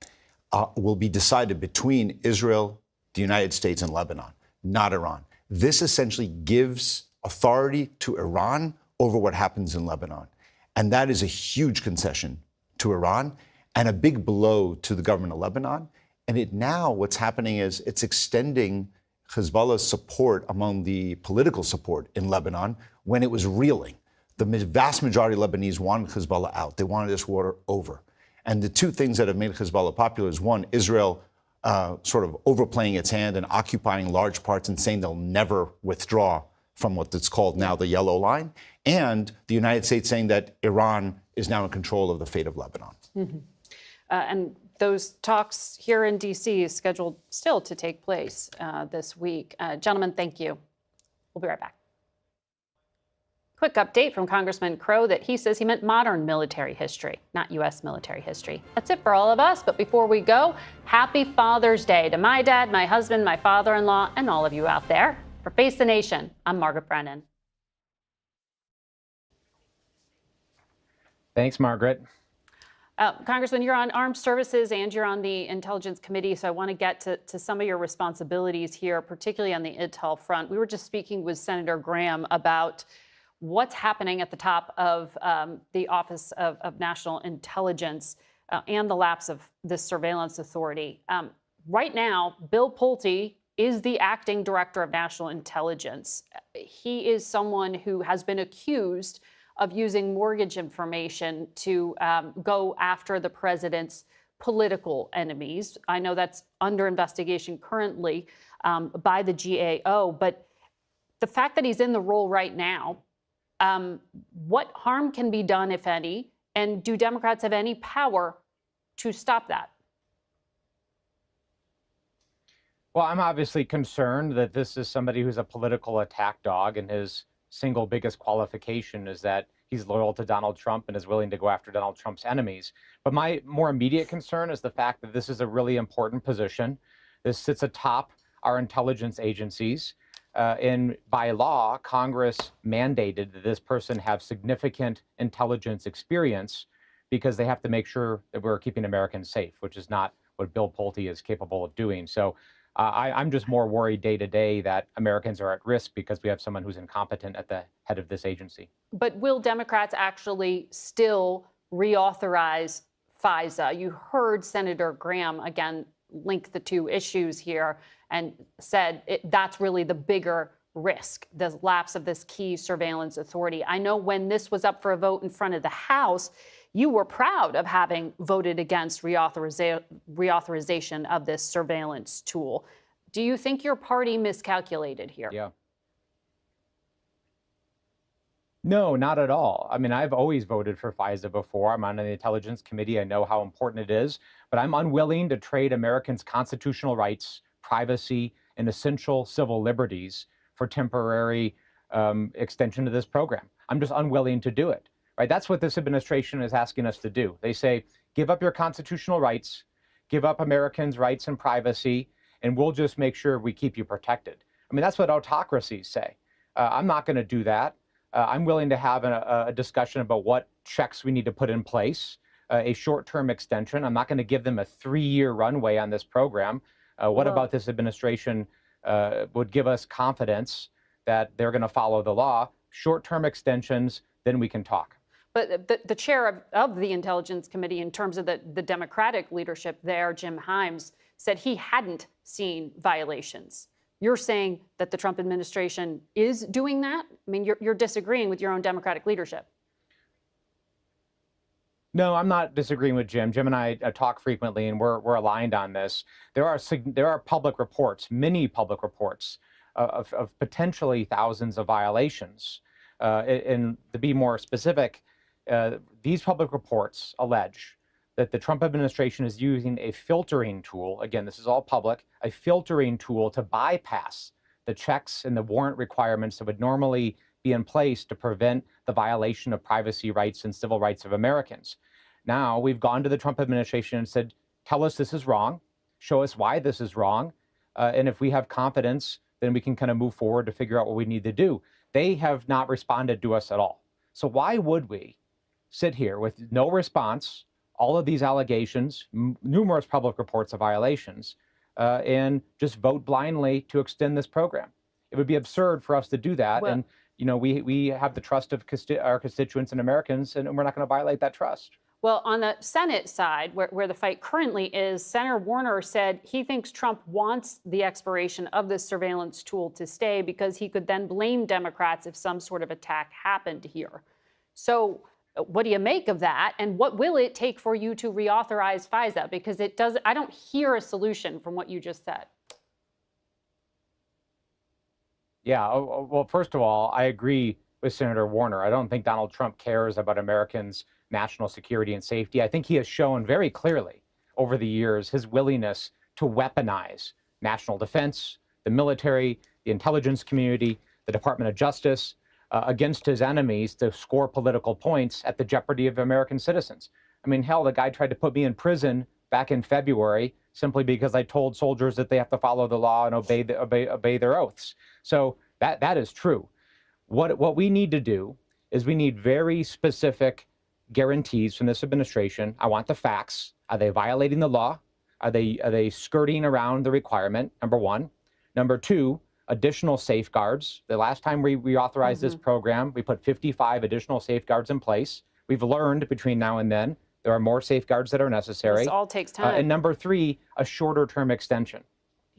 will be decided between Israel, the United States, and Lebanon, not Iran. This essentially gives authority to Iran over what happens in Lebanon. And that is a huge concession to Iran and a big blow to the government of Lebanon. And what's happening is it's extending Hezbollah's support among the political support in Lebanon when it was reeling. The vast majority of Lebanese wanted Hezbollah out. They wanted this war over. And the two things that have made Hezbollah popular is, one, Israel sort of overplaying its hand and occupying large parts and saying they'll never withdraw from what's called now the Yellow Line, and the United States saying that Iran is now in control of the fate of Lebanon. And those talks here in D.C. is scheduled still to take place this week. Gentlemen, thank you. We'll be right back. Quick update from Congressman Crow that he says he meant modern military history, not U.S. military history. That's it for all of us. But before we go, happy Father's Day to my dad, my husband, my father-in-law, and all of you out there. For Face the Nation, I'm Margaret Brennan. Thanks, Margaret. Congressman, you're on Armed Services and you're on the Intelligence Committee, so I want to get to some of your responsibilities here, particularly on the intel front. We were just speaking with Senator Graham about what's happening at the top of the Office of National Intelligence and the lapse of this surveillance authority. Right now, Bill Pulte is the acting director of national intelligence. He is someone who has been accused of using mortgage information to go after the president's political enemies. I know that's under investigation currently by the GAO, but the fact that he's in the role right now, what harm can be done, if any, and do Democrats have any power to stop that? Well, I'm obviously concerned that this is somebody who's a political attack dog, and his single biggest qualification is that he's loyal to Donald Trump and is willing to go after Donald Trump's enemies. But my more immediate concern is the fact that this is a really important position. This sits atop our intelligence agencies. And by law, Congress mandated that this person have significant intelligence experience because they have to make sure that we're keeping Americans safe, which is not what Bill Pulte is capable of doing. So I'm just more worried day to day that Americans are at risk because we have someone who's incompetent at the head of this agency. But will Democrats actually still reauthorize FISA? You heard Senator Graham, again, link the two issues here and said that's really the bigger risk, the lapse of this key surveillance authority. I know when this was up for a vote in front of the House, you were proud of having voted against reauthorization of this surveillance tool. Do you think your party miscalculated here? Yeah. No, not at all. I mean, I've always voted for FISA before. I'm on the Intelligence Committee. I know how important it is, but I'm unwilling to trade Americans' constitutional rights, privacy, and essential civil liberties for temporary extension of this program. I'm just unwilling to do it. Right? That's what this administration is asking us to do. They say, give up your constitutional rights, give up Americans' rights and privacy, and we'll just make sure we keep you protected. I mean, that's what autocracies say. I'm not going to do that. I'm willing to have a discussion about what checks we need to put in place, a short-term extension. I'm not going to give them a 3-year runway on this program. What about this administration would give us confidence that they're going to follow the law? Short-term extensions, then we can talk. But the chair of the Intelligence Committee, in terms of the Democratic leadership there, Jim Himes, said he hadn't seen violations. You're saying that the Trump administration is doing that? I mean, you're disagreeing with your own Democratic leadership. No, I'm not disagreeing with Jim. Jim and I talk frequently, and we're aligned on this. There are public reports, many public reports, of potentially thousands of violations. And to be more specific, these public reports allege that the Trump administration is using a filtering tool. Again, this is all public, a filtering tool to bypass the checks and the warrant requirements that would normally be in place to prevent the violation of privacy rights and civil rights of Americans. Now, we've gone to the Trump administration and said, tell us this is wrong, show us why this is wrong, and if we have confidence, then we can kind of move forward to figure out what we need to do. They have not responded to us at all. So why would we sit here with no response, all of these allegations, numerous public reports of violations, and just vote blindly to extend this program? It would be absurd for us to do that. Well, and we have the trust of our constituents and Americans, and we're not going to violate that trust. Well, on the Senate side, where the fight currently is, Senator Warner said he thinks Trump wants the expiration of this surveillance tool to stay because he could then blame Democrats if some sort of attack happened here. So what do you make of that? And what will it take for you to reauthorize FISA? Because I don't hear a solution from what you just said. Yeah, well, first of all, I agree with Senator Warner. I don't think Donald Trump cares about Americans' national security and safety. I think he has shown very clearly over the years his willingness to weaponize national defense, the military, the intelligence community, the Department of Justice against his enemies to score political points at the jeopardy of American citizens. I mean, hell, the guy tried to put me in prison back in February simply because I told soldiers that they have to follow the law and obey their oaths. So that is true. What we need to do is we need very specific guarantees from this administration. I want the facts. Are they violating the law? Are they skirting around the requirement? Number one. Number two, additional safeguards. The last time we reauthorized this program, we put 55 additional safeguards in place. We've learned between now and then there are more safeguards that are necessary. This all takes time. And number three, a shorter term extension.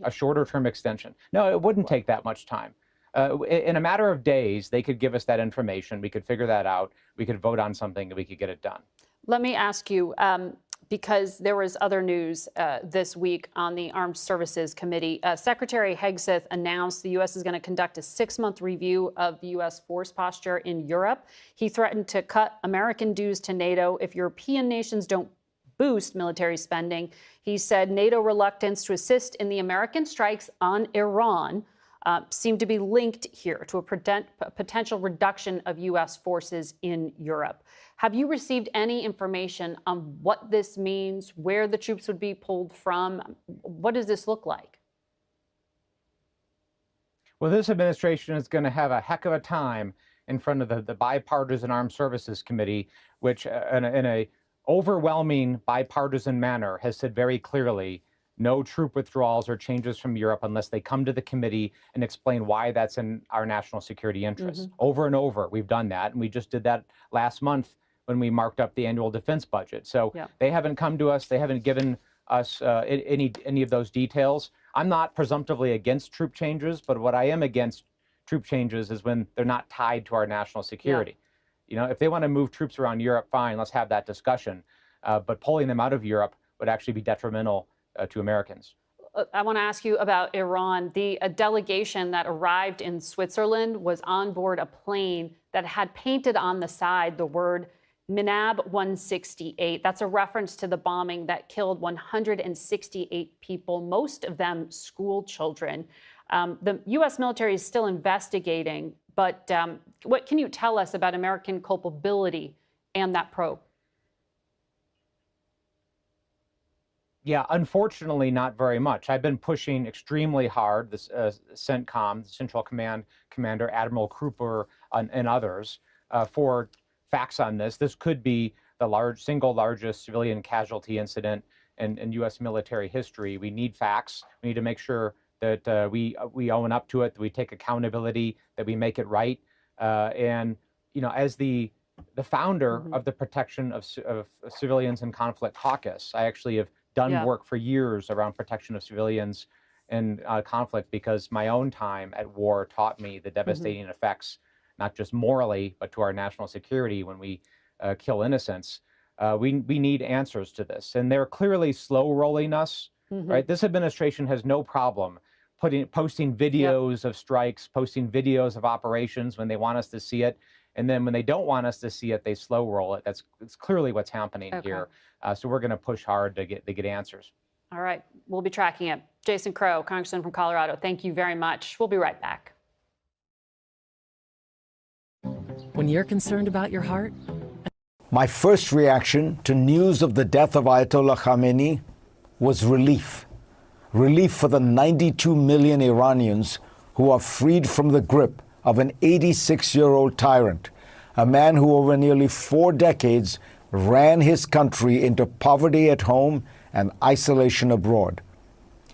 A shorter term extension. No, it wouldn't take that much time. In a matter of days, they could give us that information. We could figure that out. We could vote on something and we could get it done. Let me ask you, because there was other news this week on the Armed Services Committee. Secretary Hegseth announced the U.S. is going to conduct a 6-month review of the U.S. force posture in Europe. He threatened to cut American dues to NATO if European nations don't boost military spending. He said NATO reluctance to assist in the American strikes on Iran seem to be linked here to a potential reduction of U.S. forces in Europe. Have you received any information on what this means, where the troops would be pulled from? What does this look like? Well, this administration is going to have a heck of a time in front of the Bipartisan Armed Services Committee, which in a overwhelming bipartisan manner has said very clearly no troop withdrawals or changes from Europe unless they come to the committee and explain why that's in our national security interests. Over and over, we've done that. And we just did that last month when we marked up the annual defense budget. So they haven't come to us. They haven't given us any of those details. I'm not presumptively against troop changes, but what I am against troop changes is when they're not tied to our national security. You know, if they want to move troops around Europe, fine, let's have that discussion. But pulling them out of Europe would actually be detrimental to Americans. I want to ask you about Iran. A delegation that arrived in Switzerland was on board a plane that had painted on the side the word Minab 168. That's a reference to the bombing that killed 168 people, most of them school children. The U.S. military is still investigating, but what can you tell us about American culpability and that probe? Yeah, unfortunately, not very much. I've been pushing extremely hard, this CENTCOM, Central Command Commander Admiral Kruper, and others, for facts on this. This could be the single largest civilian casualty incident in U.S. military history. We need facts. We need to make sure that we own up to it, that we take accountability, that we make it right. And you know, as the founder of the Protection of Civilians in Conflict Caucus, I actually have done work for years around protection of civilians in conflict because my own time at war taught me the devastating effects, not just morally, but to our national security when we kill innocents. We need answers to this. And they're clearly slow rolling us, right? This administration has no problem posting videos of strikes, posting videos of operations when they want us to see it. And then when they don't want us to see it, they slow roll it. It's clearly what's happening here. So we're going to push hard to get answers. All right. We'll be tracking it. Jason Crow, Congressman from Colorado, thank you very much. We'll be right back. When you're concerned about your heart? My first reaction to news of the death of Ayatollah Khamenei was relief. Relief for the 92 million Iranians who are freed from the grip of an 86-year-old tyrant, a man who over nearly 4 decades ran his country into poverty at home and isolation abroad.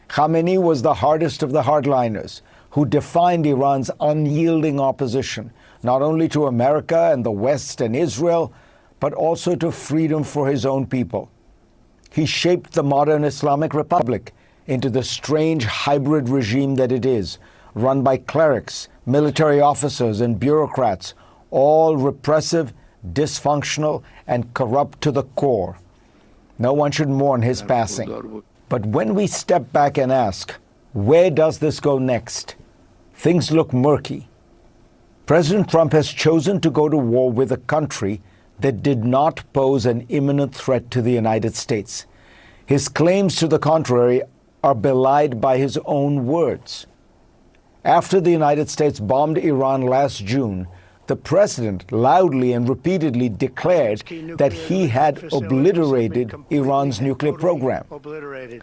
Khamenei was the hardest of the hardliners who defined Iran's unyielding opposition, not only to America and the West and Israel, but also to freedom for his own people. He shaped the modern Islamic Republic into the strange hybrid regime that it is, run by clerics, military officers, and bureaucrats, all repressive, dysfunctional, and corrupt to the core. No one should mourn his passing. But when we step back and ask, where does this go next? Things look murky. President Trump has chosen to go to war with a country that did not pose an imminent threat to the United States. His claims to the contrary are belied by his own words. After the United States bombed Iran last June, the president loudly and repeatedly declared that he had obliterated Iran's nuclear program.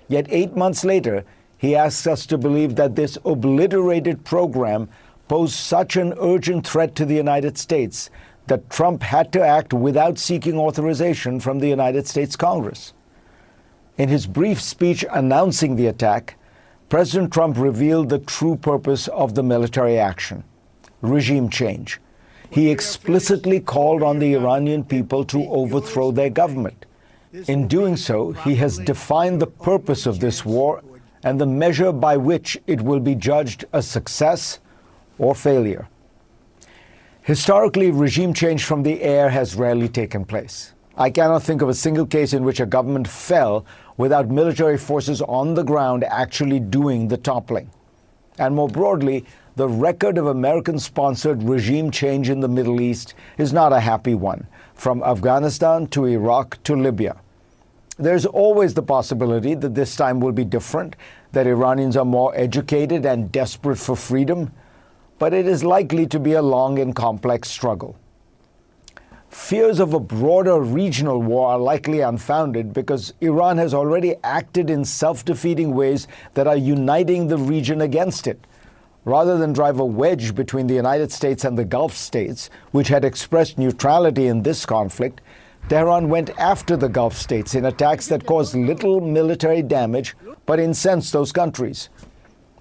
Yet 8 months later, he asks us to believe that this obliterated program posed such an urgent threat to the United States that Trump had to act without seeking authorization from the United States Congress. In his brief speech announcing the attack, President Trump revealed the true purpose of the military action: regime change. He explicitly called on the Iranian people to overthrow their government. In doing so, he has defined the purpose of this war and the measure by which it will be judged a success or failure. Historically, regime change from the air has rarely taken place. I cannot think of a single case in which a government fell without military forces on the ground actually doing the toppling. And more broadly, the record of American-sponsored regime change in the Middle East is not a happy one, from Afghanistan to Iraq to Libya. There's always the possibility that this time will be different, that Iranians are more educated and desperate for freedom, but it is likely to be a long and complex struggle. Fears of a broader regional war are likely unfounded because Iran has already acted in self-defeating ways that are uniting the region against it. Rather than drive a wedge between the United States and the Gulf states, which had expressed neutrality in this conflict, Tehran went after the Gulf states in attacks that caused little military damage but incensed those countries.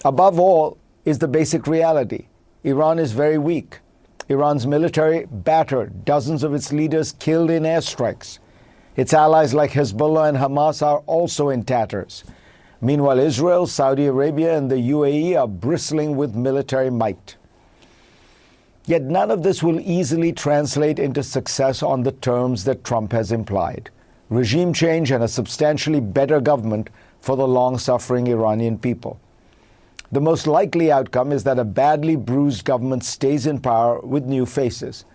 Above all is the basic reality. Iran is very weak. Iran's military battered, dozens of its leaders killed in airstrikes. Its allies like Hezbollah and Hamas are also in tatters. Meanwhile, Israel, Saudi Arabia, and the UAE are bristling with military might. Yet none of this will easily translate into success on the terms that Trump has implied: regime change and a substantially better government for the long-suffering Iranian people. The most likely outcome is that a badly bruised government stays in power with new faces.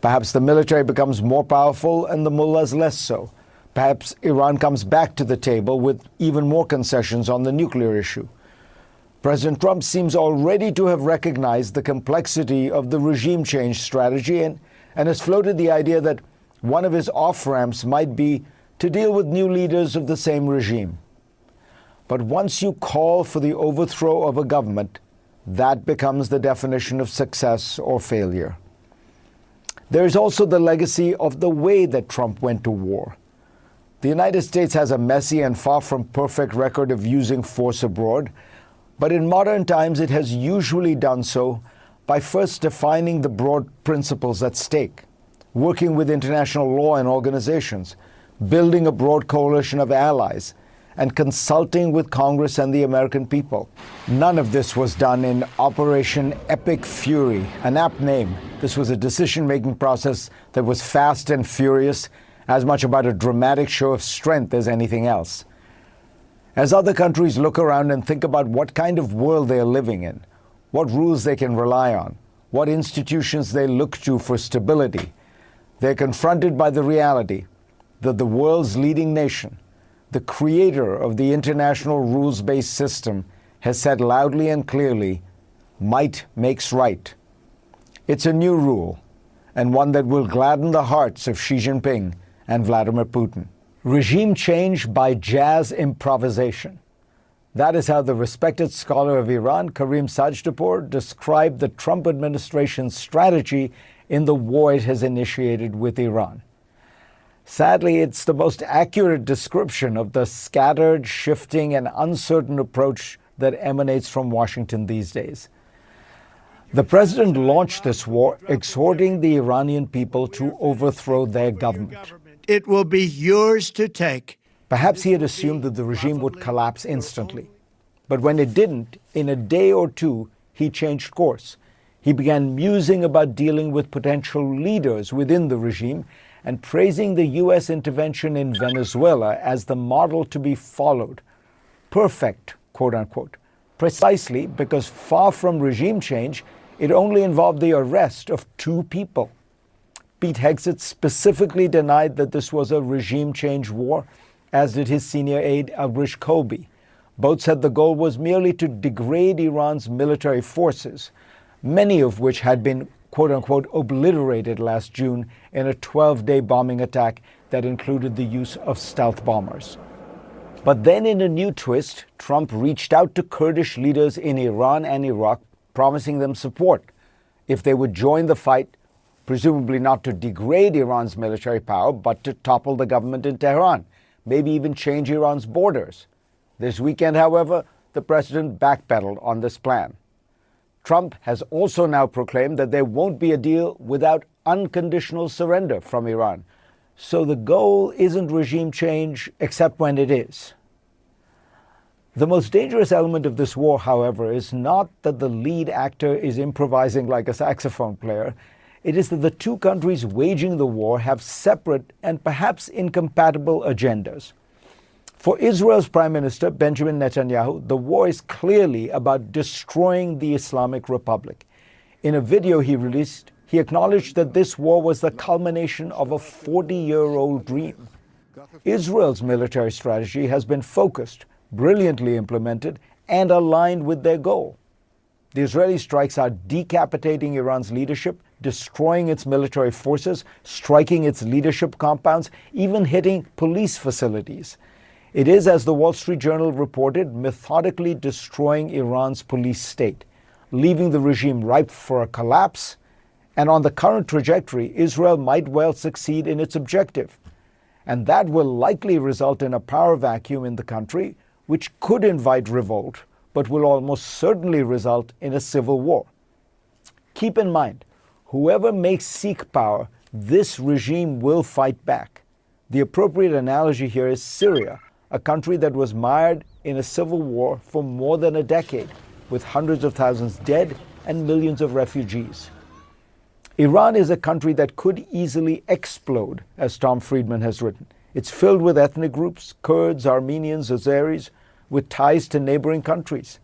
Perhaps the military becomes more powerful and the mullahs less so. Perhaps Iran comes back to the table with even more concessions on the nuclear issue. President Trump seems already to have recognized the complexity of the regime change strategy and has floated the idea that one of his off-ramps might be to deal with new leaders of the same regime. But once you call for the overthrow of a government, that becomes the definition of success or failure. There is also the legacy of the way that Trump went to war. The United States has a messy and far from perfect record of using force abroad, but in modern times it has usually done so by first defining the broad principles at stake, working with international law and organizations, building a broad coalition of allies, and consulting with Congress and the American people. None of this was done in Operation Epic Fury, an apt name. This was a decision-making process that was fast and furious, as much about a dramatic show of strength as anything else. As other countries look around and think about what kind of world they are living in, what rules they can rely on, what institutions they look to for stability, they're confronted by the reality that the world's leading nation, the creator of the international rules-based system, has said loudly and clearly, might makes right. It's a new rule, and one that will gladden the hearts of Xi Jinping and Vladimir Putin. Regime change by jazz improvisation. That is how the respected scholar of Iran, Karim Sajdapour, described the Trump administration's strategy in the war it has initiated with Iran. Sadly, it's the most accurate description of the scattered, shifting, and uncertain approach that emanates from Washington these days. The president launched this war exhorting the Iranian people to overthrow their government. It will be yours to take. Perhaps he had assumed that the regime would collapse instantly. But when it didn't, in a day or two, he changed course. He began musing about dealing with potential leaders within the regime and praising the U.S. intervention in Venezuela as the model to be followed. Perfect, quote unquote, precisely because far from regime change, it only involved the arrest of 2 people. Pete Hegseth specifically denied that this was a regime change war, as did his senior aide Abrish Kobi. Both said the goal was merely to degrade Iran's military forces, many of which had been quote-unquote obliterated last June in a 12-day bombing attack that included the use of stealth bombers. But then in a new twist, Trump reached out to Kurdish leaders in Iran and Iraq, promising them support if they would join the fight, presumably not to degrade Iran's military power, but to topple the government in Tehran, maybe even change Iran's borders. This weekend, however, the president backpedaled on this plan. Trump has also now proclaimed that there won't be a deal without unconditional surrender from Iran. So the goal isn't regime change, except when it is. The most dangerous element of this war, however, is not that the lead actor is improvising like a saxophone player. It is that the 2 countries waging the war have separate and perhaps incompatible agendas. For Israel's Prime Minister, Benjamin Netanyahu, the war is clearly about destroying the Islamic Republic. In a video he released, he acknowledged that this war was the culmination of a 40-year-old dream. Israel's military strategy has been focused, brilliantly implemented, and aligned with their goal. The Israeli strikes are decapitating Iran's leadership, destroying its military forces, striking its leadership compounds, even hitting police facilities. It is, as the Wall Street Journal reported, methodically destroying Iran's police state, leaving the regime ripe for a collapse. And on the current trajectory, Israel might well succeed in its objective. And that will likely result in a power vacuum in the country, which could invite revolt, but will almost certainly result in a civil war. Keep in mind, whoever may seek power, this regime will fight back. The appropriate analogy here is Syria, a country that was mired in a civil war for more than a decade, with hundreds of thousands dead and millions of refugees. Iran is a country that could easily explode, as Tom Friedman has written. It's filled with ethnic groups, Kurds, Armenians, Azeris, with ties to neighboring countries.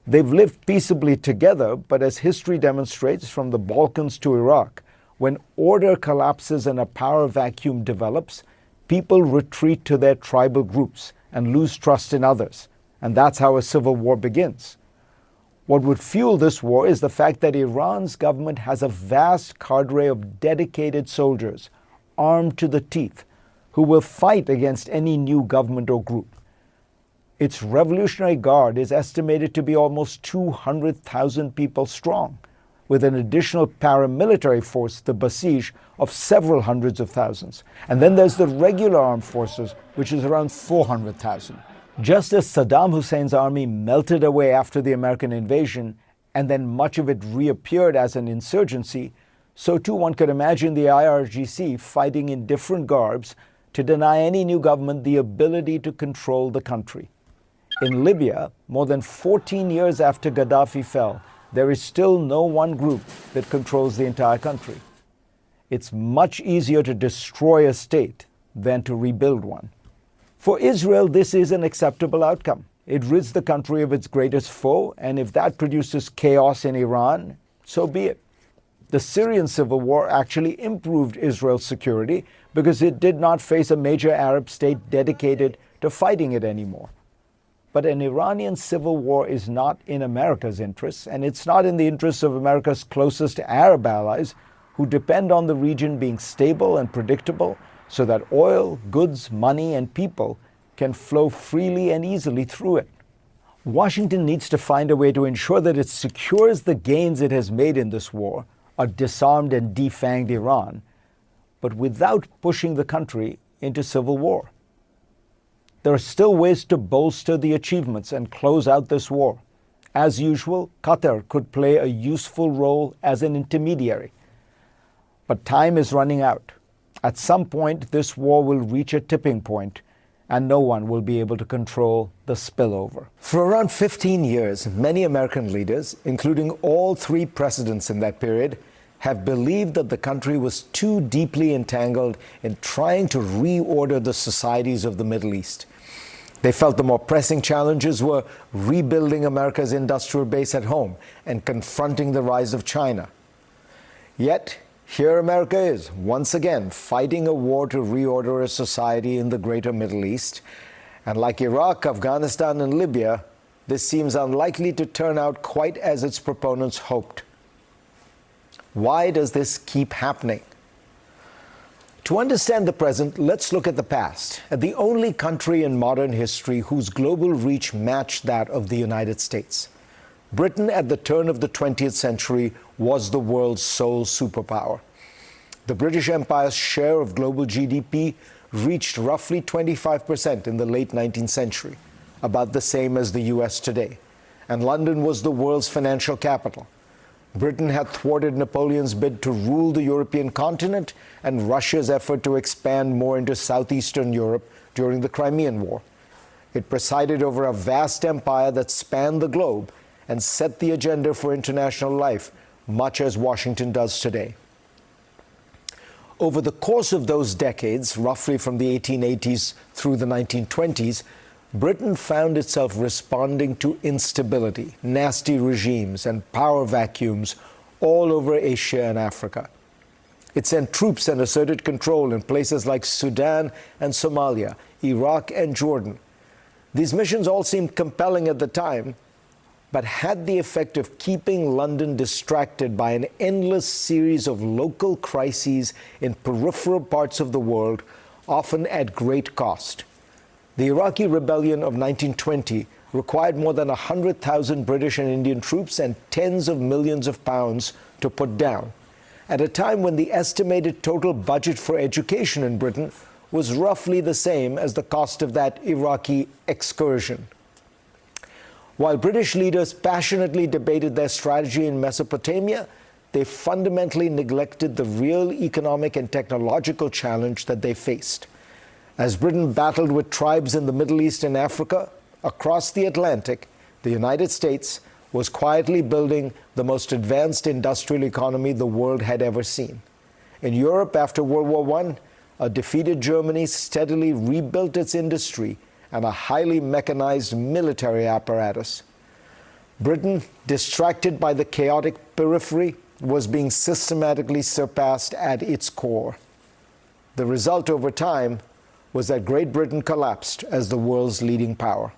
They've lived peaceably together, but as history demonstrates from the Balkans to Iraq, when order collapses and a power vacuum develops, people retreat to their tribal groups and lose trust in others. And that's how a civil war begins. What would fuel this war is the fact that Iran's government has a vast cadre of dedicated soldiers, armed to the teeth, who will fight against any new government or group. Its Revolutionary Guard is estimated to be almost 200,000 people strong, with an additional paramilitary force, the Basij, of several hundreds of thousands. And then there's the regular armed forces, which is around 400,000. Just as Saddam Hussein's army melted away after the American invasion, and then much of it reappeared as an insurgency, so too one could imagine the IRGC fighting in different garbs to deny any new government the ability to control the country. In Libya, more than 14 years after Gaddafi fell, there is still no one group that controls the entire country. It's much easier to destroy a state than to rebuild one. For Israel, this is an acceptable outcome. It rids the country of its greatest foe, and if that produces chaos in Iran, so be it. The Syrian civil war actually improved Israel's security because it did not face a major Arab state dedicated to fighting it anymore. But an Iranian civil war is not in America's interests, and it's not in the interests of America's closest Arab allies, who depend on the region being stable and predictable so that oil, goods, money, and people can flow freely and easily through it. Washington needs to find a way to ensure that it secures the gains it has made in this war, a disarmed and defanged Iran, but without pushing the country into civil war. There are still ways to bolster the achievements and close out this war. As usual, Qatar could play a useful role as an intermediary. But time is running out. At some point, this war will reach a tipping point, and no one will be able to control the spillover. For around 15 years, many American leaders, including all three presidents in that period, have believed that the country was too deeply entangled in trying to reorder the societies of the Middle East. They felt the more pressing challenges were rebuilding America's industrial base at home and confronting the rise of China. Yet, here America is, once again, fighting a war to reorder a society in the greater Middle East. And like Iraq, Afghanistan, and Libya, this seems unlikely to turn out quite as its proponents hoped. Why does this keep happening? To understand the present, let's look at the past, at the only country in modern history whose global reach matched that of the United States. Britain, at the turn of the 20th century, was the world's sole superpower. The British Empire's share of global GDP reached roughly 25% in the late 19th century, about the same as the US today. And London was the world's financial capital. Britain had thwarted Napoleon's bid to rule the European continent and Russia's effort to expand more into southeastern Europe during the Crimean War. It presided over a vast empire that spanned the globe and set the agenda for international life, much as Washington does today. Over the course of those decades, roughly from the 1880s through the 1920s, Britain found itself responding to instability, nasty regimes, and power vacuums all over Asia and Africa. It sent troops and asserted control in places like Sudan and Somalia, Iraq and Jordan. These missions all seemed compelling at the time, but had the effect of keeping London distracted by an endless series of local crises in peripheral parts of the world, often at great cost. The Iraqi rebellion of 1920 required more than 100,000 British and Indian troops and tens of millions of pounds to put down, at a time when the estimated total budget for education in Britain was roughly the same as the cost of that Iraqi excursion. While British leaders passionately debated their strategy in Mesopotamia, they fundamentally neglected the real economic and technological challenge that they faced. As Britain battled with tribes in the Middle East and Africa, across the Atlantic, the United States was quietly building the most advanced industrial economy the world had ever seen. In Europe after World War I, a defeated Germany steadily rebuilt its industry and a highly mechanized military apparatus. Britain, distracted by the chaotic periphery, was being systematically surpassed at its core. The result over time was that Great Britain collapsed as the world's leading power.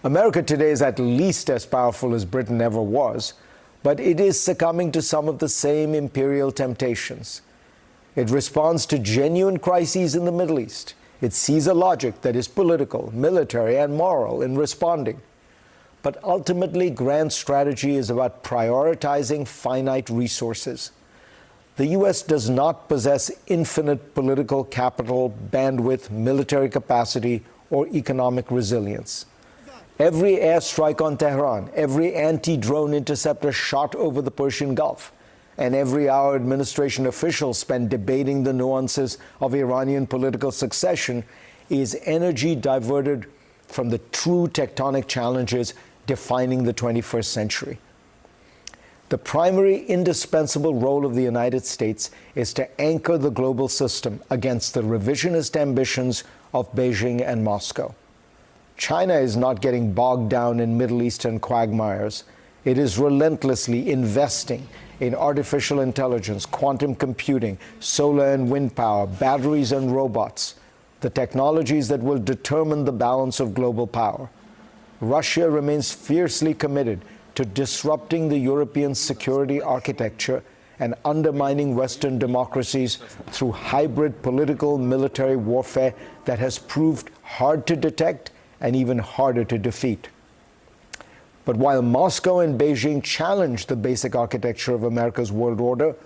America today is at least as powerful as Britain ever was, but it is succumbing to some of the same imperial temptations. It responds to genuine crises in the Middle East. It sees a logic that is political, military, and moral in responding. But ultimately, grand strategy is about prioritizing finite resources. The U.S. does not possess infinite political capital, bandwidth, military capacity, or economic resilience. Every airstrike on Tehran, every anti-drone interceptor shot over the Persian Gulf, and every hour administration officials spend debating the nuances of Iranian political succession is energy diverted from the true tectonic challenges defining the 21st century. The primary indispensable role of the United States is to anchor the global system against the revisionist ambitions of Beijing and Moscow. China is not getting bogged down in Middle Eastern quagmires. It is relentlessly investing in artificial intelligence, quantum computing, solar and wind power, batteries and robots, the technologies that will determine the balance of global power. Russia remains fiercely committed to disrupting the European security architecture and undermining Western democracies through hybrid political military warfare that has proved hard to detect and even harder to defeat. But while Moscow and Beijing challenge the basic architecture of America's world order,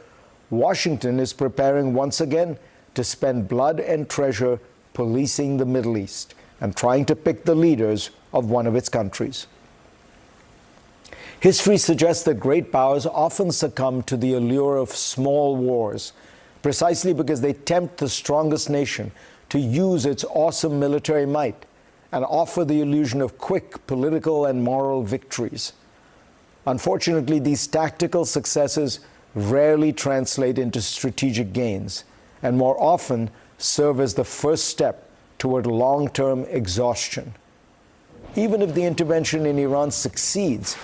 Washington is preparing once again to spend blood and treasure policing the Middle East and trying to pick the leaders of one of its countries. History suggests that great powers often succumb to the allure of small wars, precisely because they tempt the strongest nation to use its awesome military might and offer the illusion of quick political and moral victories. Unfortunately, these tactical successes rarely translate into strategic gains and more often serve as the first step toward long-term exhaustion. Even if the intervention in Iran succeeds,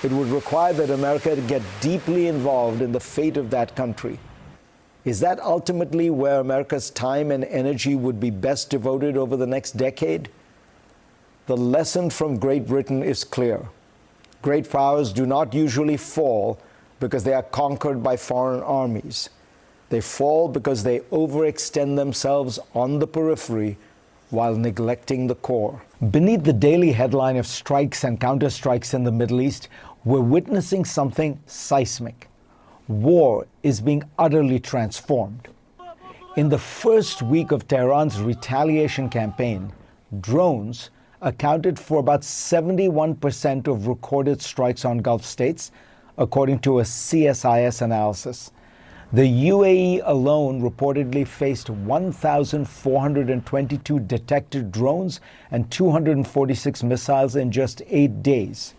it would require that America to get deeply involved in the fate of that country. Is that ultimately where America's time and energy would be best devoted over the next decade? The lesson from Great Britain is clear. Great powers do not usually fall because they are conquered by foreign armies. They fall because they overextend themselves on the periphery while neglecting the core. Beneath the daily headline of strikes and counterstrikes in the Middle East, we're witnessing something seismic. War is being utterly transformed. In the first week of Tehran's retaliation campaign, drones accounted for about 71% of recorded strikes on Gulf states, according to a CSIS analysis. The UAE alone reportedly faced 1,422 detected drones and 246 missiles in just 8 days.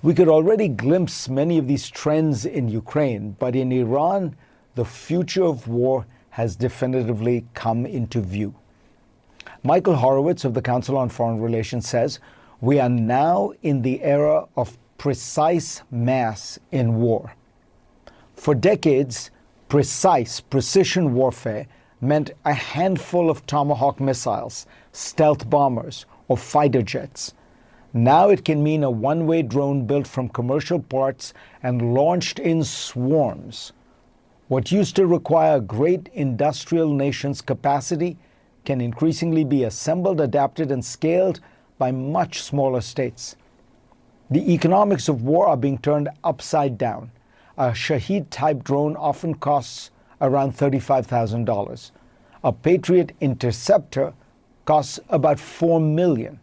We could already glimpse many of these trends in Ukraine, but in Iran, the future of war has definitively come into view. Michael Horowitz of the Council on Foreign Relations says, we are now in the era of precise mass in war. For decades, precision warfare meant a handful of Tomahawk missiles, stealth bombers, or fighter jets. Now it can mean a one-way drone built from commercial parts and launched in swarms. What used to require a great industrial nation's capacity can increasingly be assembled, adapted, and scaled by much smaller states. The economics of war are being turned upside down. A Shahed-type drone often costs around $35,000. A Patriot interceptor costs about $4 million,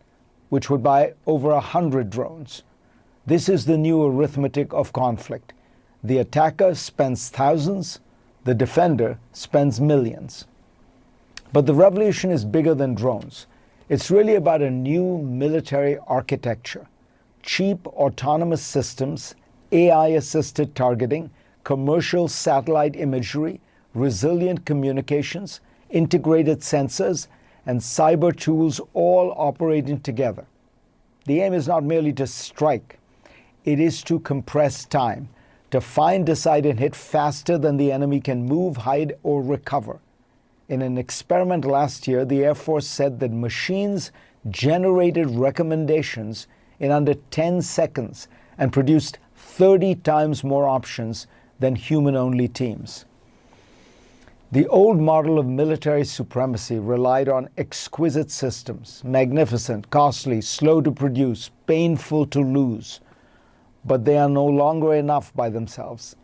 which would buy over 100 drones. This is the new arithmetic of conflict. The attacker spends thousands, the defender spends millions. But the revolution is bigger than drones. It's really about a new military architecture. Cheap autonomous systems, AI-assisted targeting, commercial satellite imagery, resilient communications, integrated sensors, and cyber tools all operating together. The aim is not merely to strike. It is to compress time, to find, decide, and hit faster than the enemy can move, hide, or recover. In an experiment last year, the Air Force said that machines generated recommendations in under 10 seconds and produced 30 times more options than human-only teams. The old model of military supremacy relied on exquisite systems, magnificent, costly, slow to produce, painful to lose. But they are no longer enough by themselves.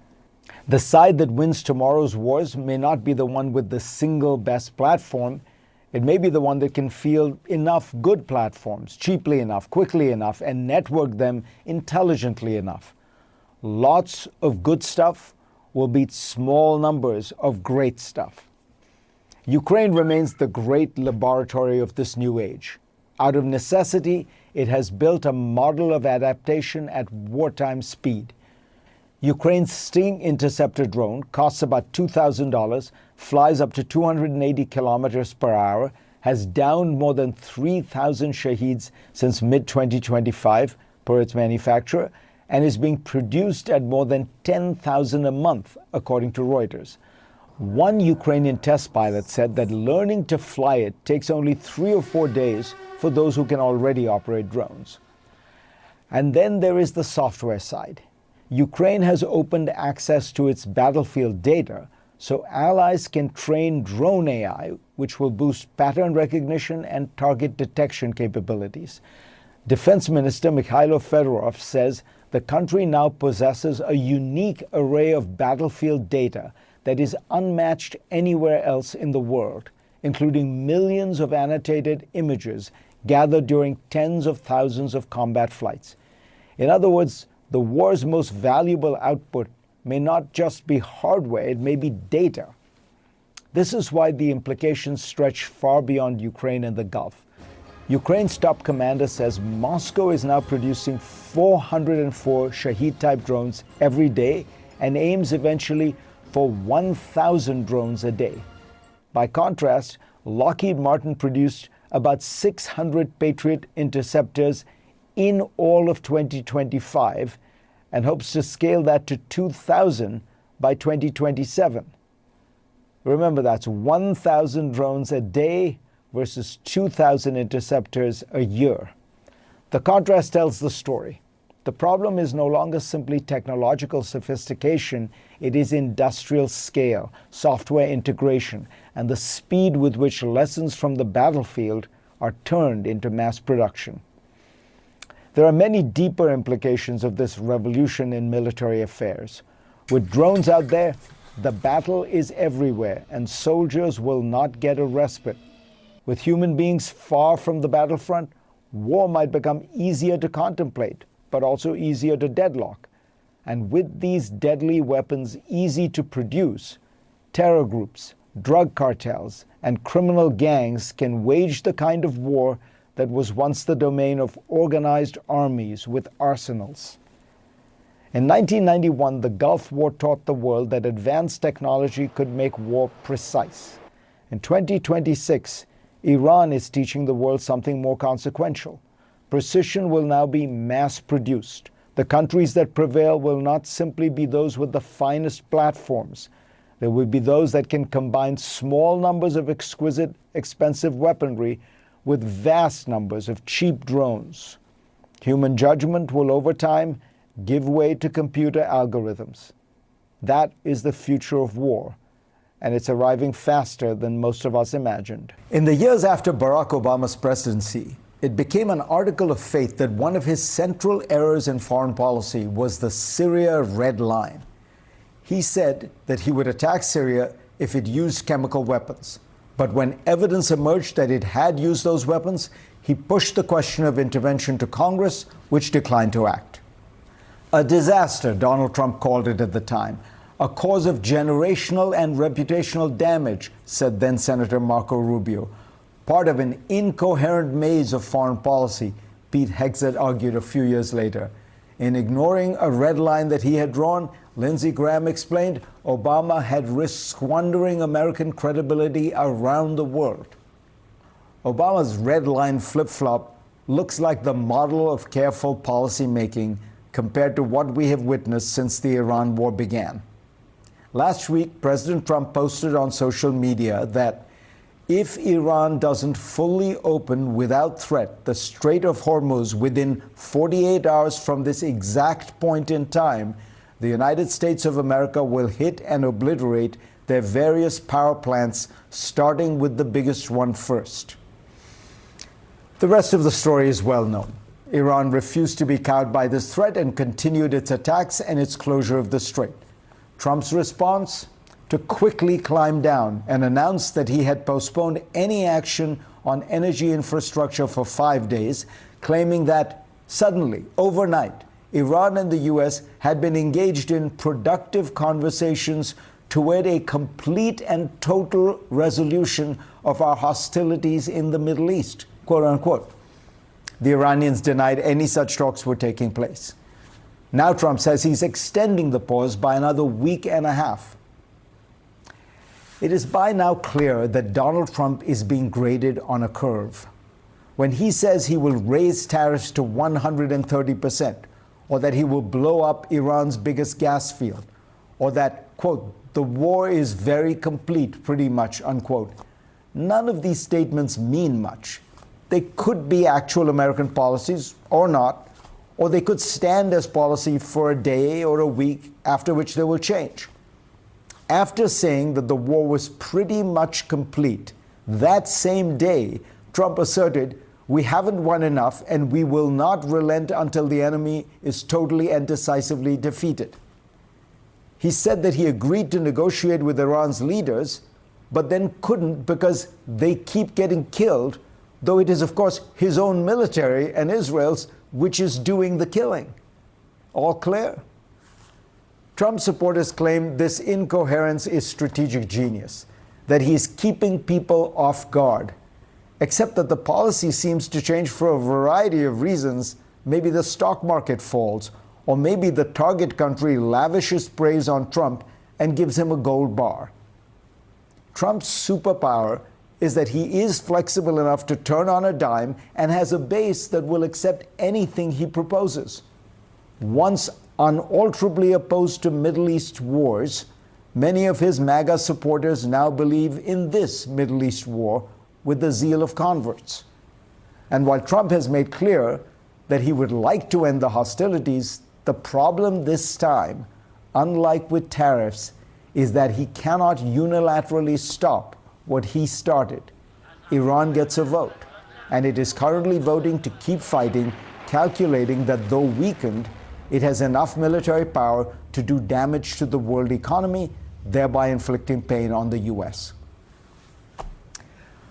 The side that wins tomorrow's wars may not be the one with the single best platform. It may be the one that can field enough good platforms, cheaply enough, quickly enough, and network them intelligently enough. Lots of good stuff will beat small numbers of great stuff. Ukraine remains the great laboratory of this new age. Out of necessity, it has built a model of adaptation at wartime speed. Ukraine's Sting interceptor drone costs about $2,000, flies up to 280 kilometers per hour, has downed more than 3,000 Shaheeds since mid-2025 per its manufacturer, and is being produced at more than 10,000 a month, according to Reuters. One Ukrainian test pilot said that learning to fly it takes only 3 or 4 days for those who can already operate drones. And then there is the software side. Ukraine has opened access to its battlefield data so allies can train drone AI, which will boost pattern recognition and target detection capabilities. Defense Minister Mikhailo Fedorov says the country now possesses a unique array of battlefield data that is unmatched anywhere else in the world, including millions of annotated images gathered during tens of thousands of combat flights. In other words, the war's most valuable output may not just be hardware, it may be data. This is why the implications stretch far beyond Ukraine and the Gulf. Ukraine's top commander says Moscow is now producing 404 Shahed-type drones every day and aims eventually for 1,000 drones a day. By contrast, Lockheed Martin produced about 600 Patriot interceptors in all of 2025 and hopes to scale that to 2,000 by 2027. Remember, that's 1,000 drones a day versus 2,000 interceptors a year. The contrast tells the story. The problem is no longer simply technological sophistication, it is industrial scale, software integration, and the speed with which lessons from the battlefield are turned into mass production. There are many deeper implications of this revolution in military affairs. With drones out there, the battle is everywhere, and soldiers will not get a respite. With human beings far from the battlefront, war might become easier to contemplate, but also easier to deadlock. And with these deadly weapons easy to produce, terror groups, drug cartels, and criminal gangs can wage the kind of war that was once the domain of organized armies with arsenals. In 1991, the Gulf War taught the world that advanced technology could make war precise. In 2026, Iran is teaching the world something more consequential. Precision will now be mass-produced. The countries that prevail will not simply be those with the finest platforms. There will be those that can combine small numbers of exquisite, expensive weaponry with vast numbers of cheap drones. Human judgment will, over time, give way to computer algorithms. That is the future of war, and it's arriving faster than most of us imagined. In the years after Barack Obama's presidency, it became an article of faith that one of his central errors in foreign policy was the Syria red line. He said that he would attack Syria if it used chemical weapons. But when evidence emerged that it had used those weapons, he pushed the question of intervention to Congress, which declined to act. A disaster, Donald Trump called it at the time, a cause of generational and reputational damage, said then Senator Marco Rubio. Part of an incoherent maze of foreign policy, Pete Hegseth argued a few years later. In ignoring a red line that he had drawn, Lindsey Graham explained, Obama had risked squandering American credibility around the world. Obama's red line flip-flop looks like the model of careful policy making compared to what we have witnessed since the Iran war began. Last week, President Trump posted on social media that if Iran doesn't fully open without threat the Strait of Hormuz within 48 hours from this exact point in time, the United States of America will hit and obliterate their various power plants, starting with the biggest one first. The rest of the story is well known. Iran refused to be cowed by this threat and continued its attacks and its closure of the strait. Trump's response? To quickly climb down and announce that he had postponed any action on energy infrastructure for 5 days, claiming that suddenly, overnight, Iran and the U.S. had been engaged in productive conversations toward a complete and total resolution of our hostilities in the Middle East, quote unquote. The Iranians denied any such talks were taking place. Now Trump says he's extending the pause by another week and a half. It is by now clear that Donald Trump is being graded on a curve. When he says he will raise tariffs to 130%, or that he will blow up Iran's biggest gas field, or that, quote, the war is very complete, pretty much, unquote, none of these statements mean much. They could be actual American policies or not, or they could stand as policy for a day or a week, after which they will change. After saying that the war was pretty much complete, that same day, Trump asserted, we haven't won enough and we will not relent until the enemy is totally and decisively defeated. He said that he agreed to negotiate with Iran's leaders, but then couldn't because they keep getting killed, though it is, of course, his own military and Israel's which is doing the killing. All clear? Trump supporters claim this incoherence is strategic genius, that he's keeping people off guard, except that the policy seems to change for a variety of reasons. Maybe the stock market falls, or maybe the target country lavishes praise on Trump and gives him a gold bar. Trump's superpower is that he is flexible enough to turn on a dime and has a base that will accept anything he proposes. Once unalterably opposed to Middle East wars, many of his MAGA supporters now believe in this Middle East war with the zeal of converts. And while Trump has made clear that he would like to end the hostilities, the problem this time, unlike with tariffs, is that he cannot unilaterally stop what he started. Iran gets a vote, and it is currently voting to keep fighting, calculating that though weakened, it has enough military power to do damage to the world economy, thereby inflicting pain on the U.S.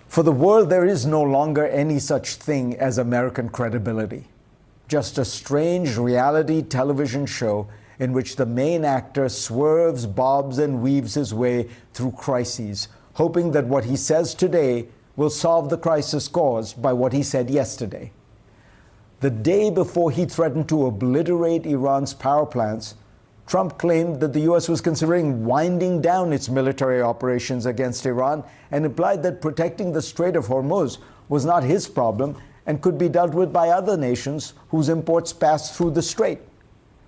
For the world, there is no longer any such thing as American credibility. Just a strange reality television show in which the main actor swerves, bobs, and weaves his way through crises, hoping that what he says today will solve the crisis caused by what he said yesterday. The day before he threatened to obliterate Iran's power plants, Trump claimed that the U.S. was considering winding down its military operations against Iran and implied that protecting the Strait of Hormuz was not his problem and could be dealt with by other nations whose imports passed through the strait.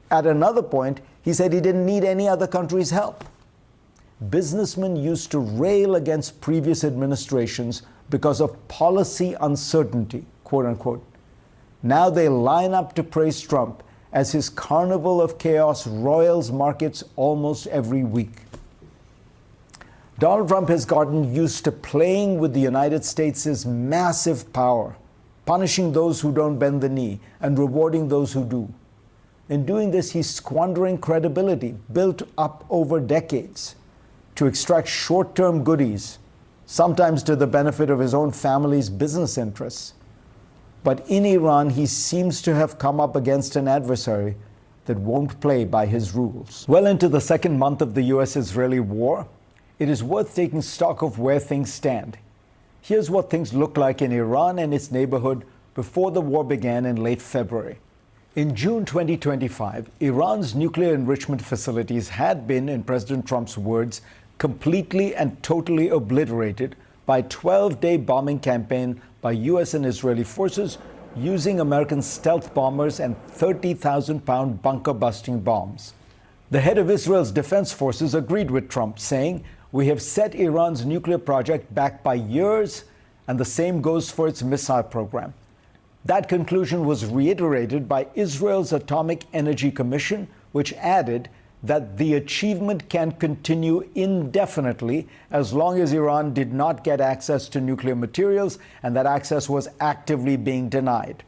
At another point, he said he didn't need any other country's help. businessmen used to rail against previous administrations because of policy uncertainty, quote unquote. Now they line up to praise Trump as his carnival of chaos roils markets almost every week. Donald Trump has gotten used to playing with the United States' massive power, punishing those who don't bend the knee and rewarding those who do. In doing this, he's squandering credibility built up over decades to extract short-term goodies, sometimes to the benefit of his own family's business interests. But in Iran, he seems to have come up against an adversary that won't play by his rules. Well into the second month of the US-Israeli war, it is worth taking stock of where things stand. Here's what things looked like in Iran and its neighborhood before the war began in late February. In June 2025, Iran's nuclear enrichment facilities had been, in President Trump's words, completely and totally obliterated by a 12-day bombing campaign by US and Israeli forces using American stealth bombers and 30,000-pound bunker-busting bombs. The head of Israel's defense forces agreed with Trump, saying, "We have set Iran's nuclear project back by years, and the same goes for its missile program." That conclusion was reiterated by Israel's Atomic Energy Commission, which added that the achievement can continue indefinitely as long as Iran did not get access to nuclear materials, and that access was actively being denied.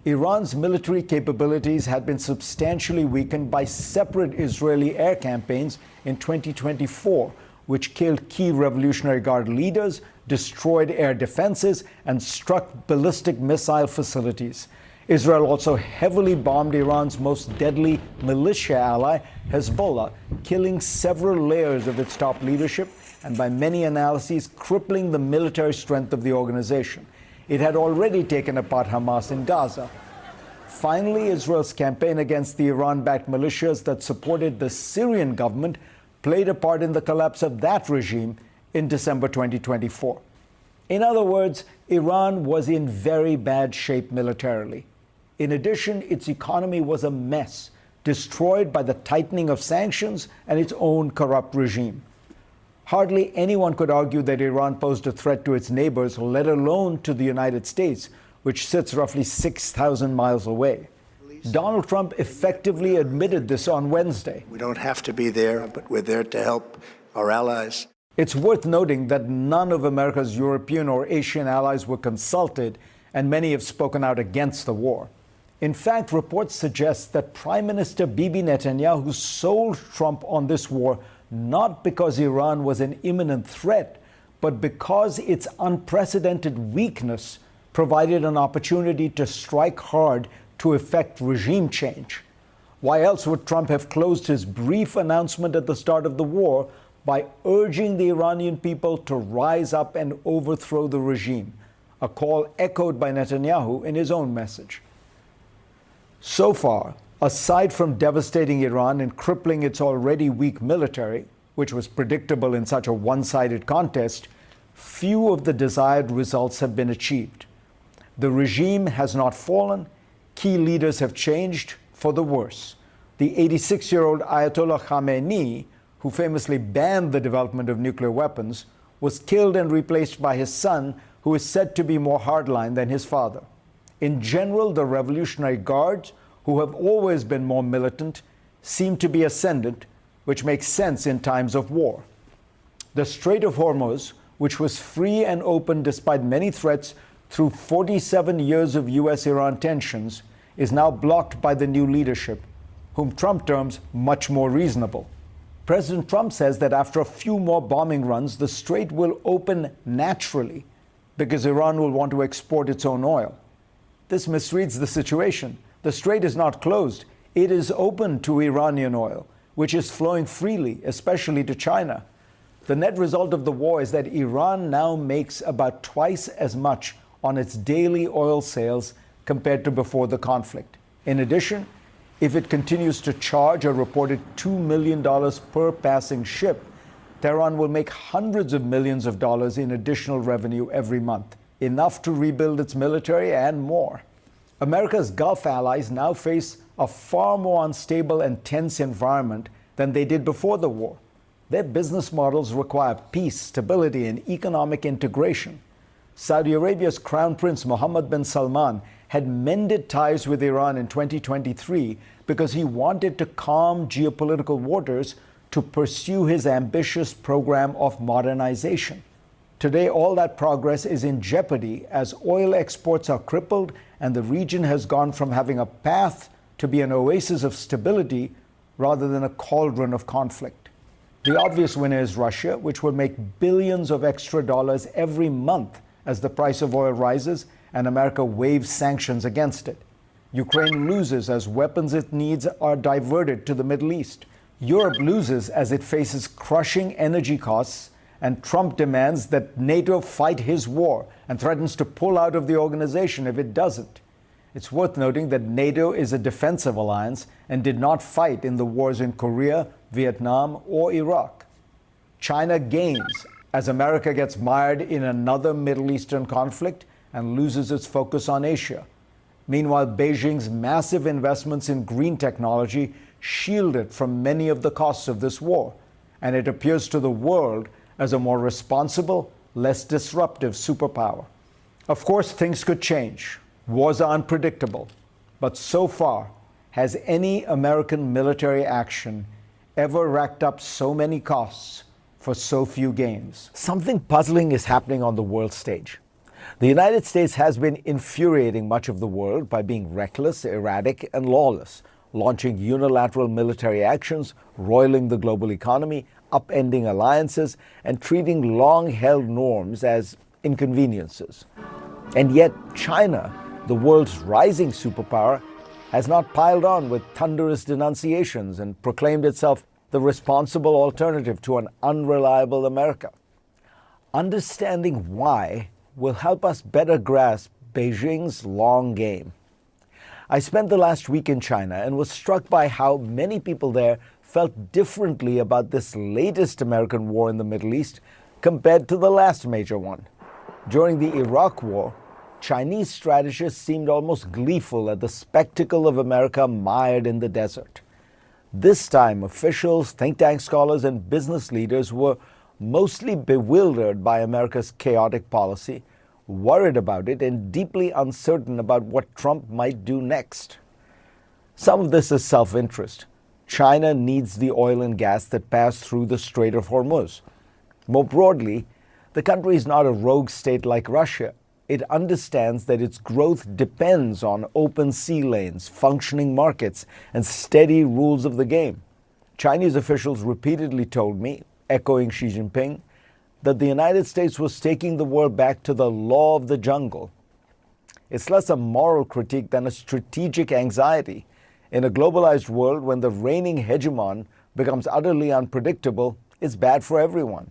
Iran's military capabilities had been substantially weakened by separate Israeli air campaigns in 2024, which killed key Revolutionary Guard leaders, destroyed air defenses, and struck ballistic missile facilities. Israel also heavily bombed Iran's most deadly militia ally, Hezbollah, killing several layers of its top leadership and, by many analyses, crippling the military strength of the organization. It had already taken apart Hamas in Gaza. Finally, Israel's campaign against the Iran-backed militias that supported the Syrian government played a part in the collapse of that regime in December 2024. In other words, Iran was in very bad shape militarily. In addition, its economy was a mess, destroyed by the tightening of sanctions and its own corrupt regime. Hardly anyone could argue that Iran posed a threat to its neighbors, let alone to the United States, which sits roughly 6,000 miles away. Donald Trump effectively admitted this on Wednesday. We don't have to be there, but we're there to help our allies. It's worth noting that none of America's European or Asian allies were consulted, and many have spoken out against the war. In fact, reports suggest that Prime Minister Bibi Netanyahu sold Trump on this war not because Iran was an imminent threat, but because its unprecedented weakness provided an opportunity to strike hard to effect regime change. Why else would Trump have closed his brief announcement at the start of the war by urging the Iranian people to rise up and overthrow the regime, a call echoed by Netanyahu in his own message? So far, aside from devastating Iran and crippling its already weak military, which was predictable in such a one-sided contest, few of the desired results have been achieved. The regime has not fallen. Key leaders have changed for the worse. The 86-year-old Ayatollah Khamenei, who famously banned the development of nuclear weapons, was killed and replaced by his son, who is said to be more hardline than his father. In general, the Revolutionary Guards, who have always been more militant, seem to be ascendant, which makes sense in times of war. The Strait of Hormuz, which was free and open despite many threats through 47 years of US-Iran tensions, is now blocked by the new leadership, whom Trump terms much more reasonable. President Trump says that after a few more bombing runs, the strait will open naturally because Iran will want to export its own oil. This misreads the situation. The strait is not closed. It is open to Iranian oil, which is flowing freely, especially to China. The net result of the war is that Iran now makes about twice as much on its daily oil sales compared to before the conflict. In addition, if it continues to charge a reported $2 million per passing ship, Tehran will make hundreds of millions of dollars in additional revenue every month, enough to rebuild its military and more. America's Gulf allies now face a far more unstable and tense environment than they did before the war. Their business models require peace, stability, and economic integration. Saudi Arabia's Crown Prince Mohammed bin Salman had mended ties with Iran in 2023 because he wanted to calm geopolitical waters to pursue his ambitious program of modernization. Today, all that progress is in jeopardy as oil exports are crippled and the region has gone from having a path to be an oasis of stability rather than a cauldron of conflict. The obvious winner is Russia, which will make billions of extra dollars every month as the price of oil rises and America waves sanctions against it. Ukraine loses as weapons it needs are diverted to the Middle East. Europe loses as it faces crushing energy costs, and Trump demands that NATO fight his war and threatens to pull out of the organization if it doesn't. It's worth noting that NATO is a defensive alliance and did not fight in the wars in Korea, Vietnam, or Iraq. China gains as America gets mired in another Middle Eastern conflict and loses its focus on Asia. Meanwhile, Beijing's massive investments in green technology shield it from many of the costs of this war, and it appears to the world as a more responsible, less disruptive superpower. Of course, things could change. Wars are unpredictable. But so far, has any American military action ever racked up so many costs for so few gains? Something puzzling is happening on the world stage. The United States has been infuriating much of the world by being reckless, erratic, and lawless, launching unilateral military actions, roiling the global economy, upending alliances, and treating long-held norms as inconveniences. And yet China, the world's rising superpower, has not piled on with thunderous denunciations and proclaimed itself the responsible alternative to an unreliable America. Understanding why will help us better grasp Beijing's long game. I spent the last week in China and was struck by how many people there felt differently about this latest American war in the Middle East compared to the last major one. During the Iraq War, Chinese strategists seemed almost gleeful at the spectacle of America mired in the desert. This time, officials, think tank scholars, and business leaders were mostly bewildered by America's chaotic policy, worried about it, and deeply uncertain about what Trump might do next. Some of this is self-interest. China needs the oil and gas that pass through the Strait of Hormuz. More broadly, the country is not a rogue state like Russia. It understands that its growth depends on open sea lanes, functioning markets, and steady rules of the game. Chinese officials repeatedly told me, echoing Xi Jinping, that the United States was taking the world back to the law of the jungle. It's less a moral critique than a strategic anxiety. In a globalized world, when the reigning hegemon becomes utterly unpredictable, it's bad for everyone.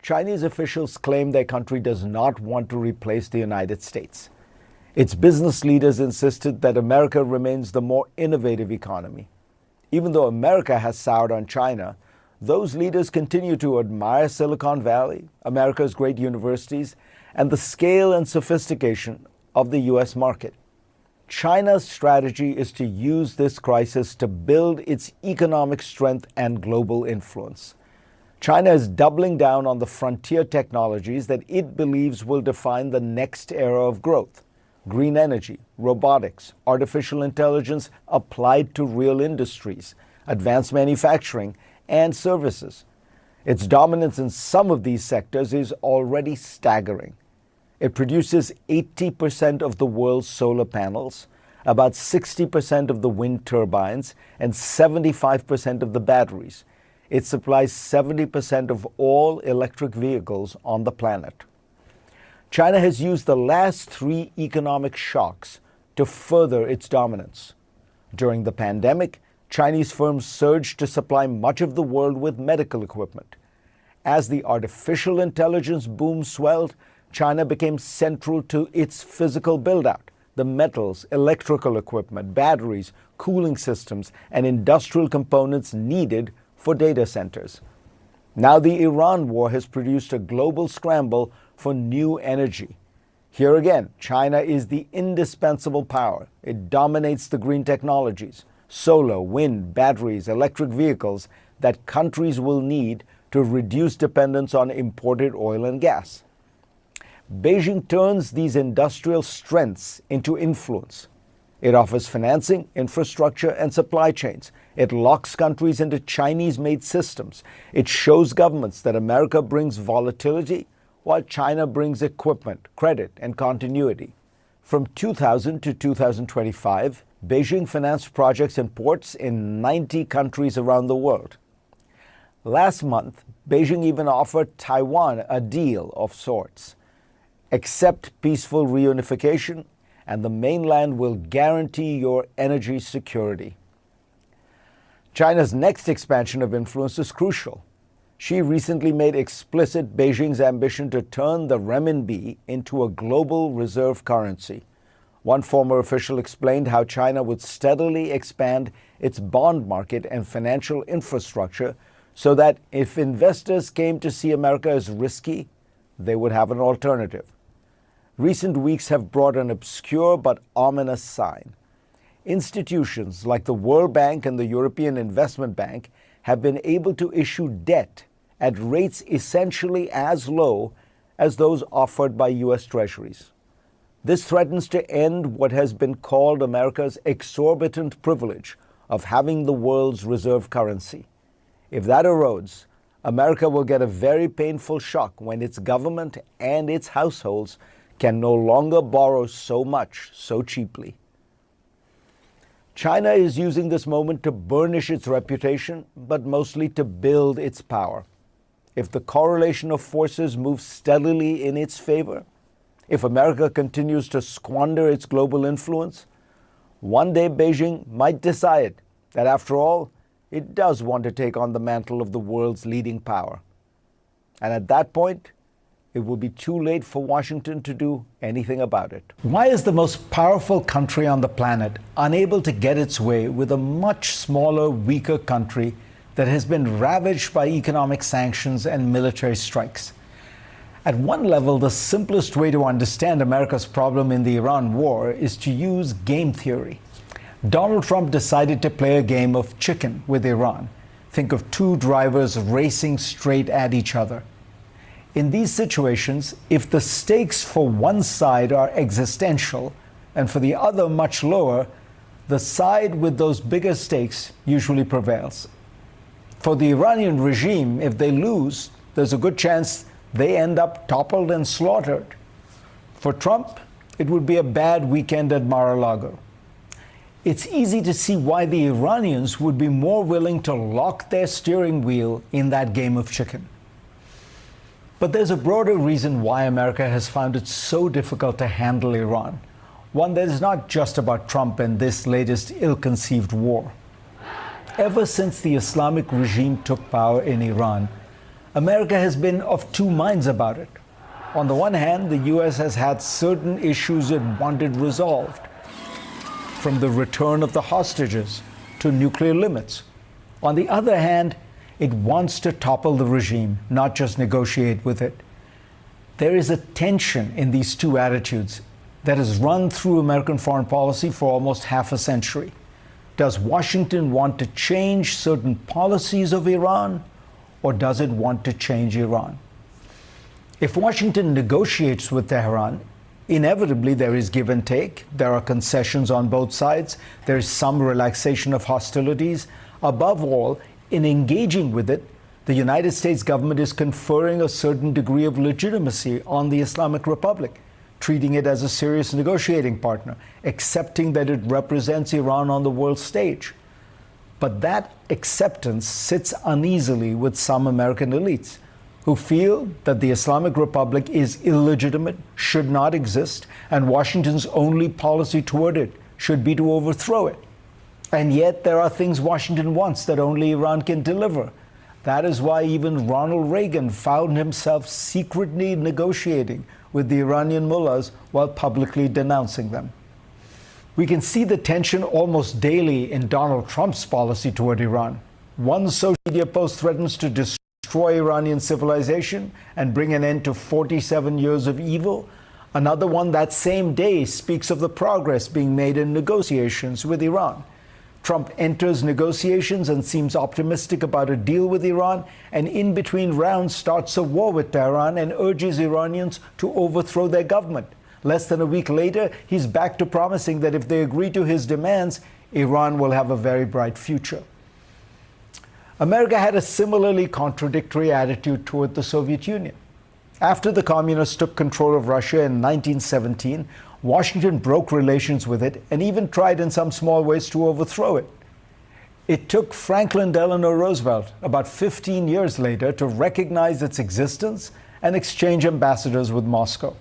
Chinese officials claim their country does not want to replace the United States. Its business leaders insisted that America remains the more innovative economy. Even though America has soured on China, those leaders continue to admire Silicon Valley, America's great universities, and the scale and sophistication of the U.S. market. China's strategy is to use this crisis to build its economic strength and global influence. China is doubling down on the frontier technologies that it believes will define the next era of growth: green energy, robotics, artificial intelligence applied to real industries, advanced manufacturing, and services. Its dominance in some of these sectors is already staggering. It produces 80% of the world's solar panels, about 60% of the wind turbines, and 75% of the batteries. It supplies 70% of all electric vehicles on the planet. China has used the last 3 economic shocks to further its dominance. During the pandemic, Chinese firms surged to supply much of the world with medical equipment. As the artificial intelligence boom swelled, China became central to its physical build-out. The metals, electrical equipment, batteries, cooling systems, and industrial components needed for data centers. Now the Iran war has produced a global scramble for new energy. Here again, China is the indispensable power. It dominates the green technologies: solar, wind, batteries, electric vehicles, that countries will need to reduce dependence on imported oil and gas. Beijing turns these industrial strengths into influence. It offers financing, infrastructure, and supply chains. It locks countries into Chinese-made systems. It shows governments that America brings volatility while China brings equipment, credit, and continuity. From 2000 to 2025, Beijing financed projects and ports in 90 countries around the world. Last month, Beijing even offered Taiwan a deal of sorts. Accept peaceful reunification, and the mainland will guarantee your energy security. China's next expansion of influence is crucial. Xi recently made explicit Beijing's ambition to turn the renminbi into a global reserve currency. One former official explained how China would steadily expand its bond market and financial infrastructure so that if investors came to see America as risky, they would have an alternative. Recent weeks have brought an obscure but ominous sign. Institutions like the World Bank and the European Investment Bank have been able to issue debt at rates essentially as low as those offered by U.S. Treasuries. This threatens to end what has been called America's exorbitant privilege of having the world's reserve currency. If that erodes, America will get a very painful shock when its government and its households can no longer borrow so much so cheaply. China is using this moment to burnish its reputation, but mostly to build its power. If the correlation of forces moves steadily in its favor, if America continues to squander its global influence, one day Beijing might decide that after all, it does want to take on the mantle of the world's leading power. And at that point, it will be too late for Washington to do anything about it. Why is the most powerful country on the planet unable to get its way with a much smaller, weaker country that has been ravaged by economic sanctions and military strikes? At one level, the simplest way to understand America's problem in the Iran war is to use game theory. Donald Trump decided to play a game of chicken with Iran. Think of two drivers racing straight at each other. In these situations, if the stakes for one side are existential and for the other much lower, the side with those bigger stakes usually prevails. For the Iranian regime, if they lose, there's a good chance they end up toppled and slaughtered. For Trump, it would be a bad weekend at Mar-a-Lago. It's easy to see why the Iranians would be more willing to lock their steering wheel in that game of chicken. But there's a broader reason why America has found it so difficult to handle Iran, one that is not just about Trump and this latest ill-conceived war. Ever since the Islamic regime took power in Iran, America has been of two minds about it. On the one hand, the U.S. has had certain issues it wanted resolved, from the return of the hostages to nuclear limits. On the other hand, it wants to topple the regime, not just negotiate with it. There is a tension in these two attitudes that has run through American foreign policy for almost half a century. Does Washington want to change certain policies of Iran, or does it want to change Iran? If Washington negotiates with Tehran, inevitably there is give and take. There are concessions on both sides. There is some relaxation of hostilities. Above all, in engaging with it, the United States government is conferring a certain degree of legitimacy on the Islamic Republic, treating it as a serious negotiating partner, accepting that it represents Iran on the world stage. But that acceptance sits uneasily with some American elites who feel that the Islamic Republic is illegitimate, should not exist, and Washington's only policy toward it should be to overthrow it. And yet there are things Washington wants that only Iran can deliver. That is why even Ronald Reagan found himself secretly negotiating with the Iranian mullahs while publicly denouncing them. We can see the tension almost daily in Donald Trump's policy toward Iran. One social media post threatens to destroy Iranian civilization and bring an end to 47 years of evil. Another one that same day speaks of the progress being made in negotiations with Iran. Trump enters negotiations and seems optimistic about a deal with Iran, and in between rounds starts a war with Tehran and urges Iranians to overthrow their government. Less than a week later, he's back to promising that if they agree to his demands, Iran will have a very bright future. America had a similarly contradictory attitude toward the Soviet Union. After the communists took control of Russia in 1917, Washington broke relations with it and even tried in some small ways to overthrow it. It took Franklin Delano Roosevelt about 15 years later to recognize its existence and exchange ambassadors with Moscow.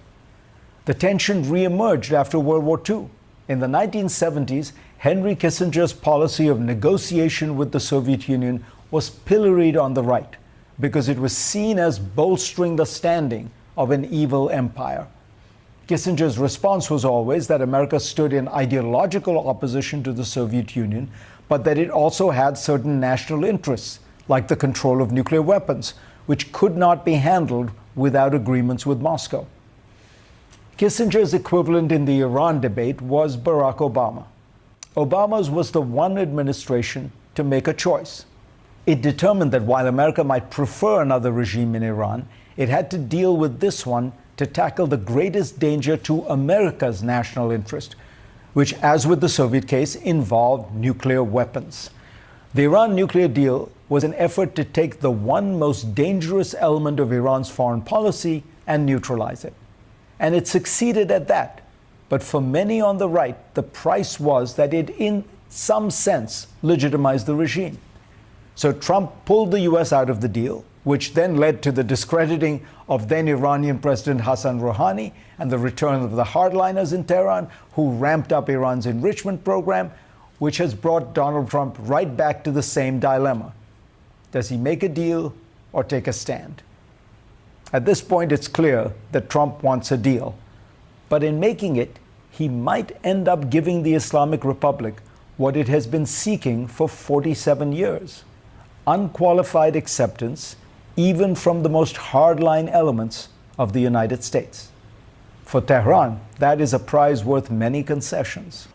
The tension reemerged after World War II. In the 1970s, Henry Kissinger's policy of negotiation with the Soviet Union was pilloried on the right because it was seen as bolstering the standing of an evil empire. Kissinger's response was always that America stood in ideological opposition to the Soviet Union, but that it also had certain national interests, like the control of nuclear weapons, which could not be handled without agreements with Moscow. Kissinger's equivalent in the Iran debate was Barack Obama. Obama's was the one administration to make a choice. It determined that while America might prefer another regime in Iran, it had to deal with this one to tackle the greatest danger to America's national interest, which, as with the Soviet case, involved nuclear weapons. The Iran nuclear deal was an effort to take the one most dangerous element of Iran's foreign policy and neutralize it. And it succeeded at that. But for many on the right, the price was that it, in some sense, legitimized the regime. So Trump pulled the U.S. out of the deal, which then led to the discrediting of then Iranian President Hassan Rouhani and the return of the hardliners in Tehran, who ramped up Iran's enrichment program, which has brought Donald Trump right back to the same dilemma. Does he make a deal or take a stand? At this point, it's clear that Trump wants a deal. But in making it, he might end up giving the Islamic Republic what it has been seeking for 47 years: unqualified acceptance, even from the most hardline elements of the United States. For Tehran, that is a prize worth many concessions.